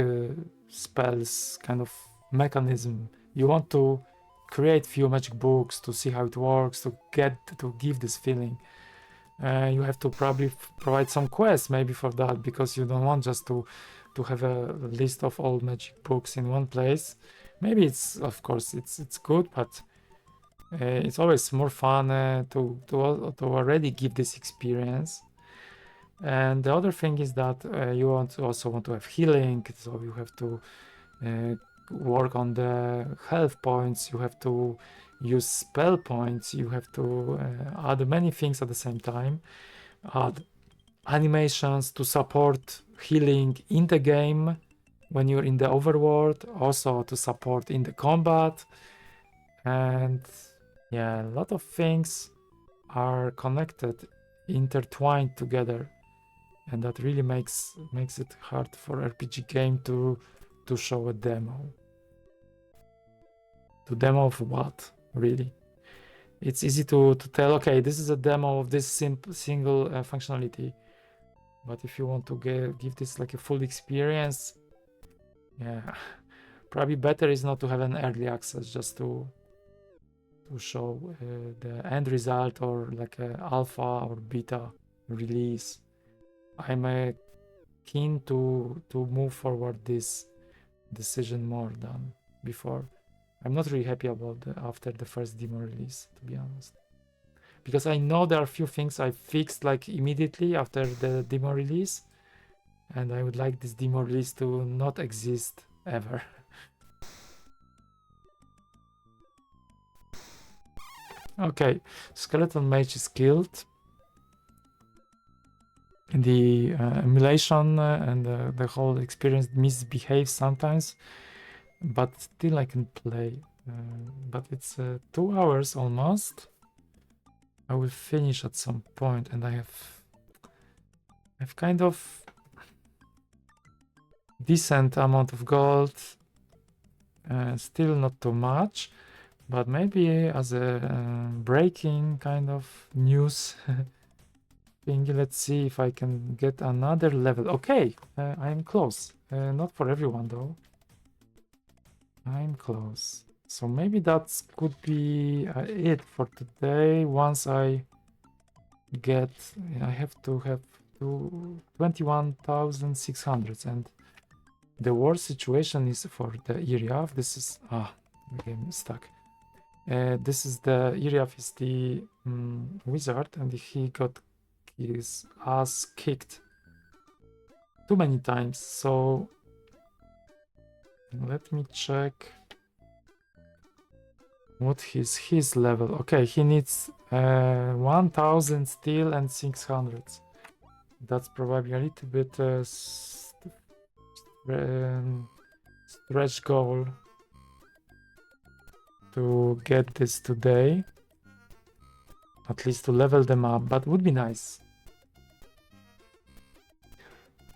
spells kind of mechanism, you want to create few magic books to see how it works, to give this feeling. You have to probably provide some quests maybe for that, because you don't want just to have a list of all magic books in one place. Maybe it's, of course, it's good, but it's always more fun to already give this experience. And the other thing is that you also want to have healing, so you have to work on the health points, you have to use spell points, you have to add many things at the same time, add animations to support healing in the game when you're in the overworld, also to support in the combat. And yeah, a lot of things are connected, intertwined together, and that really makes it hard for RPG game to show a demo. To demo of what, really? It's easy to tell, okay, this is a demo of this single functionality, but if you want to give this like a full experience, yeah, probably better is not to have an early access, just to show the end result, or like a alpha or beta release. I'm keen to move forward this decision more than before. I'm not really happy about after the first demo release, to be honest, because I know there are a few things I fixed like immediately after the demo release, and I would like this demo release to not exist ever. Okay, Skeleton Mage is killed. The emulation and the whole experience misbehaves sometimes, but still I can play. But it's 2 hours almost. I will finish at some point, and I've kind of decent amount of gold. Still not too much, but maybe as a breaking kind of news thing. Let's see if I can get another level. Okay, I'm close. Not for everyone though. I'm close. So maybe that could be it for today. Once I get, I have to have 21,600, and the worst situation is for the area. This is the game is stuck. This is the area is the wizard, and he got his ass kicked too many times. So let me check what his level. Okay, he needs 1,000 steel and 600. That's probably a little bit stretch goal to get this today. At least to level them up, but would be nice.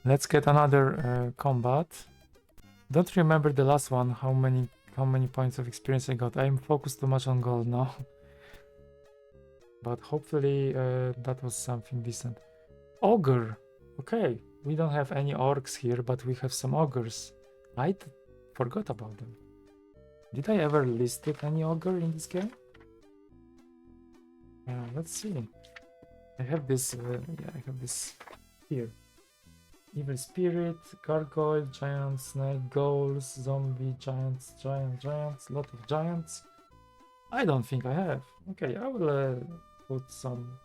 Let's get another combat. Don't remember the last one, how many points of experience I got. I'm focused too much on gold now. But hopefully that was something decent. Ogre. Okay, we don't have any orcs here, but we have some ogres. I forgot about them. Did I ever list any ogre in this game? Let's see. I have this. Yeah, I have this here. Evil spirit, gargoyle, giant, snake, ghouls, zombie, giants, lot of giants. I don't think I have. Okay, I will put some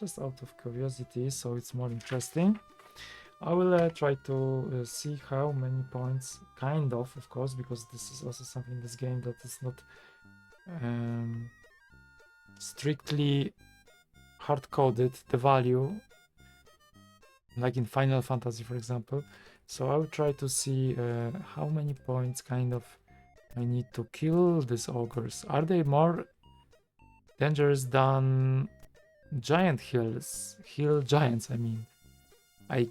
just out of curiosity, so it's more interesting. I will try to see how many points, kind of course, because this is also something in this game that is not strictly hard-coded, the value, like in Final Fantasy, for example. So I will try to see how many points kind of I need to kill these ogres. Are they more dangerous than giant hill giants? I mean, I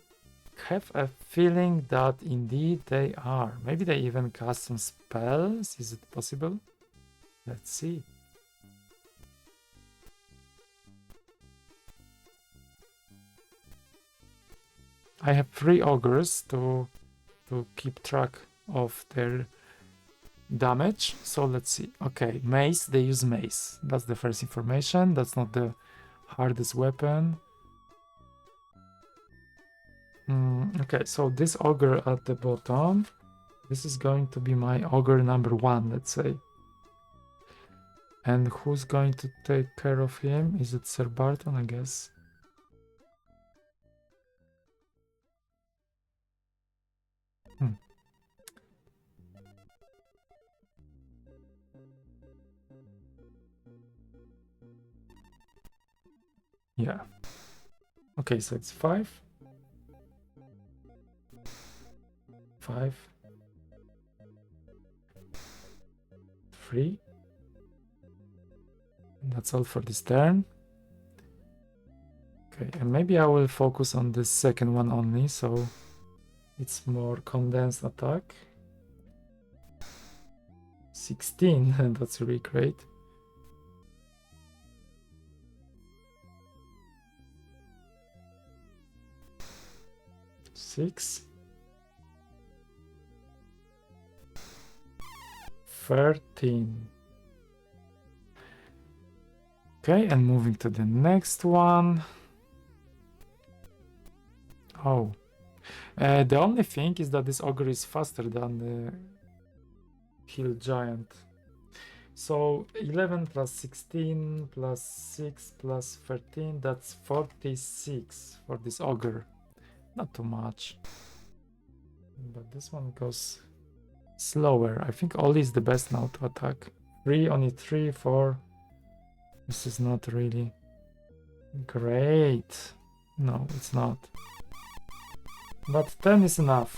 have a feeling that indeed they are. Maybe they even cast some spells. Is it possible? Let's see. I have 3 ogres to keep track of their damage. So let's see. Okay, mace. They use mace. That's the first information. That's not the hardest weapon. Okay, so this ogre at the bottom. This is going to be my ogre number 1, let's say. And who's going to take care of him? Is it Sir Barton, I guess? Yeah. Okay, so it's 5. 5. 3. That's all for this turn. Okay, and maybe I will focus on the second one only, so it's more condensed attack. 16, that's really great. 6. 13. Okay, and moving to the next one. Oh. The only thing is that this ogre is faster than the hill giant. So 11 plus 16 plus 6 plus 13, that's 46 for this ogre. Not too much. But this one goes slower. I think Oli is the best now to attack. 3, only 3, 4. This is not really great. No, it's not. But 10 is enough.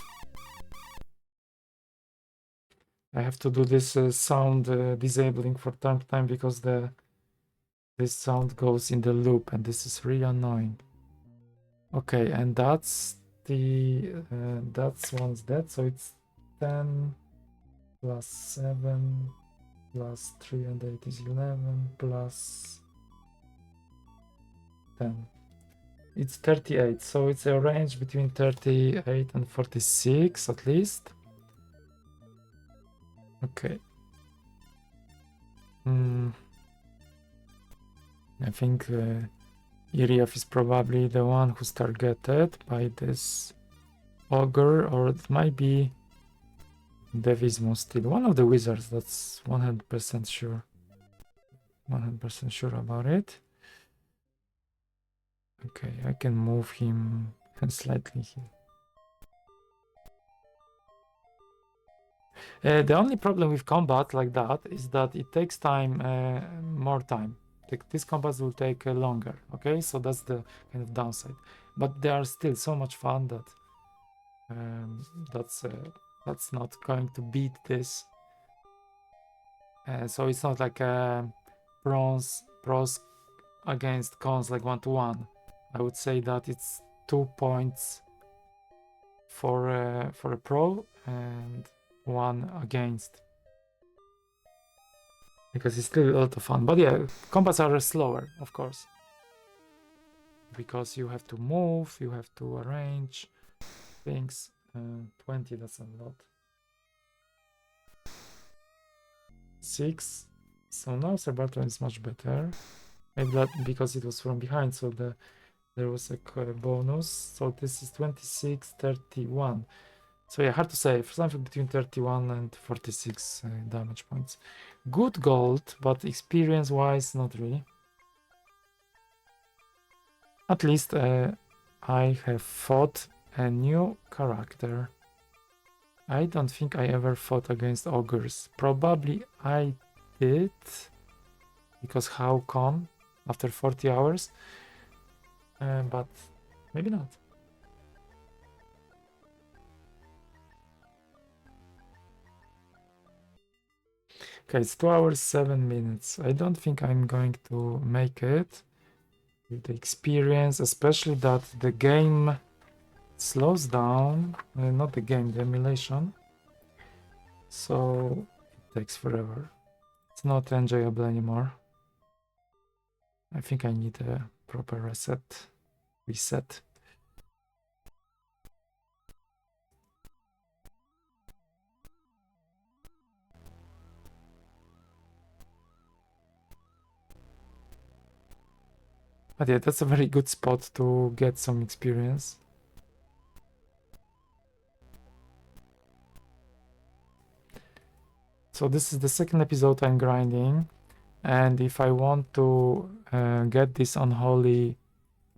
I have to do this sound disabling for time to time because this sound goes in the loop, and this is really annoying. Okay, and that's That's one's dead, so it's 10 plus 7 plus 3 and 8 is 11 plus 10. It's 38, so it's a range between 38 and 46 at least. Okay. I think Iriaf is probably the one who's targeted by this Ogre, or it might be Devismo still. One of the wizards, that's 100% sure. 100% sure about it. Okay, I can move him slightly here. The only problem with combat like that is that it takes time, more time. Like this combats will take longer. Okay, so that's the kind of downside. But they are still so much fun that that's not going to beat this. So it's not like pros against cons like 1-to-1. I would say that it's 2 points for a pro and 1 against, because it's still a lot of fun. But yeah, combats are slower, of course, because you have to move, you have to arrange things. 20, that's a lot. 6. So now Serbaton is much better. Maybe that because it was from behind, so there was a bonus. So this is 26, 31. So yeah, hard to say. Something between 31 and 46 damage points. Good gold, but experience-wise, not really. At least I have fought a new character. I don't think I ever fought against Ogres. Probably I did, because how come after 40 hours? But maybe not. Okay, it's 2 hours 7 minutes. I don't think I'm going to make it with the experience, especially that the game slows down. Not the game, the emulation. So it takes forever. It's not enjoyable anymore. I think I need a proper reset. But yeah, that's a very good spot to get some experience. So this is the second episode I'm grinding, and if I want to get this unholy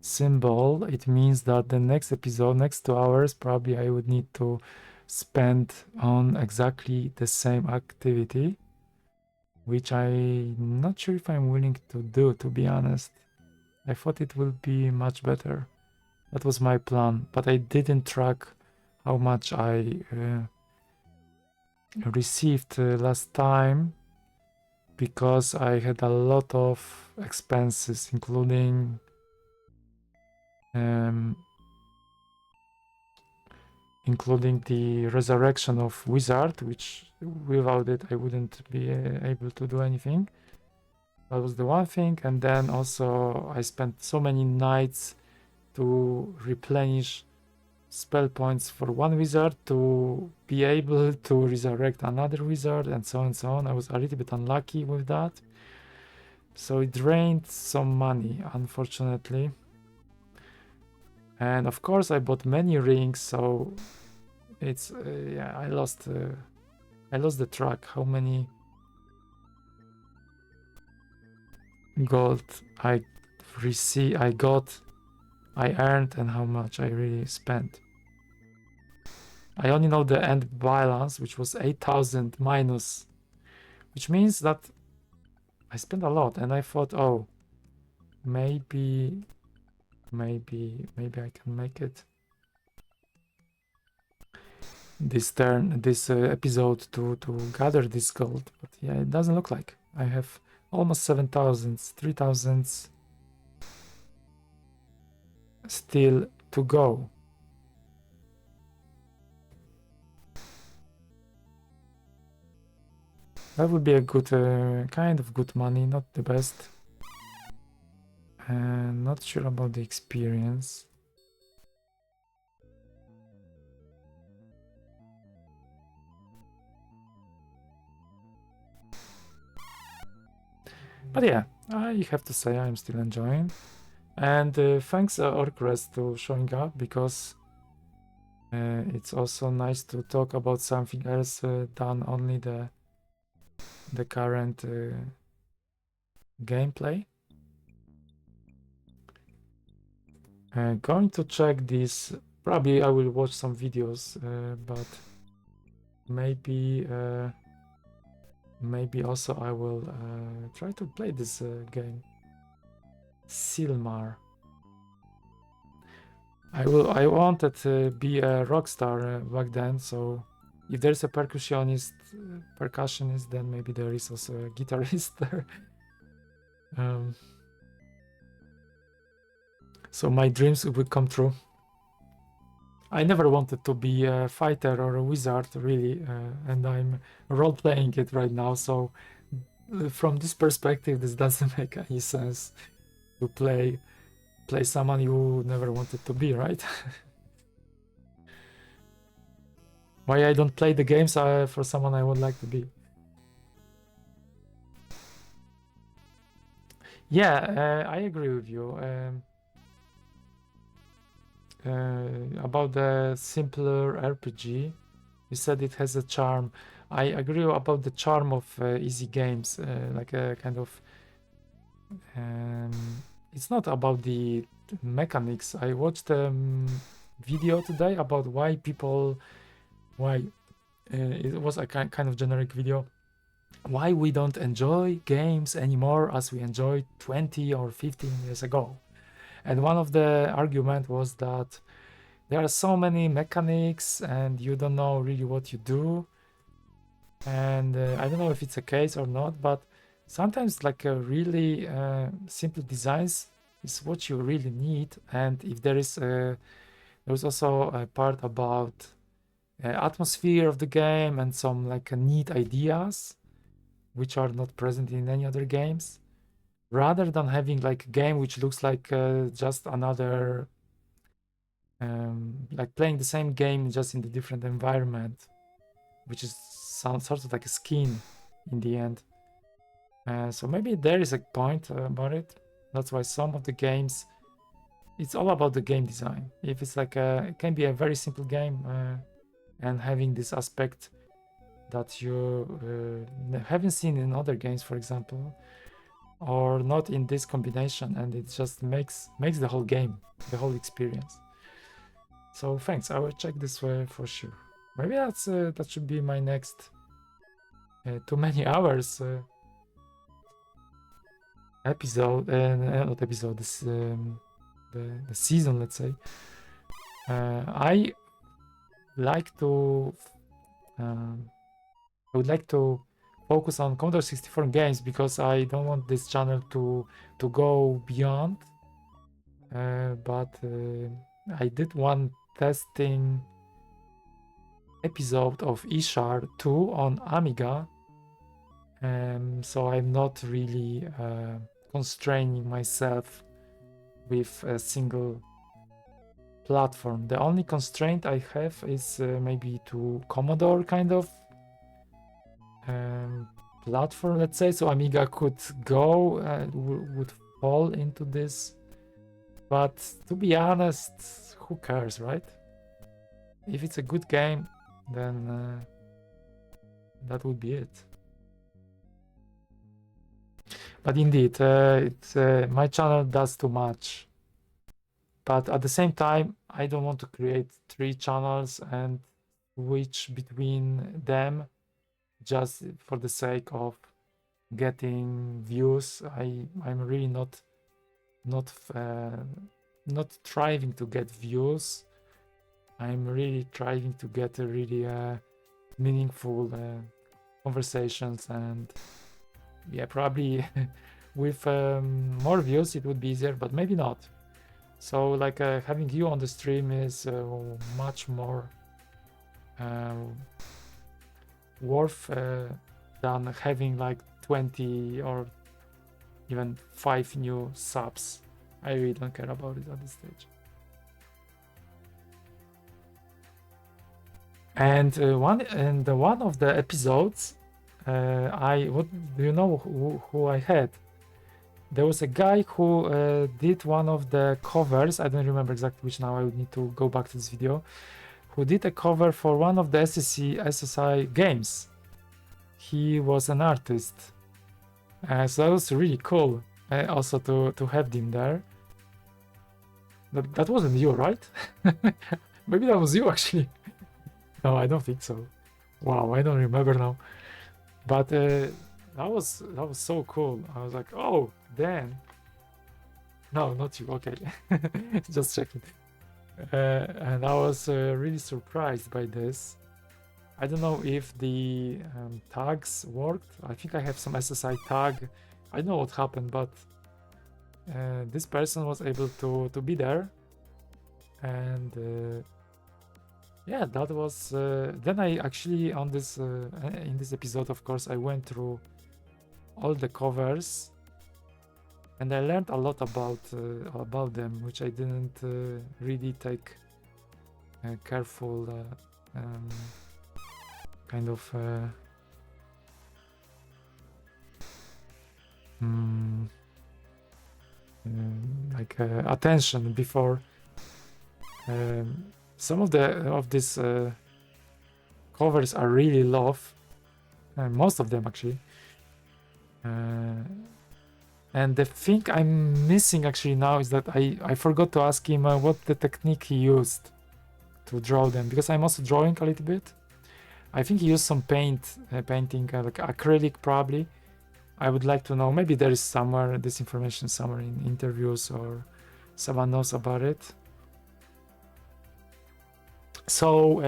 symbol, it means that the next episode, next 2 hours, probably I would need to spend on exactly the same activity, which I'm not sure if I'm willing to do, to be honest. I thought it would be much better. That was my plan, but I didn't track how much I received last time, because I had a lot of expenses, including the resurrection of wizard, which without it I wouldn't be able to do anything. That was the one thing, and then also I spent so many nights to replenish spell points for one wizard to be able to resurrect another wizard, and so on and so on. I was a little bit unlucky with that, so it drained some money, unfortunately. And of course I bought many rings, so it's yeah, I lost the track how many gold I earned and how much I really spent. I only know the end balance, which was 8,000 minus, which means that I spent a lot, and I thought, oh, maybe I can make it this episode to gather this gold. But yeah, it doesn't look like. I have almost 7,000, 3,000 still to go. That would be a good kind of good money, not the best. Not sure about the experience. But yeah, I have to say I'm still enjoying. And thanks Ogres to showing up, because it's also nice to talk about something else than only the current gameplay. Going to check this. Probably I will watch some videos, but maybe also I will try to play this game. Silmar. I wanted to be a rock star back then, so if there's a percussionist, then maybe there is also a guitarist there. So my dreams would come true. I never wanted to be a fighter or a wizard, really, and I'm role-playing it right now, so from this perspective, this doesn't make any sense to play someone you never wanted to be, right? Why I don't play the games for someone I would like to be. Yeah, I agree with you. About the simpler RPG, you said it has a charm. I agree about the charm of easy games, like a kind of. It's not about the mechanics. I watched a video today about why it was a kind of generic video. Why we don't enjoy games anymore as we enjoyed 20 or 15 years ago. And one of the argument was that there are so many mechanics and you don't know really what you do. And I don't know if it's a case or not, but sometimes like a really simple designs is what you really need. And if there's also a part about atmosphere of the game and some like neat ideas which are not present in any other games, rather than having like a game which looks like just another like playing the same game just in the different environment, which is sounds sort of like a skin in the end. So maybe there is a point about it. That's why some of the games, it's all about the game design. If it's like it can be a very simple game and having this aspect that you haven't seen in other games, for example, or not in this combination, and it just makes the whole game, the whole experience. So thanks, I will check this for sure. Maybe that should be my next too many hours episode, not episode, this the season, let's say. I would like to focus on Commodore 64 games because I don't want this channel to go beyond. But I did one testing episode of Ishar 2 on Amiga, so I'm not really constraining myself with a single platform. The only constraint I have is maybe to Commodore kind of platform, let's say, so Amiga could go would fall into this, but to be honest, who cares, right? If it's a good game, then that would be it. But indeed, my channel does too much, but at the same time I don't want to create 3 channels and switch between them just for the sake of getting views. I'm really not striving to get views. I'm really trying to get a really meaningful conversations, and yeah, probably with more views it would be easier, but maybe not. So like having you on the stream is much more worth than having like 20 or even 5 new subs. I really don't care about it at this stage. And one of the episodes, what do you know who I had? There was a guy who did one of the covers. I don't remember exactly which now. I would need to go back to this video. Who did a cover for one of the SSI games. He was an artist. So that was really cool. Also to have him there. That wasn't you, right? Maybe that was you actually. No, I don't think so. Wow, I don't remember now. But that was so cool. I was like, oh, Dan. No, not you. Okay, just checking. And I was really surprised by this. I don't know if the tags worked. I think I have some SSI tag. I don't know what happened, but this person was able to be there. And yeah, that was. Then I actually on this in this episode, of course, I went through all the covers, and I learned a lot about them, which I didn't really take careful kind of attention before. Some of these covers I really love, most of them actually. And the thing I'm missing actually now is that I forgot to ask him what the technique he used to draw them, because I'm also drawing a little bit. I think he used some painting, like acrylic probably. I would like to know, maybe there is somewhere this information somewhere in interviews or someone knows about it. So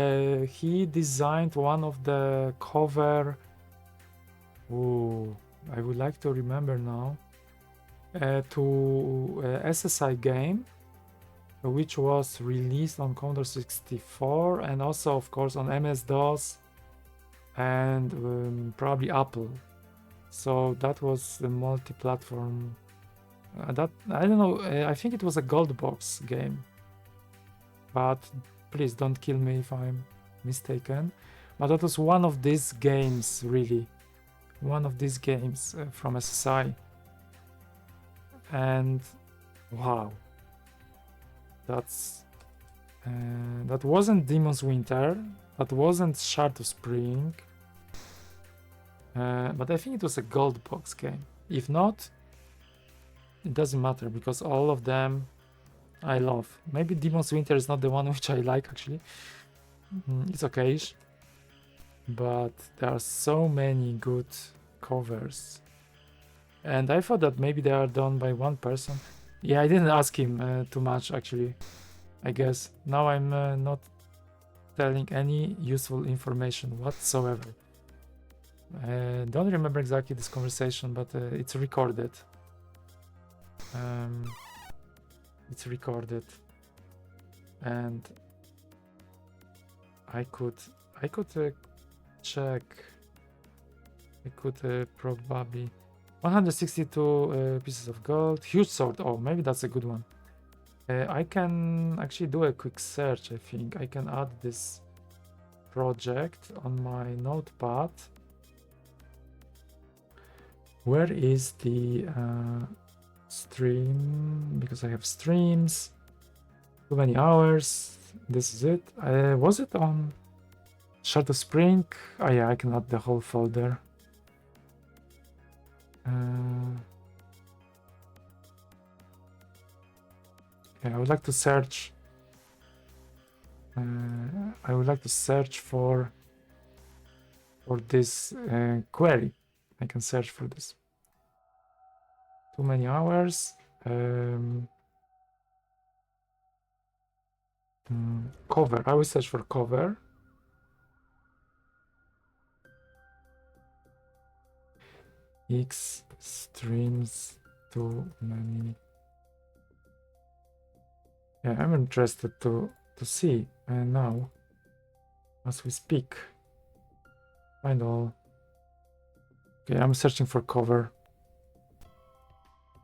he designed one of the cover. Ooh, I would like to remember now. To SSI game, which was released on Commodore 64 and also, of course, on MS-DOS and probably Apple. So that was a multi-platform. That I don't know. I think it was a gold box game, but please don't kill me if I'm mistaken. But that was one of these games, really, one of these games from SSI. And wow, that's that wasn't Demon's Winter, that wasn't Shard of Spring, but I think it was a gold box game. If not, it doesn't matter, because all of them I love. Maybe Demon's Winter is not the one which I like actually. It's okay, but there are so many good covers. And I thought that maybe they are done by one person. Yeah, I didn't ask him too much actually, I guess. Now I'm not telling any useful information whatsoever. Don't remember exactly this conversation, but it's recorded. It's recorded. And I could check. I could probably 162 pieces of gold. Huge sword. Oh, maybe that's a good one. I can actually do a quick search. I think I can add this project on my notepad. Where is the stream? Because I have streams. Too many hours. This is it. Was it on Shard of Spring? Oh yeah, I can add the whole folder. Yeah, I would like to search. I would like to search for this query. I can search for this. Too many hours. Cover. I will search for cover. X streams too many. Yeah, I'm interested to see now as we speak. Find all. Okay, I'm searching for cover.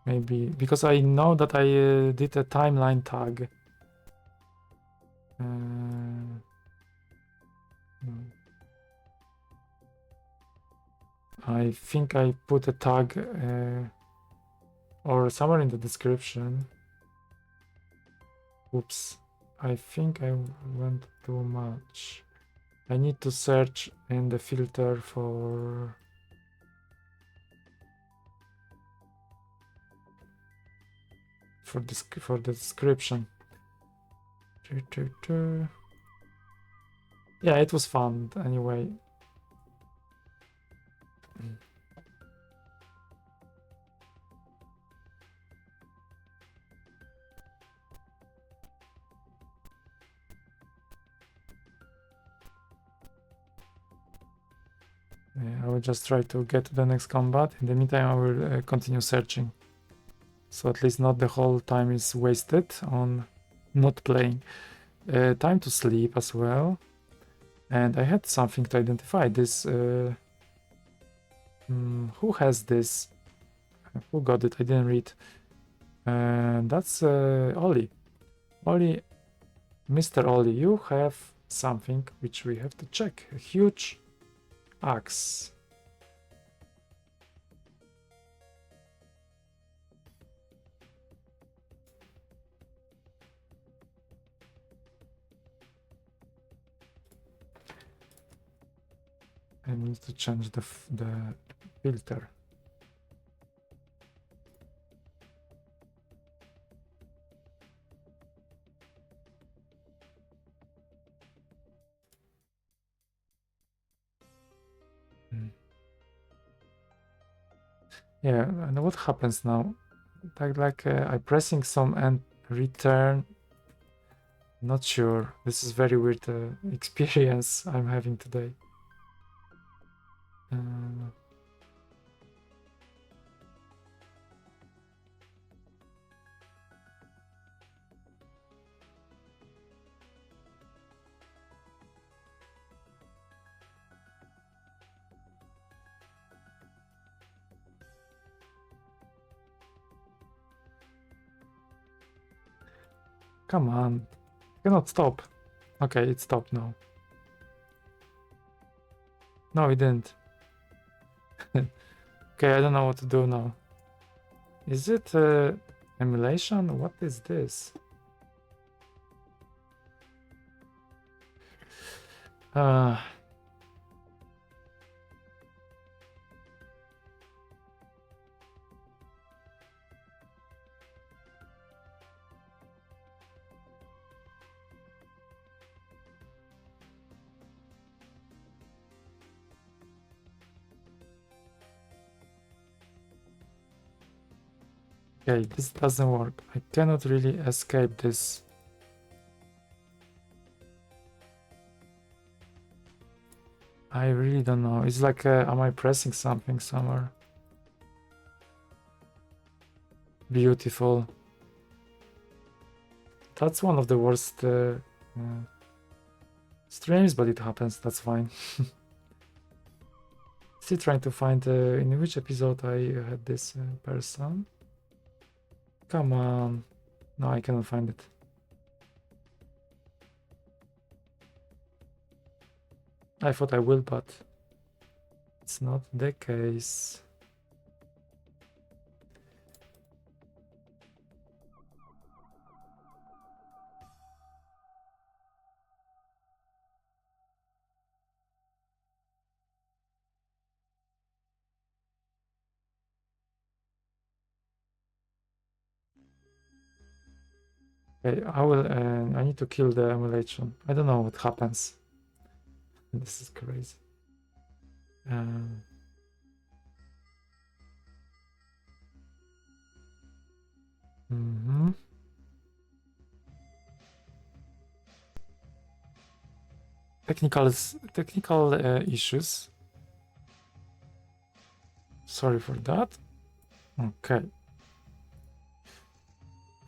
Maybe because I know that I did a timeline tag. I think I put a tag or somewhere in the description. Oops, I think I went too much. I need to search in the filter for the description. Yeah, it was fun anyway. I will just try to get to the next combat. In the meantime, I will continue searching. So at least not the whole time is wasted on not playing. Time to sleep as well. And I had something to identify. This... who has this? Who got it? I didn't read. That's Ollie. Ollie, Mr. Ollie, you have something which we have to check. A huge axe. I need to change the filter. Yeah, and what happens now? Like I'm pressing some and return. Not sure. This is very weird experience I'm having today. Come on. Cannot stop. Okay, it stopped now. No, it didn't. Okay, I don't know what to do now. Is it emulation? What is this? Okay, this doesn't work. I cannot really escape this. I really don't know. It's like, am I pressing something somewhere? Beautiful. That's one of the worst streams, but it happens. That's fine. Still trying to find in which episode I had this person. Come on. No, I cannot find it. I thought I will, but it's not the case. Okay, I need to kill the emulation. I don't know what happens. This is crazy. Technical issues. Sorry for that. Okay.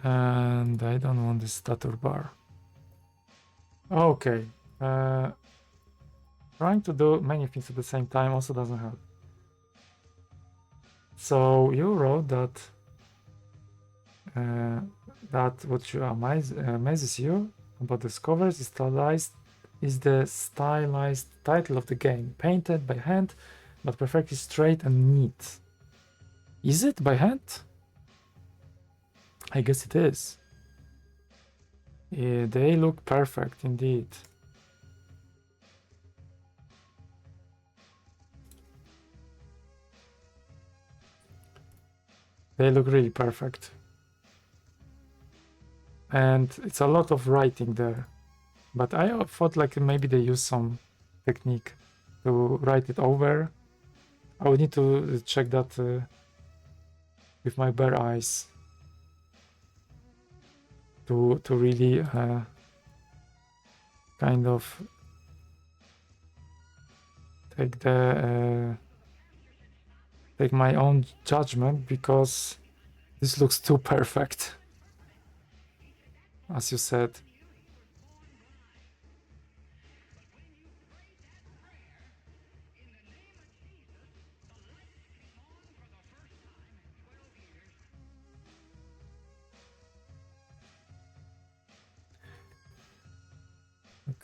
And I don't want this status bar. Okay. Trying to do many things at the same time also doesn't help. So you wrote that that what you amazes you about this covers is the stylized title of the game, painted by hand, but perfectly straight and neat. Is it by hand? I guess it is. Yeah, they look perfect indeed. They look really perfect. And it's a lot of writing there. But I thought like maybe they use some technique to write it over. I would need to check that with my bare eyes to really kind of take my own judgment, because this looks too perfect, as you said.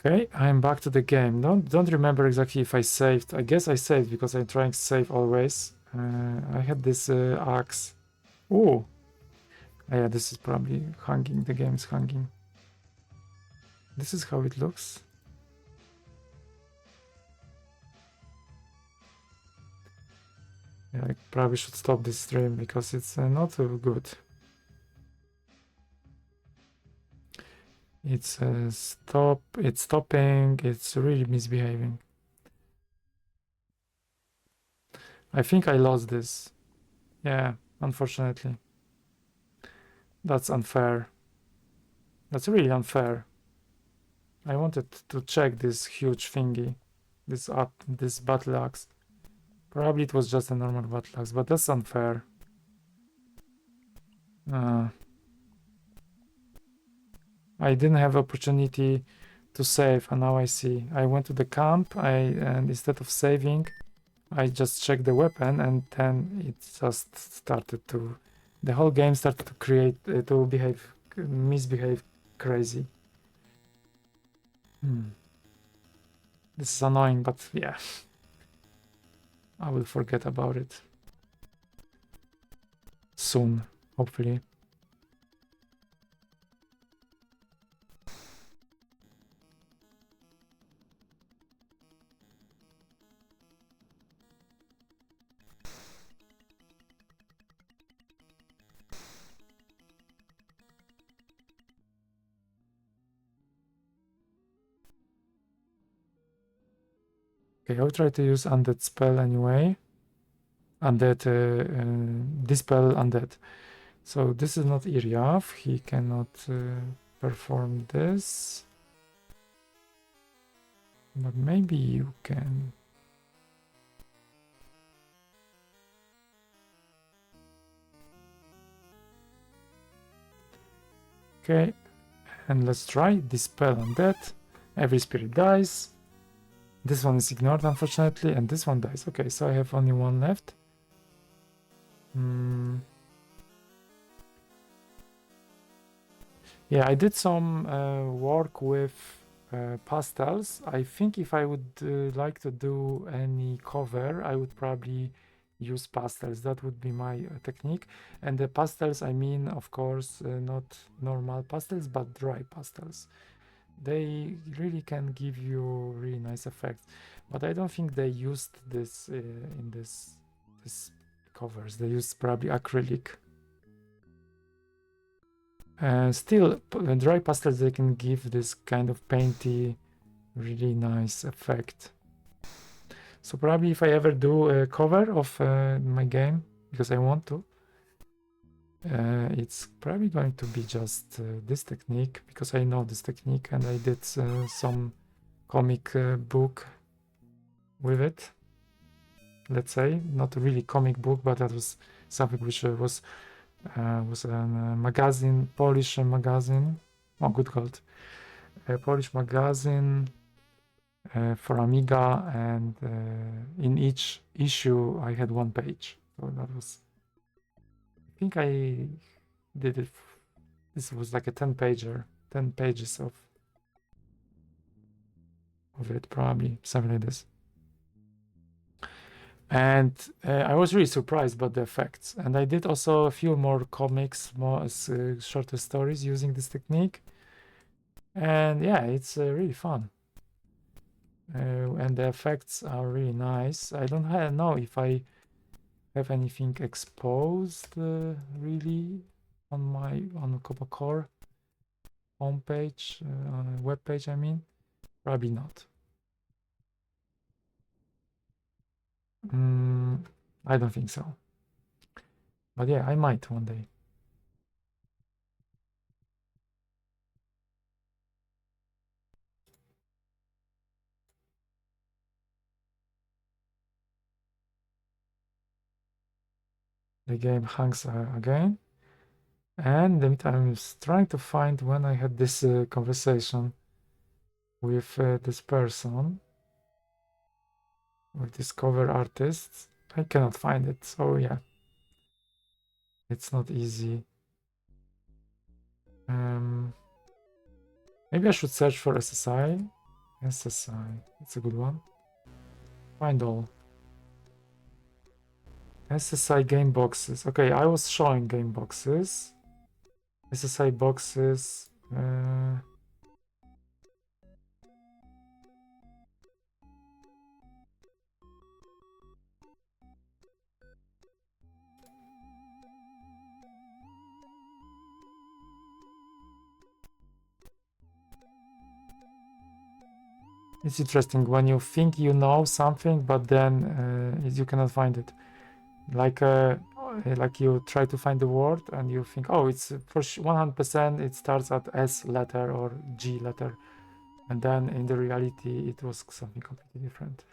Okay, I'm back to the game. Don't remember exactly if I saved. I guess I saved because I'm trying to save always. I had this axe. Oh, yeah, this is probably hanging. The game is hanging. This is how it looks. Yeah, I probably should stop this stream because it's not good. It's it's stopping, it's really misbehaving. I think I lost this. Yeah, unfortunately. That's unfair. That's really unfair. I wanted to check this huge thingy, this battle axe. Probably it was just a normal battle axe, but that's unfair. I didn't have opportunity to save, and now I see. I went to the camp, and instead of saving, I just checked the weapon, and then it just started to. The whole game started to misbehave crazy. This is annoying, but yeah, I will forget about it soon, hopefully. Okay, I'll try to use undead spell anyway. Dispel undead. So this is not Iriaf. He cannot perform this. But maybe you can. Okay, and let's try Dispel undead. Every spirit dies. This one is ignored, unfortunately, and this one dies. Okay, so I have only one left. Yeah, I did some work with pastels. I think if I would like to do any cover, I would probably use pastels. That would be my technique. And the pastels, I mean, of course, not normal pastels, but dry pastels. They really can give you really nice effects, but I don't think they used this in this covers. They used probably acrylic. Still, dry pastels, they can give this kind of painty, really nice effect. So probably if I ever do a cover of my game, because I want to, it's probably going to be just this technique, because I know this technique and I did some comic book with it. Let's say not really comic book, but that was something which was a magazine, Polish magazine. Oh, good God! A Polish magazine for Amiga, and in each issue I had one page. So that was, I think I did it. This was like a 10 pager, 10 pages of it, probably something like this. And I was really surprised by the effects. And I did also a few more comics, more shorter stories using this technique. And yeah, it's really fun. And the effects are really nice. I don't know if I have anything exposed really on my Commodore homepage, web page. I mean, probably not. I don't think so. But yeah, I might one day. The game hangs again. And in the meantime, I was trying to find when I had this conversation with this person, with this cover artist. I cannot find it, so yeah. It's not easy. Maybe I should search for SSI. SSI, it's a good one. Find all. SSI game boxes. Okay, I was showing game boxes. SSI boxes. It's interesting when you think you know something, but then you cannot find it. Like you try to find the word and you think, oh, it's for 100% it starts at S letter or G letter, and then in the reality it was something completely different.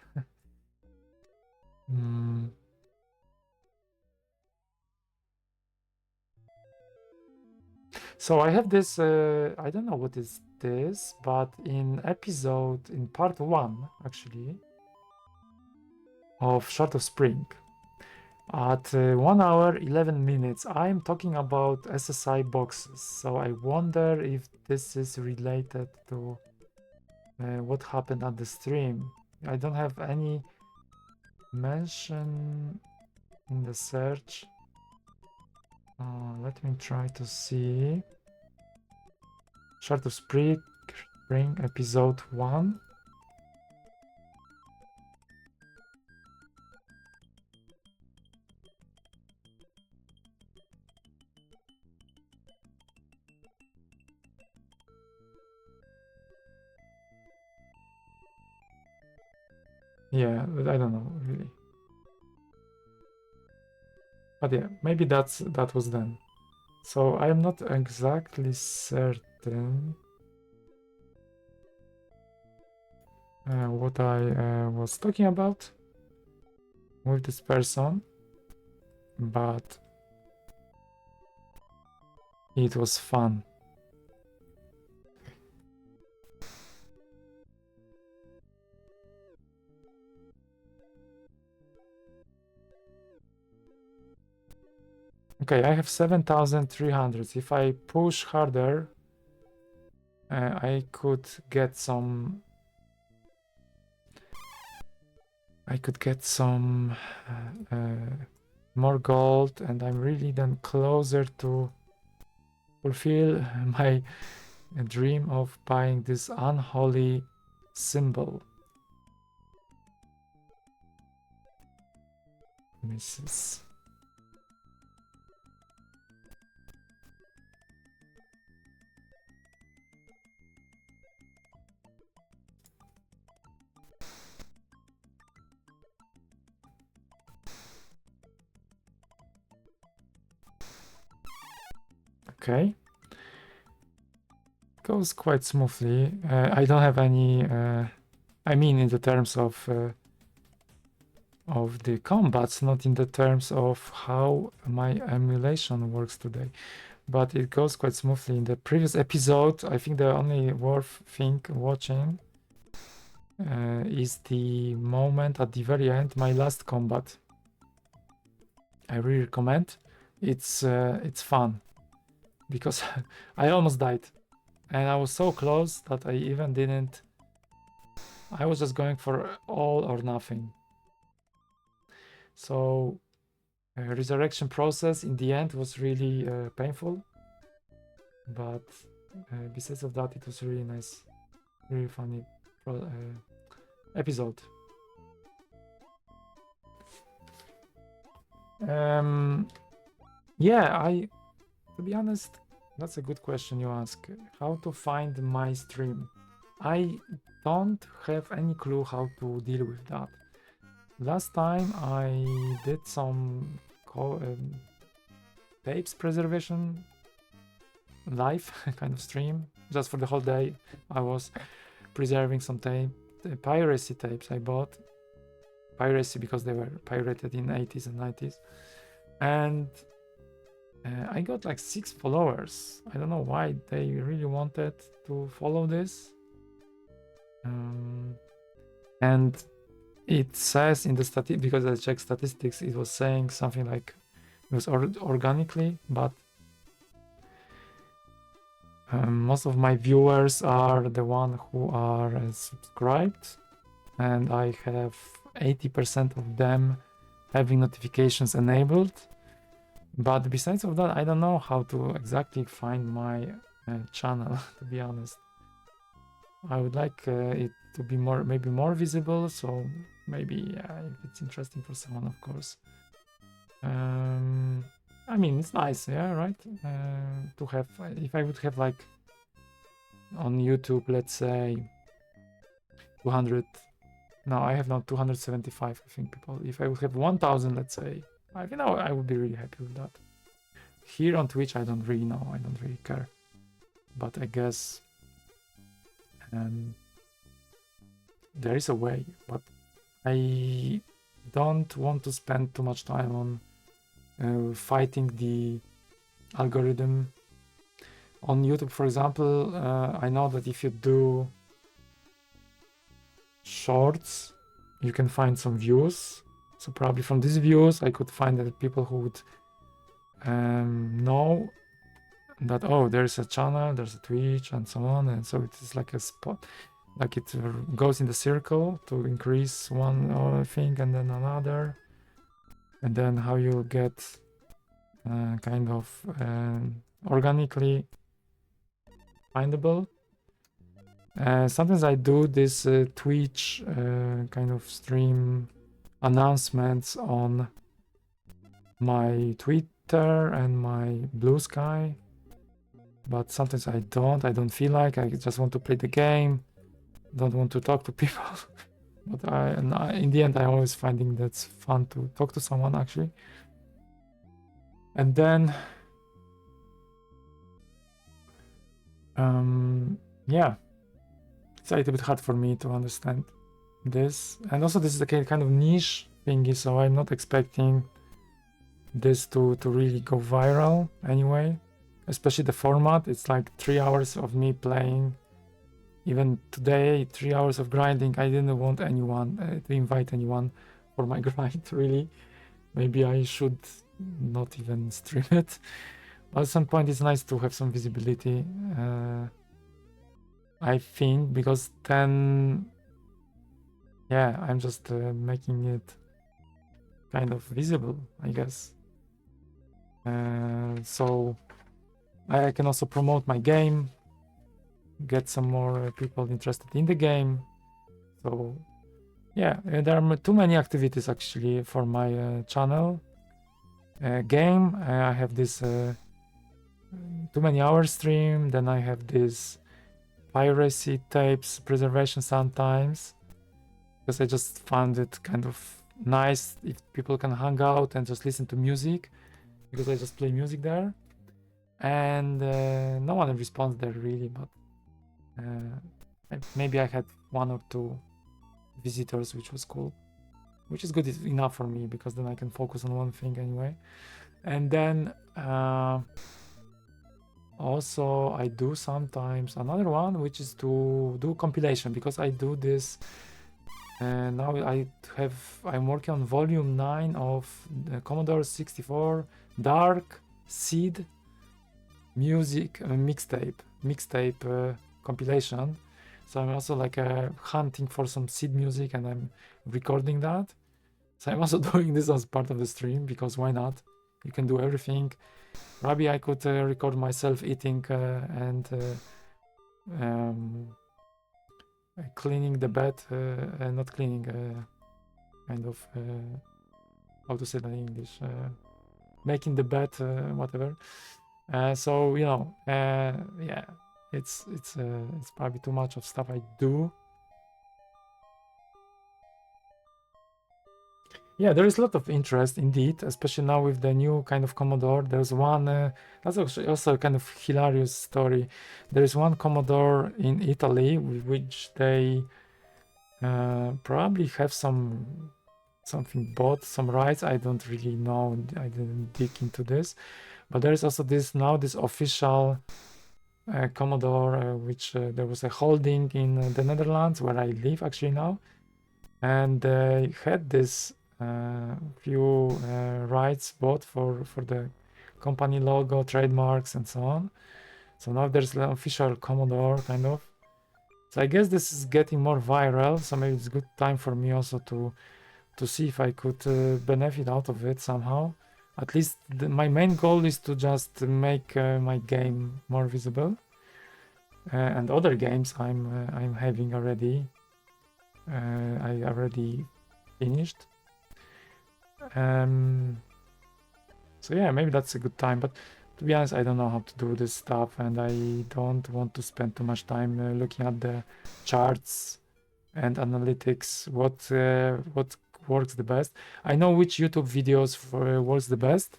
So I have this, I don't know what is this, but in part 1 actually of Short of Spring, at 1 hour 11 minutes, I'm talking about SSI boxes. So I wonder if this is related to what happened at the stream. I don't have any mention in the search. Let me try to see. Short of Spring episode 1. Yeah, I don't know really. But yeah, maybe that was then. So I'm not exactly certain what I was talking about with this person, but it was fun. Okay, I have 7,300. If I push harder, I could get some. I could get some more gold, and I'm really then closer to fulfill my dream of buying this unholy symbol. Misses. Okay. Goes quite smoothly. I don't have any. I mean, in the terms of the combats, not in the terms of how my emulation works today. But it goes quite smoothly. In the previous episode, I think the only worth thing watching is the moment at the very end, my last combat. I really recommend. It's fun because I almost died and I was so close that I even didn't. I was just going for all or nothing. So resurrection process in the end was really painful, but besides of that, it was really nice, really funny episode. Yeah, to be honest, that's a good question you ask. How to find my stream? I don't have any clue how to deal with that. Last time I did some tapes preservation live kind of stream, just for the whole day. I was preserving some piracy tapes I bought. Piracy because they were pirated in 80s and 90s. And I got like 6 followers. I don't know why they really wanted to follow this. And it says in the because I checked statistics, it was saying something like it was organically, but most of my viewers are the one who are subscribed, and I have 80% of them having notifications enabled. But besides of that, I don't know how to exactly find my channel, to be honest. I would like it to be maybe more visible, so maybe if it's interesting for someone, of course. I mean, it's nice, yeah, right? To have, if I would have like on YouTube, let's say 200. No, I have now 275, I think, people. If I would have 1,000, let's say, I would be really happy with that. Here on Twitch, I don't really know. I don't really care. But I guess there is a way. But I don't want to spend too much time on fighting the algorithm. On YouTube, for example, I know that if you do shorts, you can find some views. So probably from these views, I could find that people who would know that, oh, there's a channel, there's a Twitch, and so on. And so it is like a spot, like it goes in the circle to increase one thing and then another. And then how you get kind of organically findable. Sometimes I do this Twitch kind of stream announcements on my Twitter and my Blue Sky, but sometimes I don't feel like. I just want to play the game, don't want to talk to people. But in the end, I'm always finding that's fun to talk to someone, actually. And then yeah, it's a little bit hard for me to understand this. And also this is a kind of niche thingy, so I'm not expecting this to really go viral anyway. Especially the format, it's like 3 hours of me playing. Even today, 3 hours of grinding. I didn't want anyone to invite anyone for my grind, really. Maybe I should not even stream it. But at some point, it's nice to have some visibility. I think, because then, yeah, I'm just making it kind of visible, I guess. So I can also promote my game, get some more people interested in the game. So yeah, there are too many activities actually for my channel. Game, I have this too many hours stream, then I have this piracy tapes preservation sometimes, because I just found it kind of nice if people can hang out and just listen to music, because I just play music there. And no one responds there really, but maybe I had 1 or 2 visitors, which was cool, which is good enough for me, because then I can focus on one thing anyway. And then also I do sometimes another one, which is to do compilation, because I do this And now I'm working on volume 9 of the Commodore 64 Dark Seed music mixtape compilation. So I'm also like hunting for some seed music, and I'm recording that. So I'm also doing this as part of the stream, because why not? You can do everything. Maybe I could record myself eating and cleaning the bed, not cleaning, kind of, how to say that in English, making the bed, whatever. So you know, yeah, it's probably too much of stuff I do. Yeah, there is a lot of interest indeed, especially now with the new kind of Commodore. There's one, that's actually also a kind of hilarious story. There is one Commodore in Italy, which they probably have something bought, some rights. I don't really know. I didn't dig into this. But there is also this official Commodore, which there was a holding in the Netherlands, where I live actually now. And they had this few rights bought for the company logo, trademarks, and so on. So now there's an official Commodore, kind of. So I guess this is getting more viral, so maybe it's a good time for me also to see if I could benefit out of it somehow. At least my main goal is to just make my game more visible, and other games I'm having already. I already finished. So yeah, maybe that's a good time, but to be honest, I don't know how to do this stuff, and I don't want to spend too much time looking at the charts and analytics, what works the best. I know which YouTube videos works the best,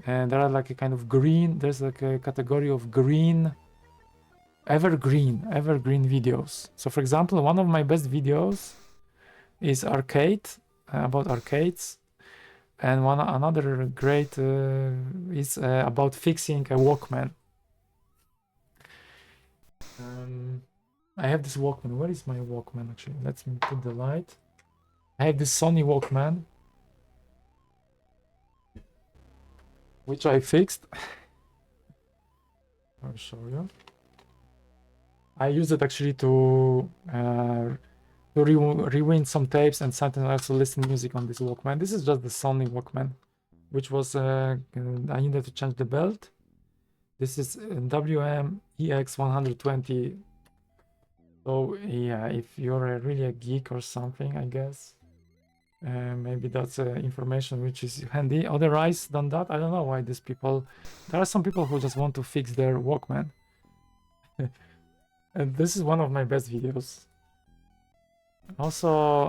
and there are like a kind of green, there's like a category of evergreen videos. So for example, one of my best videos is about arcades, and another great is about fixing a Walkman. I have this Walkman. Where is my Walkman actually? Let me put the light. I have this Sony Walkman, which I fixed. I'll show you. I use it actually to rewind some tapes, and sometimes I also listen to music on this Walkman. This is just the Sony Walkman, which was I needed to change the belt. This is WM-EX120. So yeah, if you're really a geek or something, I guess maybe that's information which is handy. Otherwise than that, I don't know why these people. There are some people who just want to fix their Walkman. And this is one of my best videos. Also,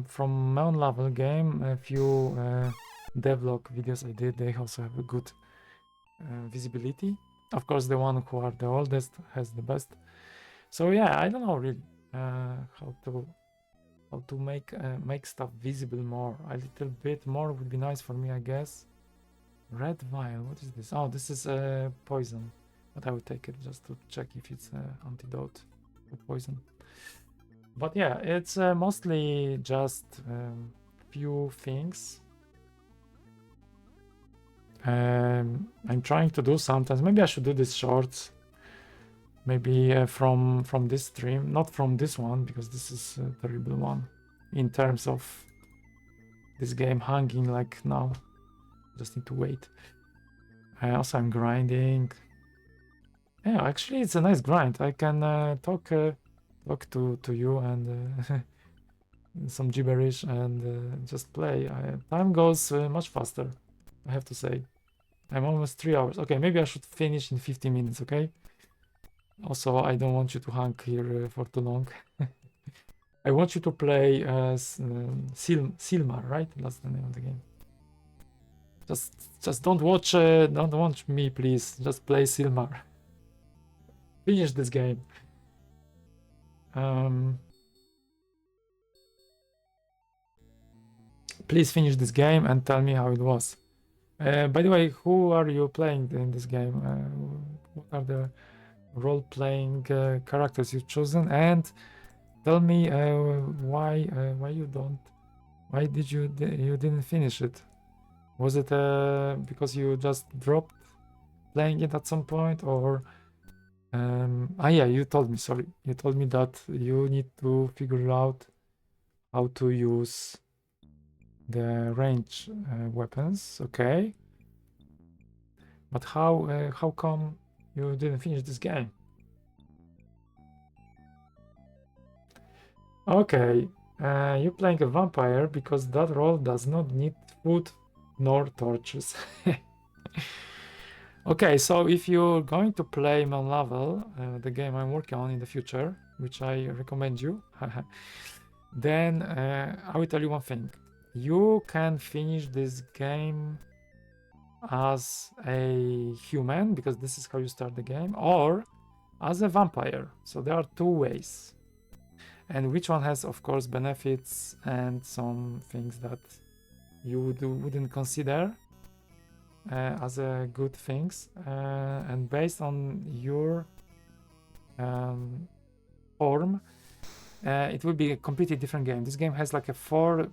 from Meonlawel game, a few devlog videos I did, they also have a good visibility. Of course, the one who are the oldest has the best. So yeah, I don't know really how to make stuff visible more. A little bit more would be nice for me, I guess. Red vial, what is this? Oh, this is poison, but I will take it just to check if it's antidote for poison. But yeah, it's mostly just few things. I'm trying to do sometimes. Maybe I should do this shorts. Maybe from this stream, not from this one, because this is a terrible one in terms of this game hanging like now. Just need to wait. Also, I'm grinding. Yeah, actually, it's a nice grind. I can talk to you and some gibberish and just play. Time goes much faster, I have to say. I'm almost 3 hours. Okay, maybe I should finish in 50 minutes, okay? Also, I don't want you to hang here for too long. I want you to play Silmar, right? That's the name of the game. Just don't watch me, please. Just play Silmar. Finish this game. Please finish this game and tell me how it was. By the way, who are you playing in this game? What are the role-playing characters you've chosen? And Tell me why did you didn't finish it? Was it because you just dropped playing it at some point, or yeah, you told me, sorry, you told me that you need to figure out how to use the range weapons. Okay, but how come you didn't finish this game? Okay, you're playing a vampire because that role does not need food nor torches. Okay, so if you're going to play Meonlawel, the game I'm working on in the future, which I recommend you, then I will tell you one thing. You can finish this game as a human, because this is how you start the game, or as a vampire. So there are two ways. And which one has, of course, benefits and some things that you wouldn't consider as good things. And based on your form, it will be a completely different game. This game has like a four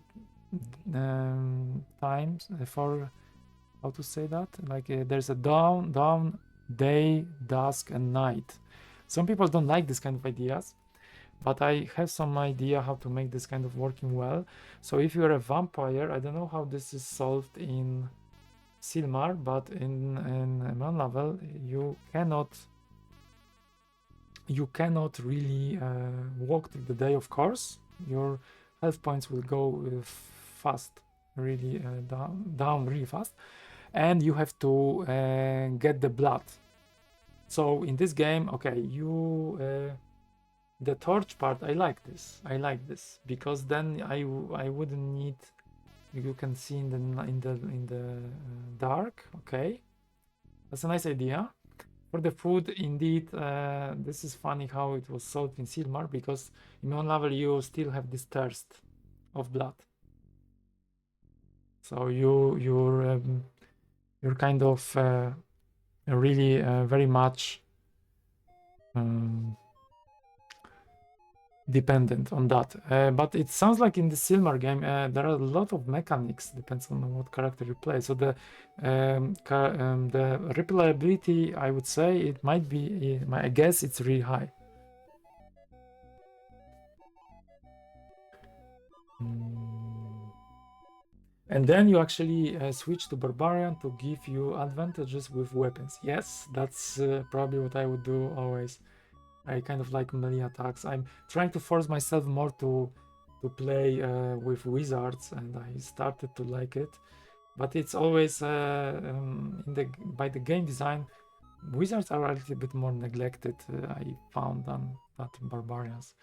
how to say that? Like there's a dawn, day, dusk, and night. Some people don't like this kind of ideas, but I have some idea how to make this kind of working well. So if you're a vampire, I don't know how this is solved in Silmar, but in Meonlawel you cannot really walk through the day. Of course, your health points will go fast, really down really fast, and you have to get the blood. So in this game, okay, the torch part, I like this because then I wouldn't need. You can see in the dark. Okay, that's a nice idea. For the food, indeed, this is funny how it was solved in Silmar, because in Meonlawel you still have this thirst of blood. So you're kind of really very much dependent on that. But it sounds like in the Silmar game there are a lot of mechanics, depends on what character you play. So the replayability, I would say, it might be, I guess it's really high. And then you actually switch to Barbarian to give you advantages with weapons. Yes, that's probably what I would do always. I kind of like melee attacks. I'm trying to force myself more to play with wizards, and I started to like it. But it's always by the game design, wizards are a little bit more neglected. I found than barbarians.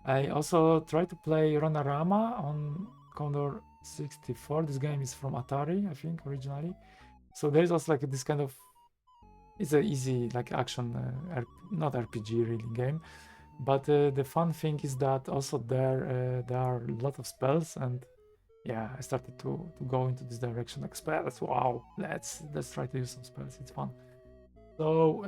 I also try to play Runarama on Commodore 64. This game is from Atari, I think, originally. So there's also like this kind of, it's an easy like action, not RPG really game. But the fun thing is that also there are a lot of spells, and yeah, I started to go into this direction, like spells. Wow, let's try to use some spells. It's fun. So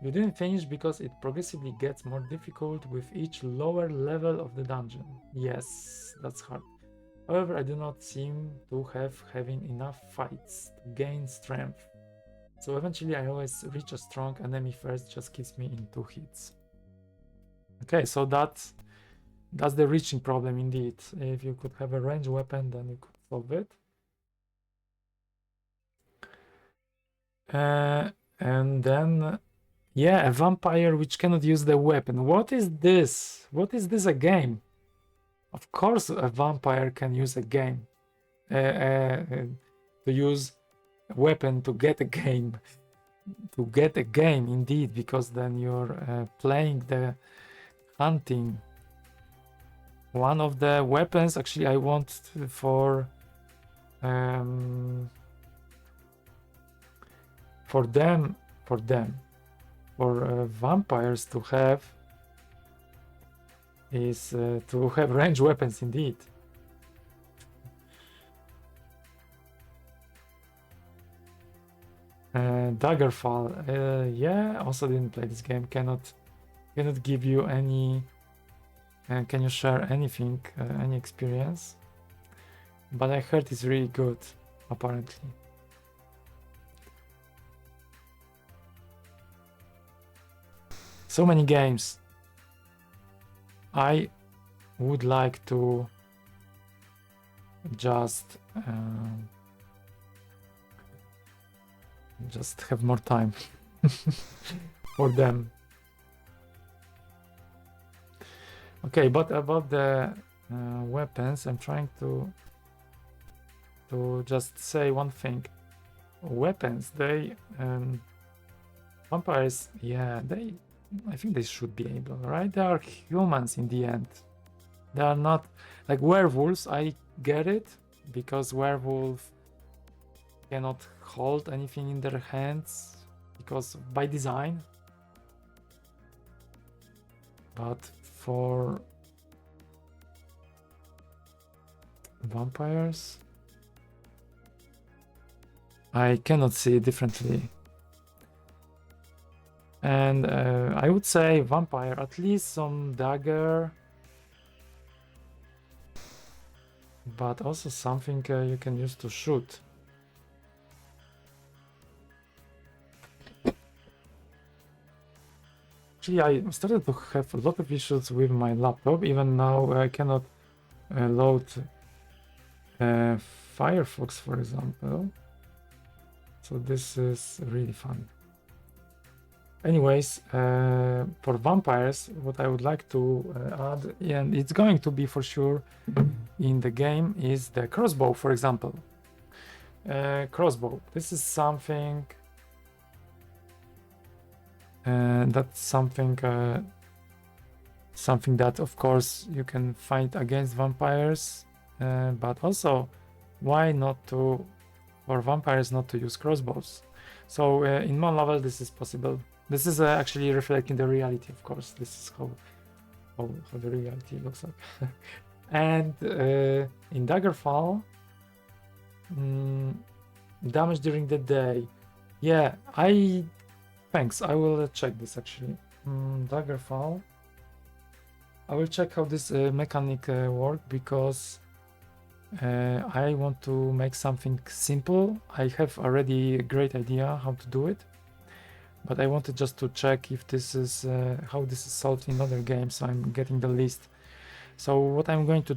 you didn't finish because it progressively gets more difficult with each lower level of the dungeon. Yes, that's hard. However, I do not seem to having enough fights to gain strength. So eventually I always reach a strong enemy first, just kills me in 2 hits. Okay, so that's the reaching problem indeed. If you could have a ranged weapon, then you could solve it. And then, yeah, a vampire which cannot use the weapon. What is this? What is this, a game? Of course a vampire can use a game. To use a weapon to get a game. To get a game, indeed, because then you're playing the hunting. One of the weapons, actually, I want for vampires to have is to have ranged weapons, indeed. Daggerfall, yeah, also didn't play this game, cannot cannot give you any. Can you share anything, any experience? But I heard it's really good, apparently. So many games. I would like to just have more time for them. Okay, but about the weapons, I'm trying to just say one thing. Weapons, they vampires, yeah, I think they should be able, right? They are humans in the end. They are not like werewolves. I get it, because werewolves cannot hold anything in their hands because by design. But for vampires, I cannot see it differently. And I would say vampire, at least some dagger, but also something you can use to shoot. Actually, I started to have a lot of issues with my laptop. Even now, I cannot load Firefox, for example. So this is really fun. Anyways, for vampires, what I would like to add, and it's going to be for sure in the game, is the crossbow, for example. Crossbow. This is something that's something that, of course, you can fight against vampires, but also, why not for vampires not to use crossbows? So in Meonlawel, this is possible. This is actually reflecting the reality, of course. This is how the reality looks like. And in Daggerfall, damage during the day. Yeah, thanks. I will check this actually. Daggerfall. I will check how this mechanic works, because I want to make something simple. I have already a great idea how to do it, but I wanted just to check if this is how this is solved in other games. So I'm getting the list. So what I want to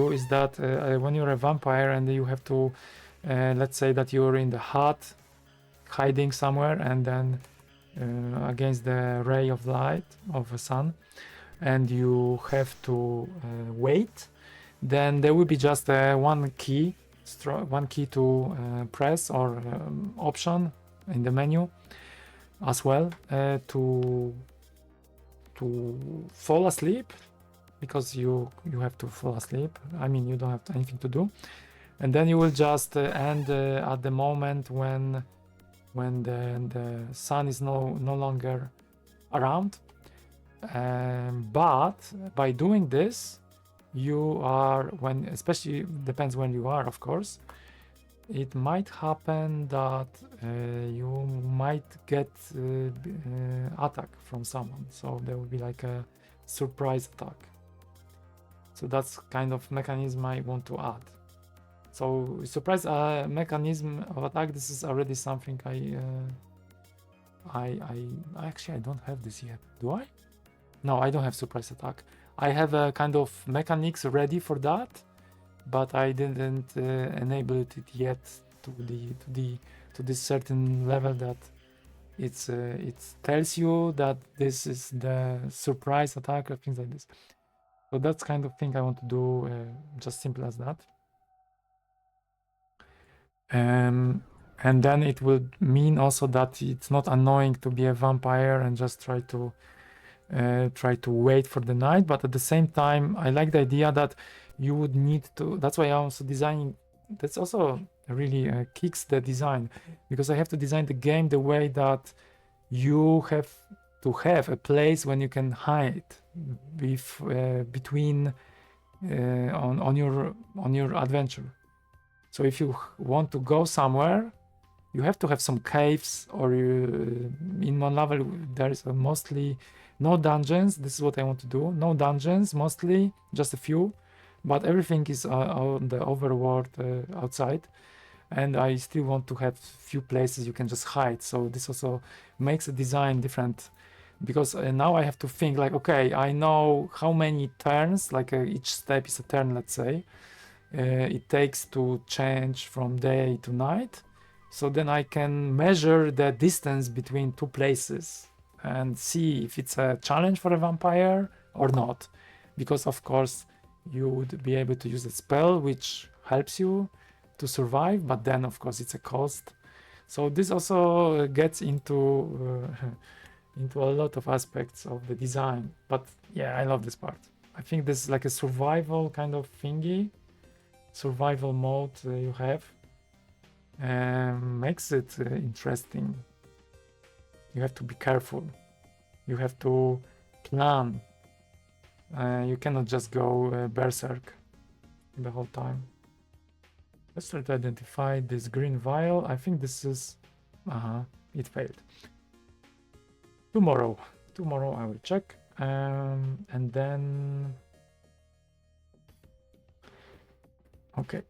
do is that when you're a vampire and you have to, let's say that you're in the hut, hiding somewhere, and then against the ray of light of the sun, and you have to wait, then there will be just one key to press, or option in the menu as well, to fall asleep, because you have to fall asleep. I mean, you don't have anything to do, and then you will just end at the moment when the sun is no longer around. But by doing this, you are, especially depends when you are, of course, it might happen that you might get attack from someone. So there will be like a surprise attack. So that's kind of mechanism I want to add. So surprise mechanism of attack. This is already something I actually I don't have this yet. Do I? No, I don't have surprise attack. I have a kind of mechanics ready for that, but I didn't enable it yet to this certain level that it tells you that this is the surprise attack or things like this. So that's kind of thing I want to do, just simple as that. And then it will mean also that it's not annoying to be a vampire and just try to wait for the night, but at the same time I like the idea that you would need to, that's why I'm also designing, that's also really kicks the design, because I have to design the game the way that you have to have a place when you can hide between on your adventure. So if you want to go somewhere you have to have some caves, or in Meonlawel there is mostly no dungeons. This is what I want to do. No dungeons, mostly just a few, but everything is on the overworld outside, and I still want to have few places you can just hide. So this also makes the design different, because now I have to think like, okay, I know how many turns, like each step is a turn, let's say, it takes to change from day to night. So then I can measure the distance between two places and see if it's a challenge for a vampire or not. Because of course you would be able to use a spell which helps you to survive, but then of course it's a cost. So this also gets into into a lot of aspects of the design. But yeah, I love this part. I think this is like a survival kind of thingy, survival mode you have, makes it interesting. You have to be careful. You have to plan. You cannot just go berserk the whole time. Let's try to identify this green vial. I think this is... it failed. Tomorrow I will check. And then... Okay.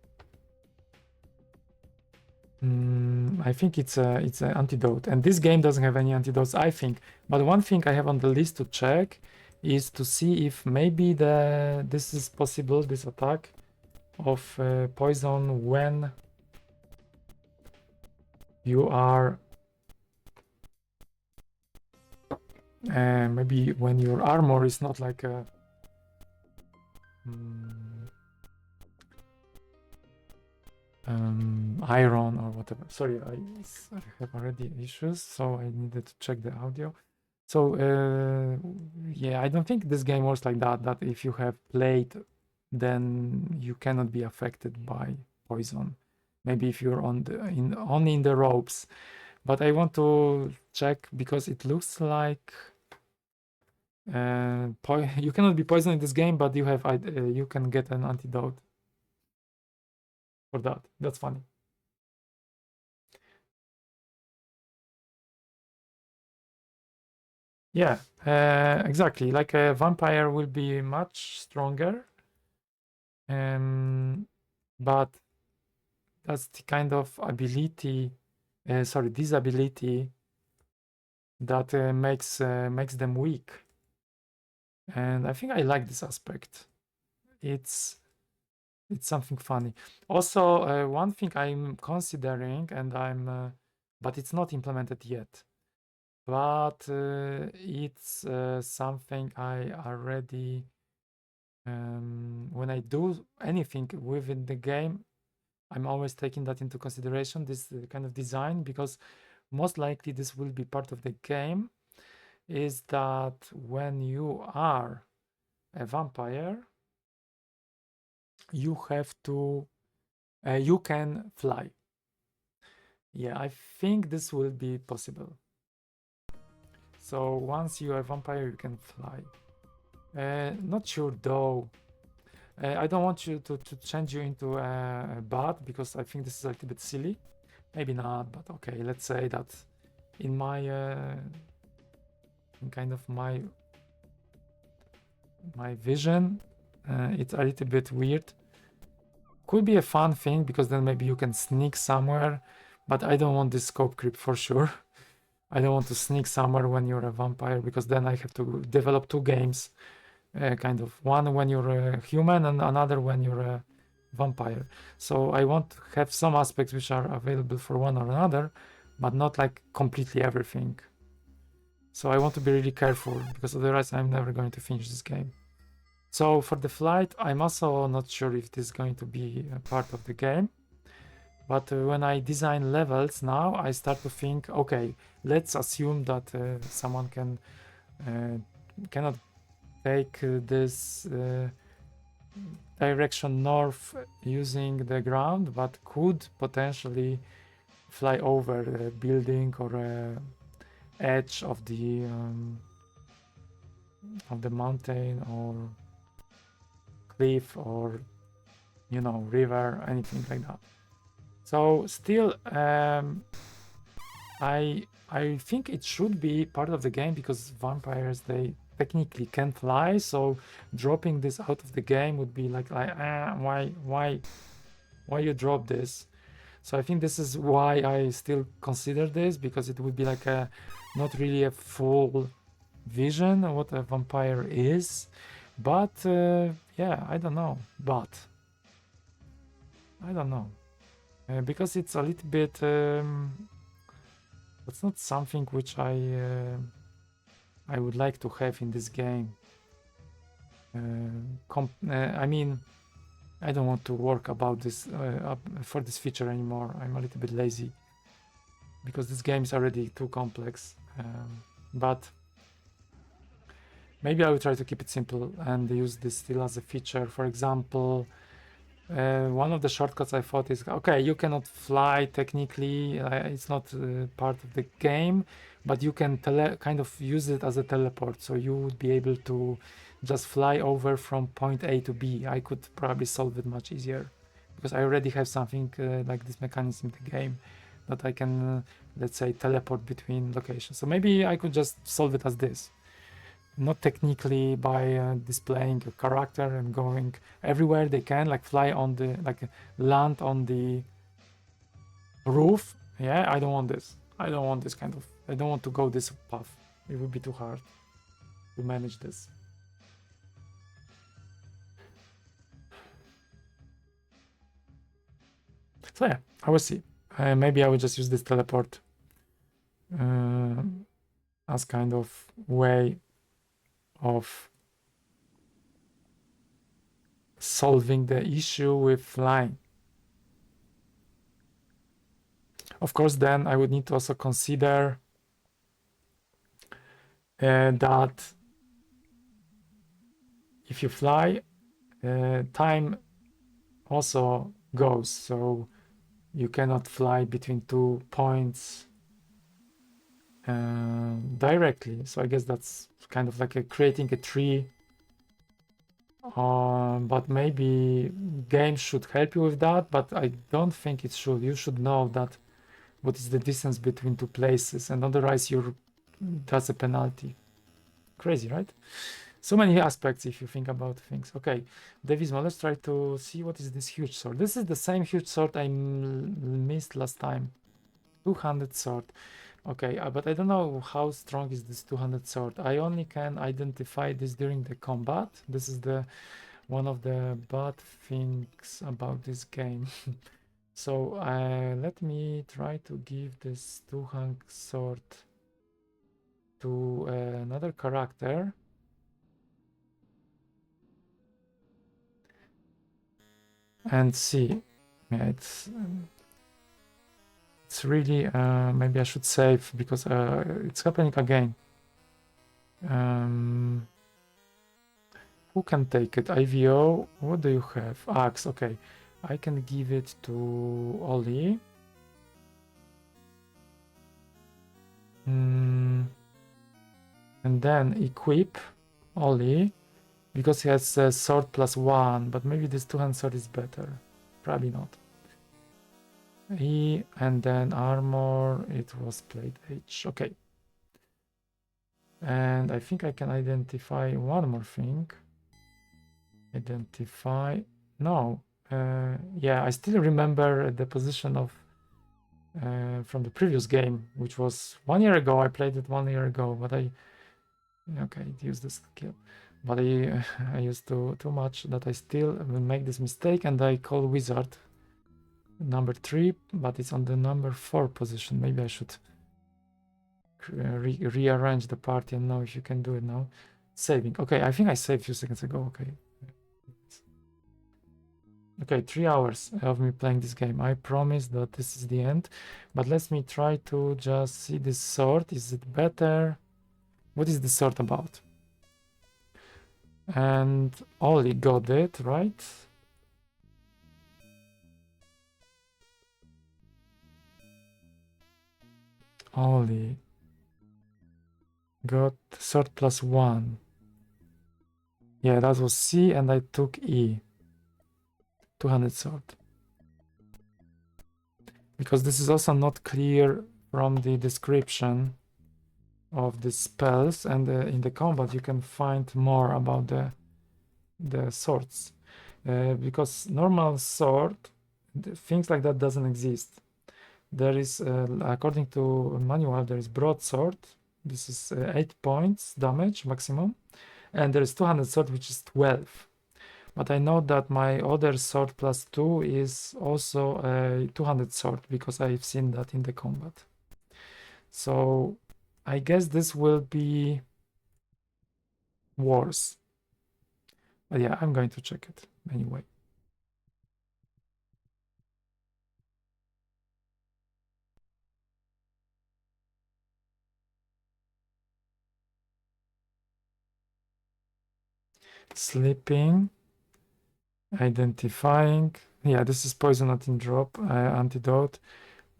I think it's an antidote, and this game doesn't have any antidotes, I think. But one thing I have on the list to check is to see if maybe this is possible, this attack of poison, when you are maybe when your armor is not like a iron or whatever. Sorry, I have already issues, so I needed to check the audio. So yeah, I don't think this game works like that, that if you have plate, then you cannot be affected by poison. Maybe if you're only in the ropes. But I want to check, because it looks like you cannot be poisoned in this game, but you can get an antidote for that. That's funny. Yeah, exactly. Like a vampire will be much stronger, but that's the kind of ability, disability that makes them weak. And I think I like this aspect. It's something funny. Also, one thing I'm considering, and but it's not implemented yet. But it's something I already, when I do anything within the game, I'm always taking that into consideration, this kind of design, because most likely this will be part of the game, is that when you are a vampire, you have to, you can fly. Yeah, I think this will be possible. So once you are a vampire, you can fly. Not sure though. I don't want you to change you into a bat, because I think this is a little bit silly. Maybe not, but okay, let's say that in my in kind of my vision, it's a little bit weird. Could be a fun thing, because then maybe you can sneak somewhere, but I don't want this scope creep for sure. I don't want to sneak somewhere when you're a vampire, because then I have to develop two games, kind of one when you're a human and another when you're a vampire. So I want to have some aspects which are available for one or another, but not like completely everything. So I want to be really careful, because otherwise I'm never going to finish this game. So for the flight, I'm also not sure if this is going to be a part of the game. But when I design levels now, I start to think, okay, let's assume that someone cannot take this direction north using the ground, but could potentially fly over a building or a edge of the mountain or cliff, or river, anything like that. So still, I think it should be part of the game because vampires, they technically can fly, so dropping this out of the game would be like why you drop this? So I think this is why I still consider this, because it would be like a not really a full vision of what a vampire is. But yeah, I don't know. But I don't know. Because it's a little bit it's not something which I would like to have in this game. I mean, I don't want to work about this for this feature anymore. I'm a little bit lazy because this game is already too complex. But maybe I will try to keep it simple and use this still as a feature. For example, one of the shortcuts I thought is, okay, you cannot fly technically, it's not part of the game, but you can kind of use it as a teleport, so you would be able to just fly over from point A to B. I could probably solve it much easier because I already have something like this mechanism in the game that I can, let's say, teleport between locations. So maybe I could just solve it as this. Not technically by displaying a character and going everywhere they can, like fly on the, like land on the roof. Yeah, I don't want this. I don't want this kind of, I don't want to go this path. It would be too hard to manage this. So yeah, I will see. Maybe I will just use this teleport as kind of way of solving the issue with flying. Of course, then I would need to also consider that if you fly, time also goes, so you cannot fly between 2 points directly. So I guess that's kind of like creating a tree. But maybe games should help you with that, but I don't think it should. You should know that what is the distance between 2 places, and otherwise that's a penalty. Crazy, right? So many aspects if you think about things. Okay, Devismo, let's try to see what is this huge sword. This is the same huge sword I missed last time. 200 sword. Okay, but I don't know how strong is this 200 sword. I only can identify this during the combat. This is the one of the bad things about this game. So let me try to give this 200 sword to another character. And see. Yeah, it's really maybe I should save because it's happening again. Who can take it? IVO. What do you have? Axe. Okay, I can give it to Ollie. And then equip Ollie because he has a sword +1, but maybe this 2-hand sword is better. Probably not. E, and then armor, it was plate H. Okay. And I think I can identify one more thing. Identify. No. Yeah, I still remember the position of from the previous game, which was 1 year ago. I played it 1 year ago, but I use the skill. But I used too much that I still will make this mistake, and I call wizard number 3, but it's on the number 4 position. Maybe I should rearrange the party and know if you can do it now. Saving. Okay, I think I saved a few seconds ago. Okay, 3 hours of me playing this game. I promise that this is the end, but let me try to just see this sword. Is it better? What is the sword about? And Ollie got it, right? Ollie got sword +1. Yeah, that was C, and I took E. 200 sword. Because this is also not clear from the description of the spells, and in the combat you can find more about the swords, because normal sword, things like that doesn't exist. There is, according to manual, there is broadsword. This is 8 points damage maximum, and there is 200 sword, which is 12. But I know that my other sword plus 2 is also a 200 sword, because I've seen that in the combat. So I guess this will be worse. But yeah, I'm going to check it anyway. Sleeping, identifying. Yeah, this is poison antidote. Antidote.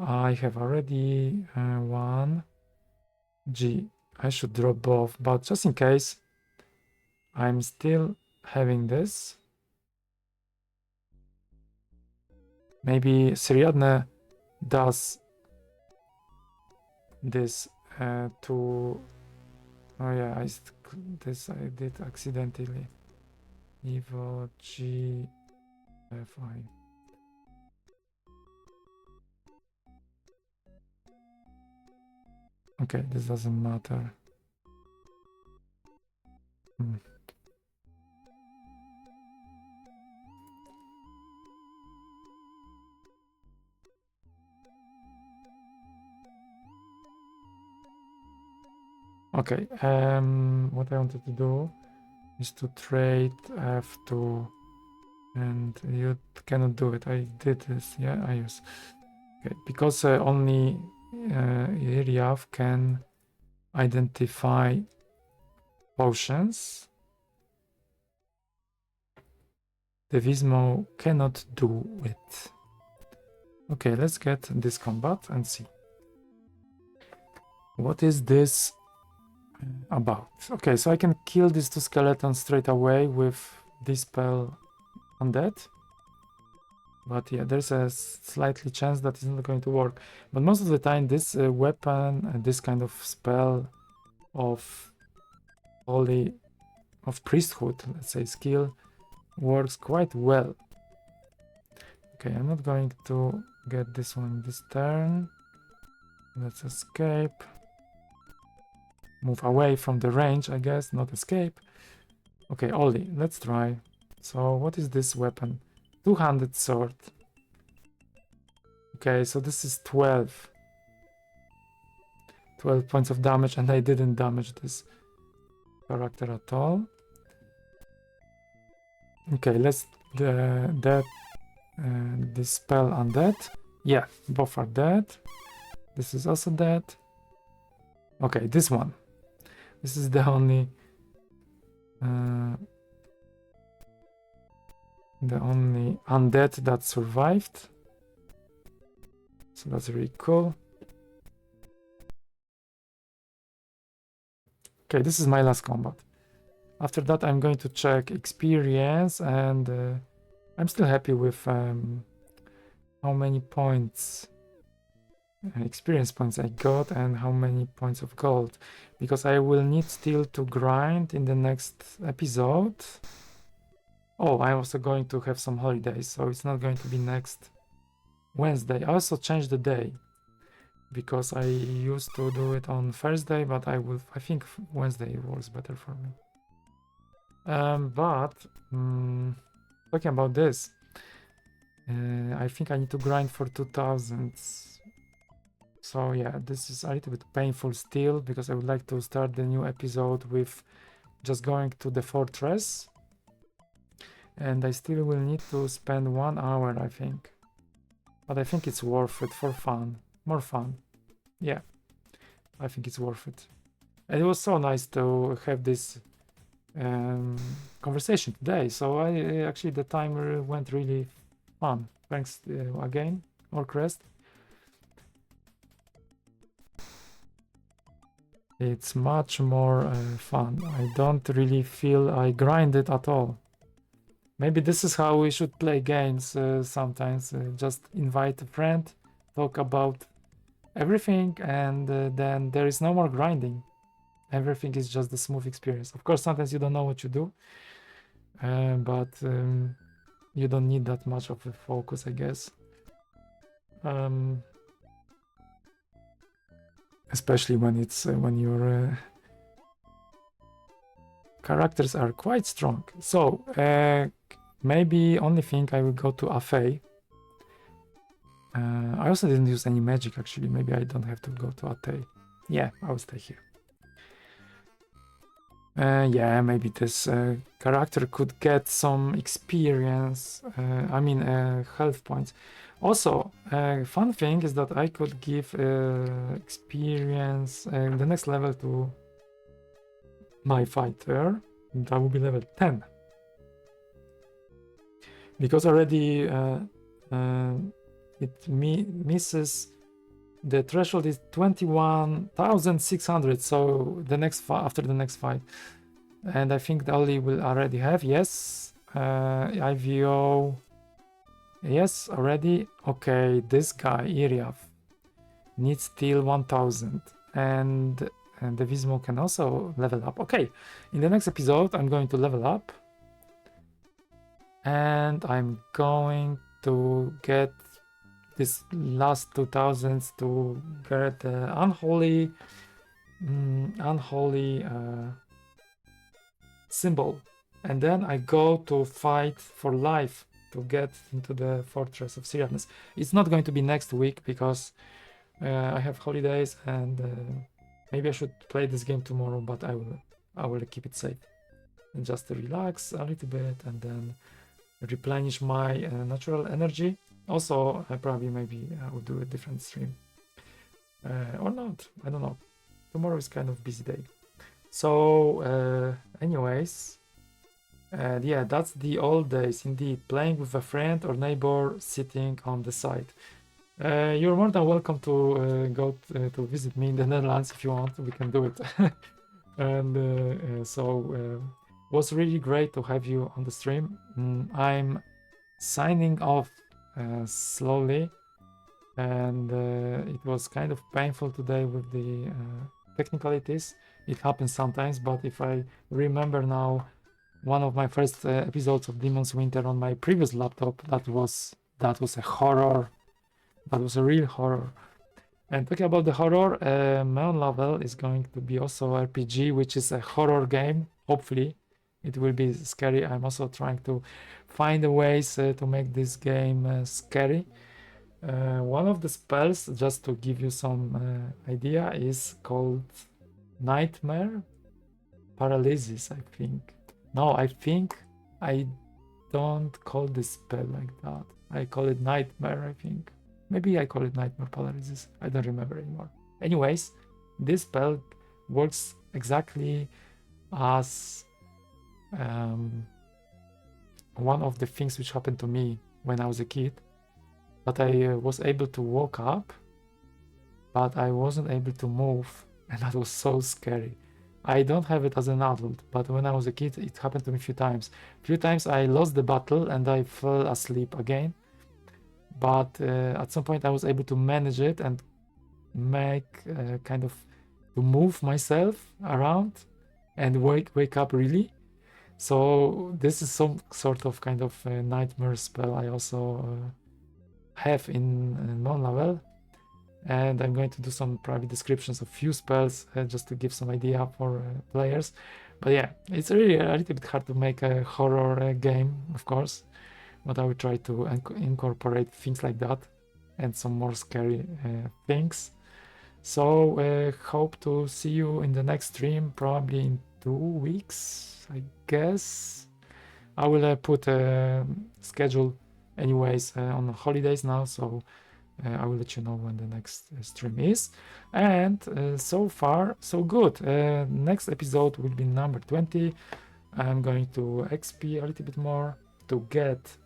I have already one. G. I should drop both, but just in case, I'm still having this. Maybe Siriadne does this to. Oh yeah, this I did accidentally. Evo G F I. Okay, this doesn't matter. Okay, what I wanted to do is to trade F2, and you cannot do it. I did this, yeah, I use. Okay, because only Iriav can identify potions. The Vismo cannot do it. Okay, let's get this combat and see. What is this about? Okay, so I can kill these 2 skeletons straight away with Dispel Undead. But yeah, there's a slightly chance that it's not going to work. But most of the time, this weapon, this kind of spell of priesthood, let's say, skill, works quite well. Okay, I'm not going to get this one this turn. Let's escape. Move away from the range, I guess, not escape. Okay, Ollie, let's try. So what is this weapon? 200 sword. Okay, so this is 12. 12 points of damage, and I didn't damage this character at all. Okay, let's dispel undead. Yeah, both are dead. This is also dead. Okay, this one. This is the only undead that survived. So that's really cool. Okay, this is my last combat. After that, I'm going to check experience, and I'm still happy with how many points, experience points I got, and how many points of gold, because I will need still to grind in the next episode. Oh, I'm also going to have some holidays, so it's not going to be next Wednesday. I also changed the day, because I used to do it on Thursday, but I think Wednesday works better for me. But talking about this, I think I need to grind for 2000. So yeah, this is a little bit painful still, because I would like to start the new episode with just going to the fortress, and I still will need to spend 1 hour, I think. But I think it's worth it for fun, more fun. Yeah, I think it's worth it. And it was so nice to have this conversation today. So actually the timer went really fun. Thanks again, Ogres. It's much more fun. I don't really feel I grind it at all. Maybe this is how we should play games sometimes. Just invite a friend, talk about everything, and then there is no more grinding. Everything is just the smooth experience. Of course, sometimes you don't know what you do, but you don't need that much of a focus, I guess. Especially when it's when your characters are quite strong. So maybe only thing I will go to Afei. I also didn't use any magic actually. Maybe I don't have to go to Atei. Yeah, I will stay here. Yeah, maybe this character could get some experience. I mean, health points. Also, fun thing is that I could give experience the next level to my fighter. That will be level 10. Because already it misses the threshold is 21,600, so the next after the next fight, and I think the Oli will already have, yes, IVO, yes, already. Okay, this guy Iriav needs still 1000, and the Vismo can also level up. Okay, in the next episode I'm going to level up, and I'm going to get this last 2000s to get unholy symbol, and then I go to fight for life to get into the Fortress of Seriousness. It's not going to be next week because I have holidays, and maybe I should play this game tomorrow, but I will keep it safe and just to relax a little bit and then replenish my natural energy. Also, probably maybe I will do a different stream or not. I don't know. Tomorrow is kind of busy day. So, anyways, yeah, that's the old days indeed. Playing with a friend or neighbor sitting on the side. You're more than welcome to go to visit me in the Netherlands if you want. We can do it. And so was really great to have you on the stream. I'm signing off slowly, and it was kind of painful today with the technicalities. It happens sometimes, but if I remember now, one of my first episodes of Demon's Winter on my previous laptop, that was a horror. That was a real horror. And talking about the horror, Meonlawel is going to be also RPG, which is a horror game. Hopefully, it will be scary. I'm also trying to find ways to make this game scary. One of the spells, just to give you some idea, is called Nightmare Paralysis, I think. No, I think I don't call this spell like that. I call it Nightmare, I think. Maybe I call it Nightmare Paralysis. I don't remember anymore. Anyways, this spell works exactly as one of the things which happened to me when I was a kid. But I was able to walk up, but I wasn't able to move, and that was so scary. I don't have it as an adult, but when I was a kid, it happened to me a few times. I lost the battle and I fell asleep again. But at some point I was able to manage it and make kind of to move myself around and wake up really. So this is some sort of kind of nightmare spell I also have in Meonlawel, and I'm going to do some private descriptions of few spells just to give some idea for players. But yeah, it's really a little bit hard to make a horror game, of course, but I will try to incorporate things like that and some more scary things. So hope to see you in the next stream, probably in 2 weeks, I guess. I will put a schedule anyways on holidays now, so I will let you know when the next stream is. And so far, so good. Next episode will be number 20. I'm going to XP a little bit more to get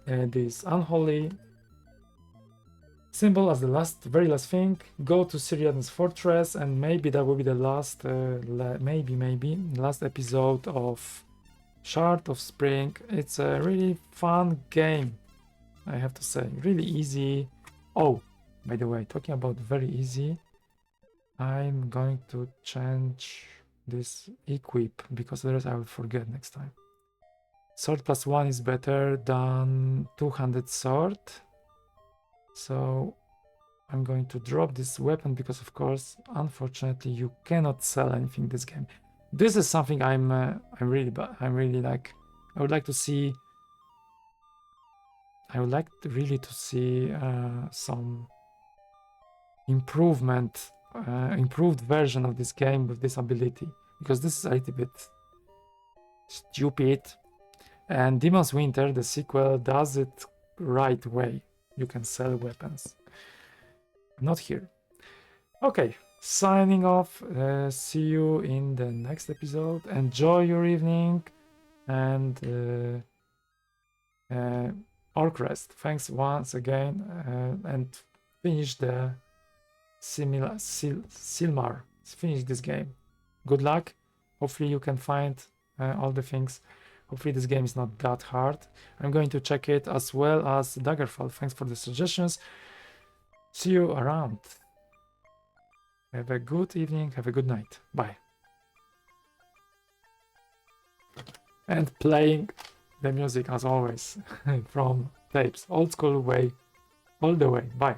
this unholy symbol as the very last thing. Go to Sirian's Fortress, and maybe that will be the last, maybe last episode of Shard of Spring. It's a really fun game, I have to say. Really easy. Oh, By the way, talking about very easy, I'm going to change this equip because otherwise I will forget next time. Sword +1 is better than 200 sword. So I'm going to drop this weapon because, of course, unfortunately, you cannot sell anything in this game. This is something I'm really like. I would like to see. I would like really to see some improvement, improved version of this game with this ability, because this is a little bit stupid. And Demon's Winter, the sequel, does it right way. You can sell weapons. Not here. Okay, signing off. See you in the next episode. Enjoy your evening, and Ogres, thanks once again, and finish the Silmar. Finish this game. Good luck. Hopefully you can find all the things. Hopefully this game is not that hard. I'm going to check it as well as Daggerfall. Thanks for the suggestions. See you around. Have a good evening. Have a good night. Bye. And playing the music as always from tapes. Old school way. All the way. Bye.